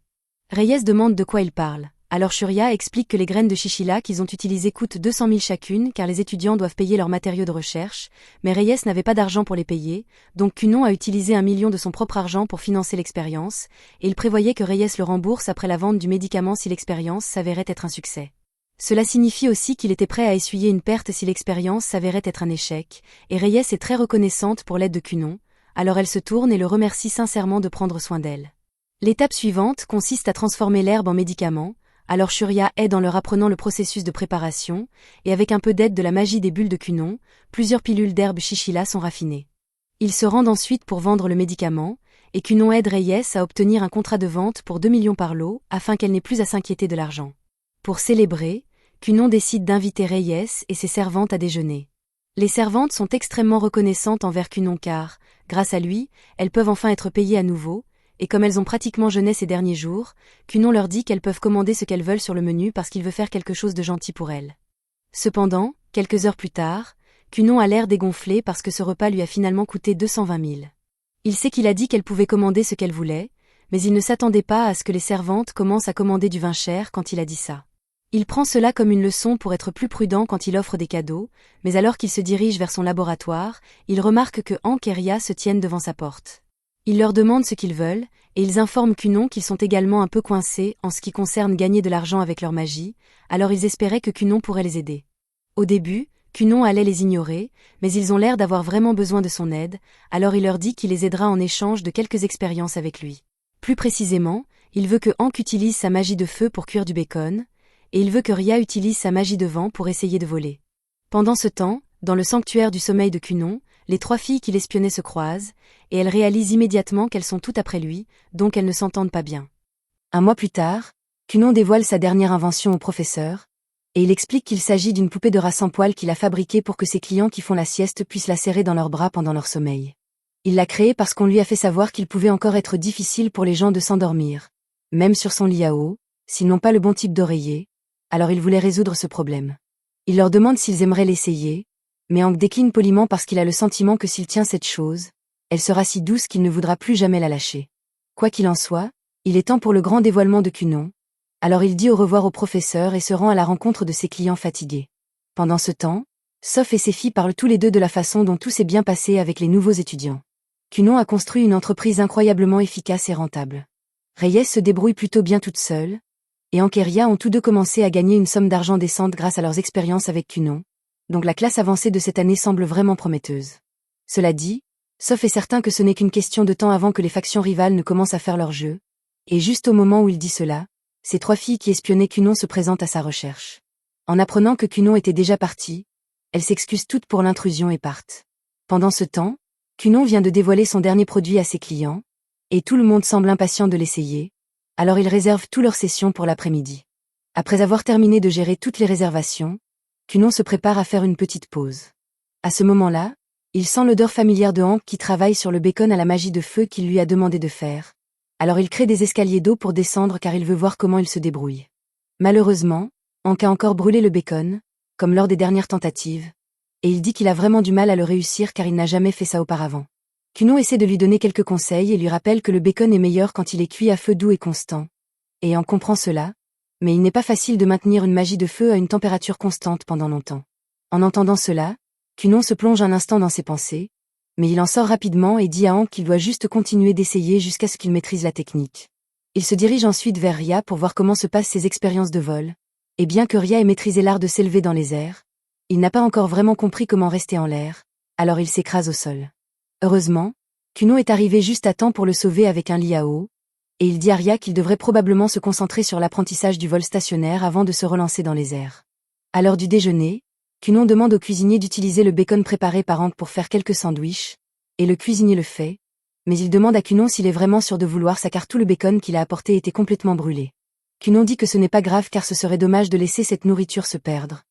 Reyes demande de quoi il parle. Alors Shuria explique que les graines de chichila qu'ils ont utilisées coûtent 200 000 chacune car les étudiants doivent payer leurs matériaux de recherche, mais Reyes n'avait pas d'argent pour les payer, donc Cunon a utilisé 1 million de son propre argent pour financer l'expérience, et il prévoyait que Reyes le rembourse après la vente du médicament si l'expérience s'avérait être un succès. Cela signifie aussi qu'il était prêt à essuyer une perte si l'expérience s'avérait être un échec, et Reyes est très reconnaissante pour l'aide de Cunon, alors elle se tourne et le remercie sincèrement de prendre soin d'elle. L'étape suivante consiste à transformer l'herbe en médicament, alors Shuria aide en leur apprenant le processus de préparation, et avec un peu d'aide de la magie des bulles de Cunon, plusieurs pilules d'herbe chichila sont raffinées. Ils se rendent ensuite pour vendre le médicament, et Cunon aide Reyes à obtenir un contrat de vente pour 2 millions par lot, afin qu'elle n'ait plus à s'inquiéter de l'argent. Pour célébrer, Cunon décide d'inviter Reyes et ses servantes à déjeuner. Les servantes sont extrêmement reconnaissantes envers Cunon car, grâce à lui, elles peuvent enfin être payées à nouveau, et comme elles ont pratiquement jeûné ces derniers jours, Cunon leur dit qu'elles peuvent commander ce qu'elles veulent sur le menu parce qu'il veut faire quelque chose de gentil pour elles. Cependant, quelques heures plus tard, Cunon a l'air dégonflé parce que ce repas lui a finalement coûté 220 000. Il sait qu'il a dit qu'elle pouvait commander ce qu'elle voulait, mais il ne s'attendait pas à ce que les servantes commencent à commander du vin cher quand il a dit ça. Il prend cela comme une leçon pour être plus prudent quand il offre des cadeaux, mais alors qu'il se dirige vers son laboratoire, il remarque que Hank et Ria se tiennent devant sa porte. Il leur demande ce qu'ils veulent, et ils informent Cunon qu'ils sont également un peu coincés en ce qui concerne gagner de l'argent avec leur magie, alors ils espéraient que Cunon pourrait les aider. Au début, Cunon allait les ignorer, mais ils ont l'air d'avoir vraiment besoin de son aide, alors il leur dit qu'il les aidera en échange de quelques expériences avec lui. Plus précisément, il veut que Hank utilise sa magie de feu pour cuire du bacon, et il veut que Ria utilise sa magie de vent pour essayer de voler. Pendant ce temps, dans le sanctuaire du sommeil de Cunon, les 3 filles qui l'espionnaient se croisent, et elles réalisent immédiatement qu'elles sont toutes après lui, donc elles ne s'entendent pas bien. Un mois plus tard, Cunon dévoile sa dernière invention au professeur, et il explique qu'il s'agit d'une poupée de race en poil qu'il a fabriquée pour que ses clients qui font la sieste puissent la serrer dans leurs bras pendant leur sommeil. Il l'a créé parce qu'on lui a fait savoir qu'il pouvait encore être difficile pour les gens de s'endormir, même sur son lit à eau, s'ils n'ont pas le bon type d'oreiller, alors il voulait résoudre ce problème. Il leur demande s'ils aimeraient l'essayer, mais Hank décline poliment parce qu'il a le sentiment que s'il tient cette chose, elle sera si douce qu'il ne voudra plus jamais la lâcher. Quoi qu'il en soit, il est temps pour le grand dévoilement de Cunon, alors il dit au revoir au professeur et se rend à la rencontre de ses clients fatigués. Pendant ce temps, Soph et ses filles parlent tous les deux de la façon dont tout s'est bien passé avec les nouveaux étudiants. Cunon a construit une entreprise incroyablement efficace et rentable. Reyes se débrouille plutôt bien toute seule, et Hank et Ria ont tous deux commencé à gagner une somme d'argent décente grâce à leurs expériences avec Cunon, donc la classe avancée de cette année semble vraiment prometteuse. Cela dit, Soph est certain que ce n'est qu'une question de temps avant que les factions rivales ne commencent à faire leur jeu, et juste au moment où il dit cela, ces 3 filles qui espionnaient Cunon se présentent à sa recherche. En apprenant que Cunon était déjà parti, elles s'excusent toutes pour l'intrusion et partent. Pendant ce temps, Cunon vient de dévoiler son dernier produit à ses clients, et tout le monde semble impatient de l'essayer, alors ils réservent tous leurs sessions pour l'après-midi. Après avoir terminé de gérer toutes les réservations, Cunon se prépare à faire une petite pause. À ce moment-là, il sent l'odeur familière de Hank qui travaille sur le bacon à la magie de feu qu'il lui a demandé de faire. Alors il crée des escaliers d'eau pour descendre car il veut voir comment il se débrouille. Malheureusement, Hank a encore brûlé le bacon, comme lors des dernières tentatives, et il dit qu'il a vraiment du mal à le réussir car il n'a jamais fait ça auparavant. Cunon essaie de lui donner quelques conseils et lui rappelle que le bacon est meilleur quand il est cuit à feu doux et constant. Et Hank comprend cela, mais il n'est pas facile de maintenir une magie de feu à une température constante pendant longtemps. En entendant cela, Cunon se plonge un instant dans ses pensées, mais il en sort rapidement et dit à Hank qu'il doit juste continuer d'essayer jusqu'à ce qu'il maîtrise la technique. Il se dirige ensuite vers Ria pour voir comment se passent ses expériences de vol, et bien que Ria ait maîtrisé l'art de s'élever dans les airs, il n'a pas encore vraiment compris comment rester en l'air, alors il s'écrase au sol. Heureusement, Cunon est arrivé juste à temps pour le sauver avec un lit à eau, et il dit à Ria qu'il devrait probablement se concentrer sur l'apprentissage du vol stationnaire avant de se relancer dans les airs. À l'heure du déjeuner, Cunon demande au cuisinier d'utiliser le bacon préparé par Hank pour faire quelques sandwichs, et le cuisinier le fait, mais il demande à Cunon s'il est vraiment sûr de vouloir ça car tout le bacon qu'il a apporté était complètement brûlé. Cunon dit que ce n'est pas grave car ce serait dommage de laisser cette nourriture se perdre.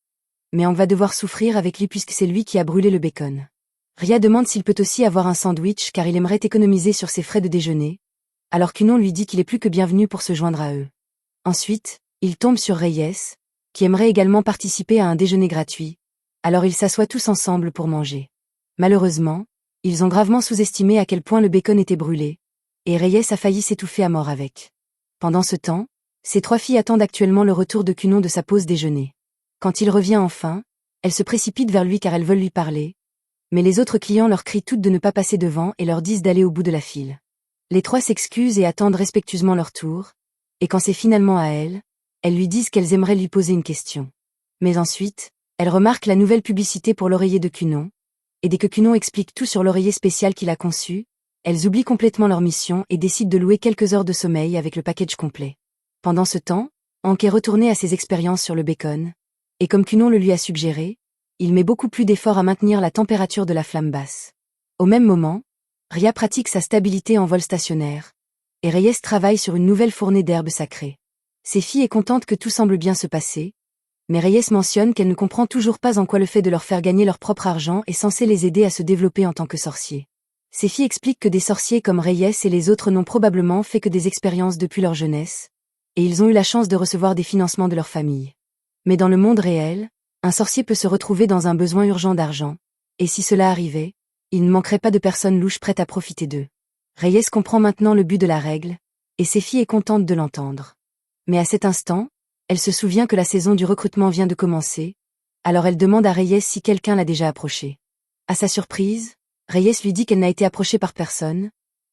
Mais Hank va devoir souffrir avec lui puisque c'est lui qui a brûlé le bacon. Ria demande s'il peut aussi avoir un sandwich car il aimerait économiser sur ses frais de déjeuner, alors Cunon lui dit qu'il est plus que bienvenu pour se joindre à eux. Ensuite, il tombe sur Reyes, qui aimerait également participer à un déjeuner gratuit, alors ils s'assoient tous ensemble pour manger. Malheureusement, ils ont gravement sous-estimé à quel point le bacon était brûlé, et Reyes a failli s'étouffer à mort avec. Pendant ce temps, ces 3 filles attendent actuellement le retour de Cunon de sa pause déjeuner. Quand il revient enfin, elles se précipitent vers lui car elles veulent lui parler, mais les autres clients leur crient toutes de ne pas passer devant et leur disent d'aller au bout de la file. Les 3 s'excusent et attendent respectueusement leur tour, et quand c'est finalement à elles lui disent qu'elles aimeraient lui poser une question. Mais ensuite, elles remarquent la nouvelle publicité pour l'oreiller de Cunon, et dès que Cunon explique tout sur l'oreiller spécial qu'il a conçu, elles oublient complètement leur mission et décident de louer quelques heures de sommeil avec le package complet. Pendant ce temps, Hank est retourné à ses expériences sur le bacon, et comme Cunon le lui a suggéré, il met beaucoup plus d'efforts à maintenir la température de la flamme basse. Au même moment, Ria pratique sa stabilité en vol stationnaire, et Reyes travaille sur une nouvelle fournée d'herbes sacrées. Ses filles est contente que tout semble bien se passer, mais Reyes mentionne qu'elle ne comprend toujours pas en quoi le fait de leur faire gagner leur propre argent est censé les aider à se développer en tant que sorciers. Ses filles expliquent que des sorciers comme Reyes et les autres n'ont probablement fait que des expériences depuis leur jeunesse, et ils ont eu la chance de recevoir des financements de leur famille. Mais dans le monde réel, un sorcier peut se retrouver dans un besoin urgent d'argent, et si cela arrivait, il ne manquerait pas de personnes louches prêtes à profiter d'eux. Reyes comprend maintenant le but de la règle, et ses filles est contente de l'entendre. Mais à cet instant, elle se souvient que la saison du recrutement vient de commencer, alors elle demande à Reyes si quelqu'un l'a déjà approchée. À sa surprise, Reyes lui dit qu'elle n'a été approchée par personne,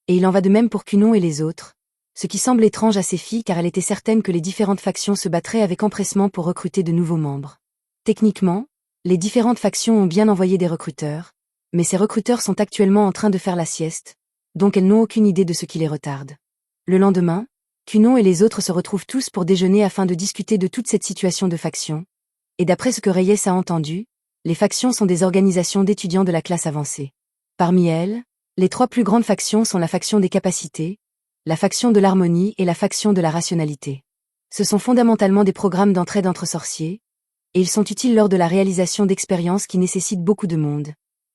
et il en va de même pour Cunon et les autres, ce qui semble étrange à ses filles car elle était certaine que les différentes factions se battraient avec empressement pour recruter de nouveaux membres. Techniquement, les différentes factions ont bien envoyé des recruteurs, mais ces recruteurs sont actuellement en train de faire la sieste, donc elles n'ont aucune idée de ce qui les retarde. Le lendemain, Cunon et les autres se retrouvent tous pour déjeuner afin de discuter de toute cette situation de faction, et d'après ce que Reyes a entendu, les factions sont des organisations d'étudiants de la classe avancée. Parmi elles, les 3 plus grandes factions sont la faction des capacités, la faction de l'harmonie et la faction de la rationalité. Ce sont fondamentalement des programmes d'entraide entre sorciers, et ils sont utiles lors de la réalisation d'expériences qui nécessitent beaucoup de monde.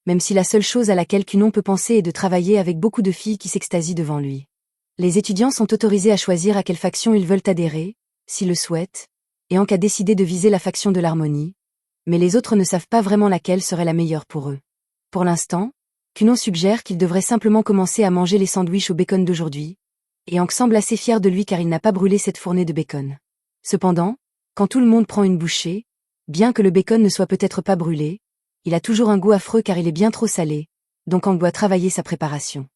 même si la seule chose à laquelle Cunon peut penser est de travailler avec beaucoup de filles qui s'extasient devant lui. Les étudiants sont autorisés à choisir à quelle faction ils veulent adhérer, s'ils le souhaitent, et Hank a décidé de viser la faction de l'harmonie, mais les autres ne savent pas vraiment laquelle serait la meilleure pour eux. Pour l'instant, Cunon suggère qu'il devrait simplement commencer à manger les sandwichs au bacon d'aujourd'hui, et Hank semble assez fier de lui car il n'a pas brûlé cette fournée de bacon. Cependant, quand tout le monde prend une bouchée, bien que le bacon ne soit peut-être pas brûlé, il a toujours un goût affreux car il est bien trop salé, donc Hank doit travailler sa préparation.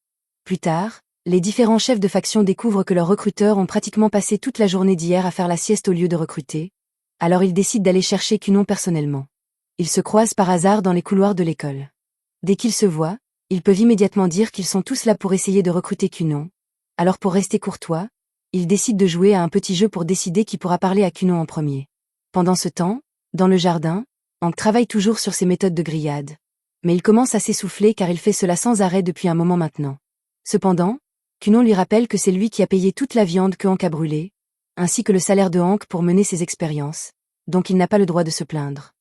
Plus tard, les différents chefs de faction découvrent que leurs recruteurs ont pratiquement passé toute la journée d'hier à faire la sieste au lieu de recruter, alors ils décident d'aller chercher Cunon personnellement. Ils se croisent par hasard dans les couloirs de l'école. Dès qu'ils se voient, ils peuvent immédiatement dire qu'ils sont tous là pour essayer de recruter Cunon. Alors pour rester courtois, ils décident de jouer à un petit jeu pour décider qui pourra parler à Cunon en premier. Pendant ce temps, dans le jardin, Hank travaille toujours sur ses méthodes de grillade. Mais il commence à s'essouffler car il fait cela sans arrêt depuis un moment maintenant. Cependant, Cunon lui rappelle que c'est lui qui a payé toute la viande que Hank a brûlée, ainsi que le salaire de Hank pour mener ses expériences, donc il n'a pas le droit de se plaindre.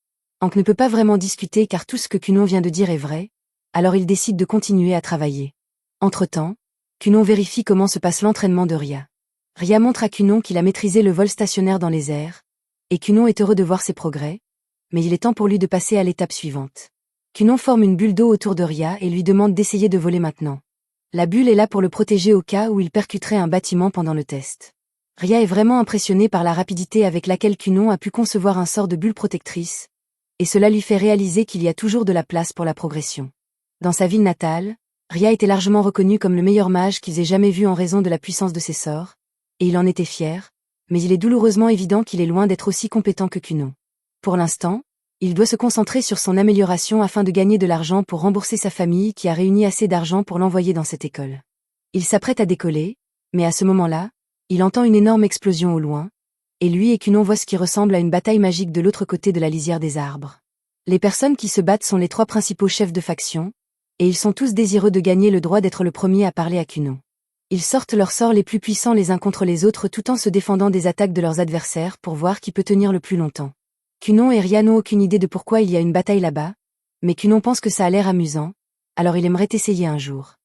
Hank ne peut pas vraiment discuter car tout ce que Cunon vient de dire est vrai, alors il décide de continuer à travailler. Entre-temps, Cunon vérifie comment se passe l'entraînement de Ria. Ria montre à Cunon qu'il a maîtrisé le vol stationnaire dans les airs, et Cunon est heureux de voir ses progrès, mais il est temps pour lui de passer à l'étape suivante. Cunon forme une bulle d'eau autour de Ria et lui demande d'essayer de voler maintenant. La bulle est là pour le protéger au cas où il percuterait un bâtiment pendant le test. Ria est vraiment impressionnée par la rapidité avec laquelle Cunon a pu concevoir un sort de bulle protectrice, et cela lui fait réaliser qu'il y a toujours de la place pour la progression. Dans sa ville natale, Ria était largement reconnu comme le meilleur mage qu'ils aient jamais vu en raison de la puissance de ses sorts, et il en était fier, mais il est douloureusement évident qu'il est loin d'être aussi compétent que Cunon. Pour l'instant, il doit se concentrer sur son amélioration afin de gagner de l'argent pour rembourser sa famille qui a réuni assez d'argent pour l'envoyer dans cette école. Il s'apprête à décoller, mais à ce moment-là, il entend une énorme explosion au loin, et lui et Cunon voient ce qui ressemble à une bataille magique de l'autre côté de la lisière des arbres. Les personnes qui se battent sont les 3 principaux chefs de faction, et ils sont tous désireux de gagner le droit d'être le premier à parler à Cunon. Ils sortent leurs sorts les plus puissants les uns contre les autres tout en se défendant des attaques de leurs adversaires pour voir qui peut tenir le plus longtemps. Cunon et Ria n'ont aucune idée de pourquoi il y a une bataille là-bas, mais Cunon pense que ça a l'air amusant, alors il aimerait essayer un jour.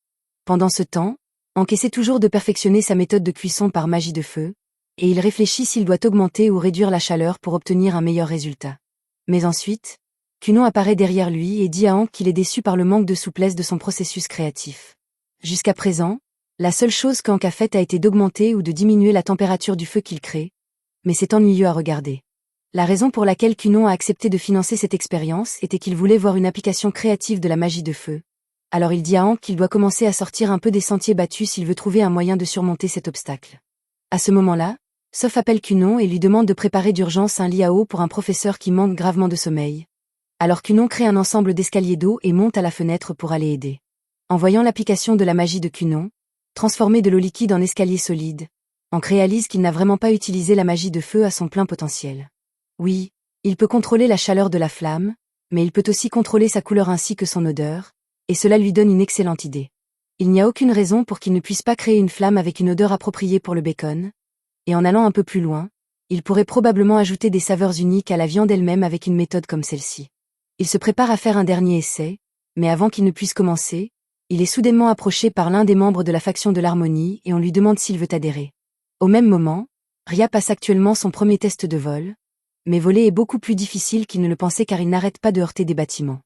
Pendant ce temps, Hank essaie toujours de perfectionner sa méthode de cuisson par magie de feu, et il réfléchit s'il doit augmenter ou réduire la chaleur pour obtenir un meilleur résultat. Mais ensuite, Cunon apparaît derrière lui et dit à Hank qu'il est déçu par le manque de souplesse de son processus créatif. Jusqu'à présent, la seule chose qu'Hank a faite a été d'augmenter ou de diminuer la température du feu qu'il crée, mais c'est ennuyeux à regarder. La raison pour laquelle Cunon a accepté de financer cette expérience était qu'il voulait voir une application créative de la magie de feu. Alors il dit à Hank qu'il doit commencer à sortir un peu des sentiers battus s'il veut trouver un moyen de surmonter cet obstacle. À ce moment-là, Soph appelle Cunon et lui demande de préparer d'urgence un lit à eau pour un professeur qui manque gravement de sommeil. Alors Cunon crée un ensemble d'escaliers d'eau et monte à la fenêtre pour aller aider. En voyant l'application de la magie de Cunon, transformer de l'eau liquide en escalier solide, Hank réalise qu'il n'a vraiment pas utilisé la magie de feu à son plein potentiel. Oui, il peut contrôler la chaleur de la flamme, mais il peut aussi contrôler sa couleur ainsi que son odeur, et cela lui donne une excellente idée. Il n'y a aucune raison pour qu'il ne puisse pas créer une flamme avec une odeur appropriée pour le bacon, et en allant un peu plus loin, il pourrait probablement ajouter des saveurs uniques à la viande elle-même avec une méthode comme celle-ci. Il se prépare à faire un dernier essai, mais avant qu'il ne puisse commencer, il est soudainement approché par l'un des membres de la faction de l'harmonie et on lui demande s'il veut adhérer. Au même moment, Ria passe actuellement son premier test de vol, mais voler est beaucoup plus difficile qu'il ne le pensait car il n'arrête pas de heurter des bâtiments.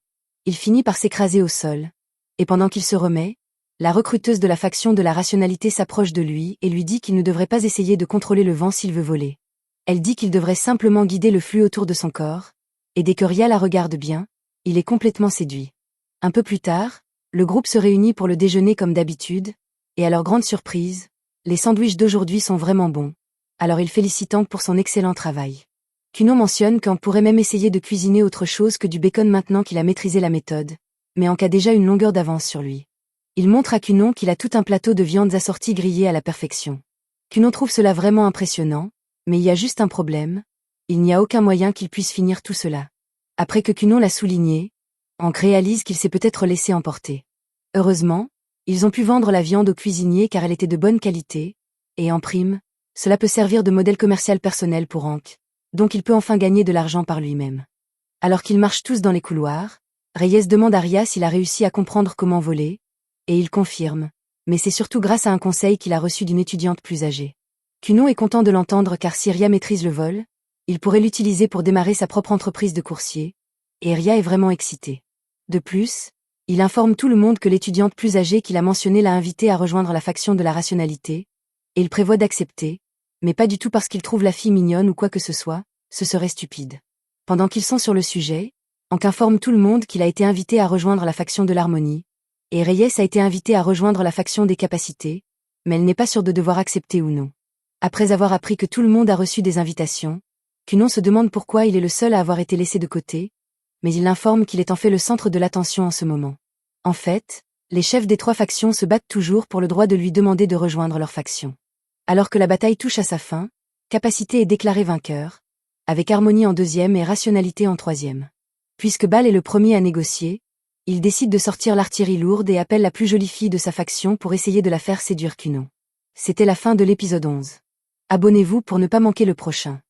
Il finit par s'écraser au sol, et pendant qu'il se remet, la recruteuse de la faction de la rationalité s'approche de lui et lui dit qu'il ne devrait pas essayer de contrôler le vent s'il veut voler. Elle dit qu'il devrait simplement guider le flux autour de son corps, et dès que Ria la regarde bien, il est complètement séduit. Un peu plus tard, le groupe se réunit pour le déjeuner comme d'habitude, et à leur grande surprise, les sandwichs d'aujourd'hui sont vraiment bons, alors il félicite Hank pour son excellent travail. Cunon mentionne qu'on pourrait même essayer de cuisiner autre chose que du bacon maintenant qu'il a maîtrisé la méthode, mais Hank a déjà une longueur d'avance sur lui. Il montre à Cunon qu'il a tout un plateau de viandes assorties grillées à la perfection. Cunon trouve cela vraiment impressionnant, mais il y a juste un problème, il n'y a aucun moyen qu'il puisse finir tout cela. Après que Cunon l'a souligné, Hank réalise qu'il s'est peut-être laissé emporter. Heureusement, ils ont pu vendre la viande au cuisinier car elle était de bonne qualité, et en prime, cela peut servir de modèle commercial personnel pour Hank, donc il peut enfin gagner de l'argent par lui-même. Alors qu'ils marchent tous dans les couloirs, Reyes demande à Ria s'il a réussi à comprendre comment voler, et il confirme. Mais c'est surtout grâce à un conseil qu'il a reçu d'une étudiante plus âgée. Kuno est content de l'entendre car si Ria maîtrise le vol, il pourrait l'utiliser pour démarrer sa propre entreprise de coursier, et Ria est vraiment excitée. De plus, il informe tout le monde que l'étudiante plus âgée qu'il a mentionnée l'a invité à rejoindre la faction de la rationalité, et il prévoit d'accepter, mais pas du tout parce qu'il trouve la fille mignonne ou quoi que ce soit, ce serait stupide. Pendant qu'ils sont sur le sujet, Hank informe tout le monde qu'il a été invité à rejoindre la faction de l'harmonie, et Reyes a été invité à rejoindre la faction des capacités, mais elle n'est pas sûre de devoir accepter ou non. Après avoir appris que tout le monde a reçu des invitations, Kunon se demande pourquoi il est le seul à avoir été laissé de côté, mais il l'informe qu'il est en fait le centre de l'attention en ce moment. En fait, les chefs des 3 factions se battent toujours pour le droit de lui demander de rejoindre leur faction. Alors que la bataille touche à sa fin, Capacité est déclaré vainqueur, avec Harmonie en 2e et Rationalité en 3e. Puisque Bal est le premier à négocier, il décide de sortir l'artillerie lourde et appelle la plus jolie fille de sa faction pour essayer de la faire séduire Kunon. C'était la fin de l'épisode 11. Abonnez-vous pour ne pas manquer le prochain.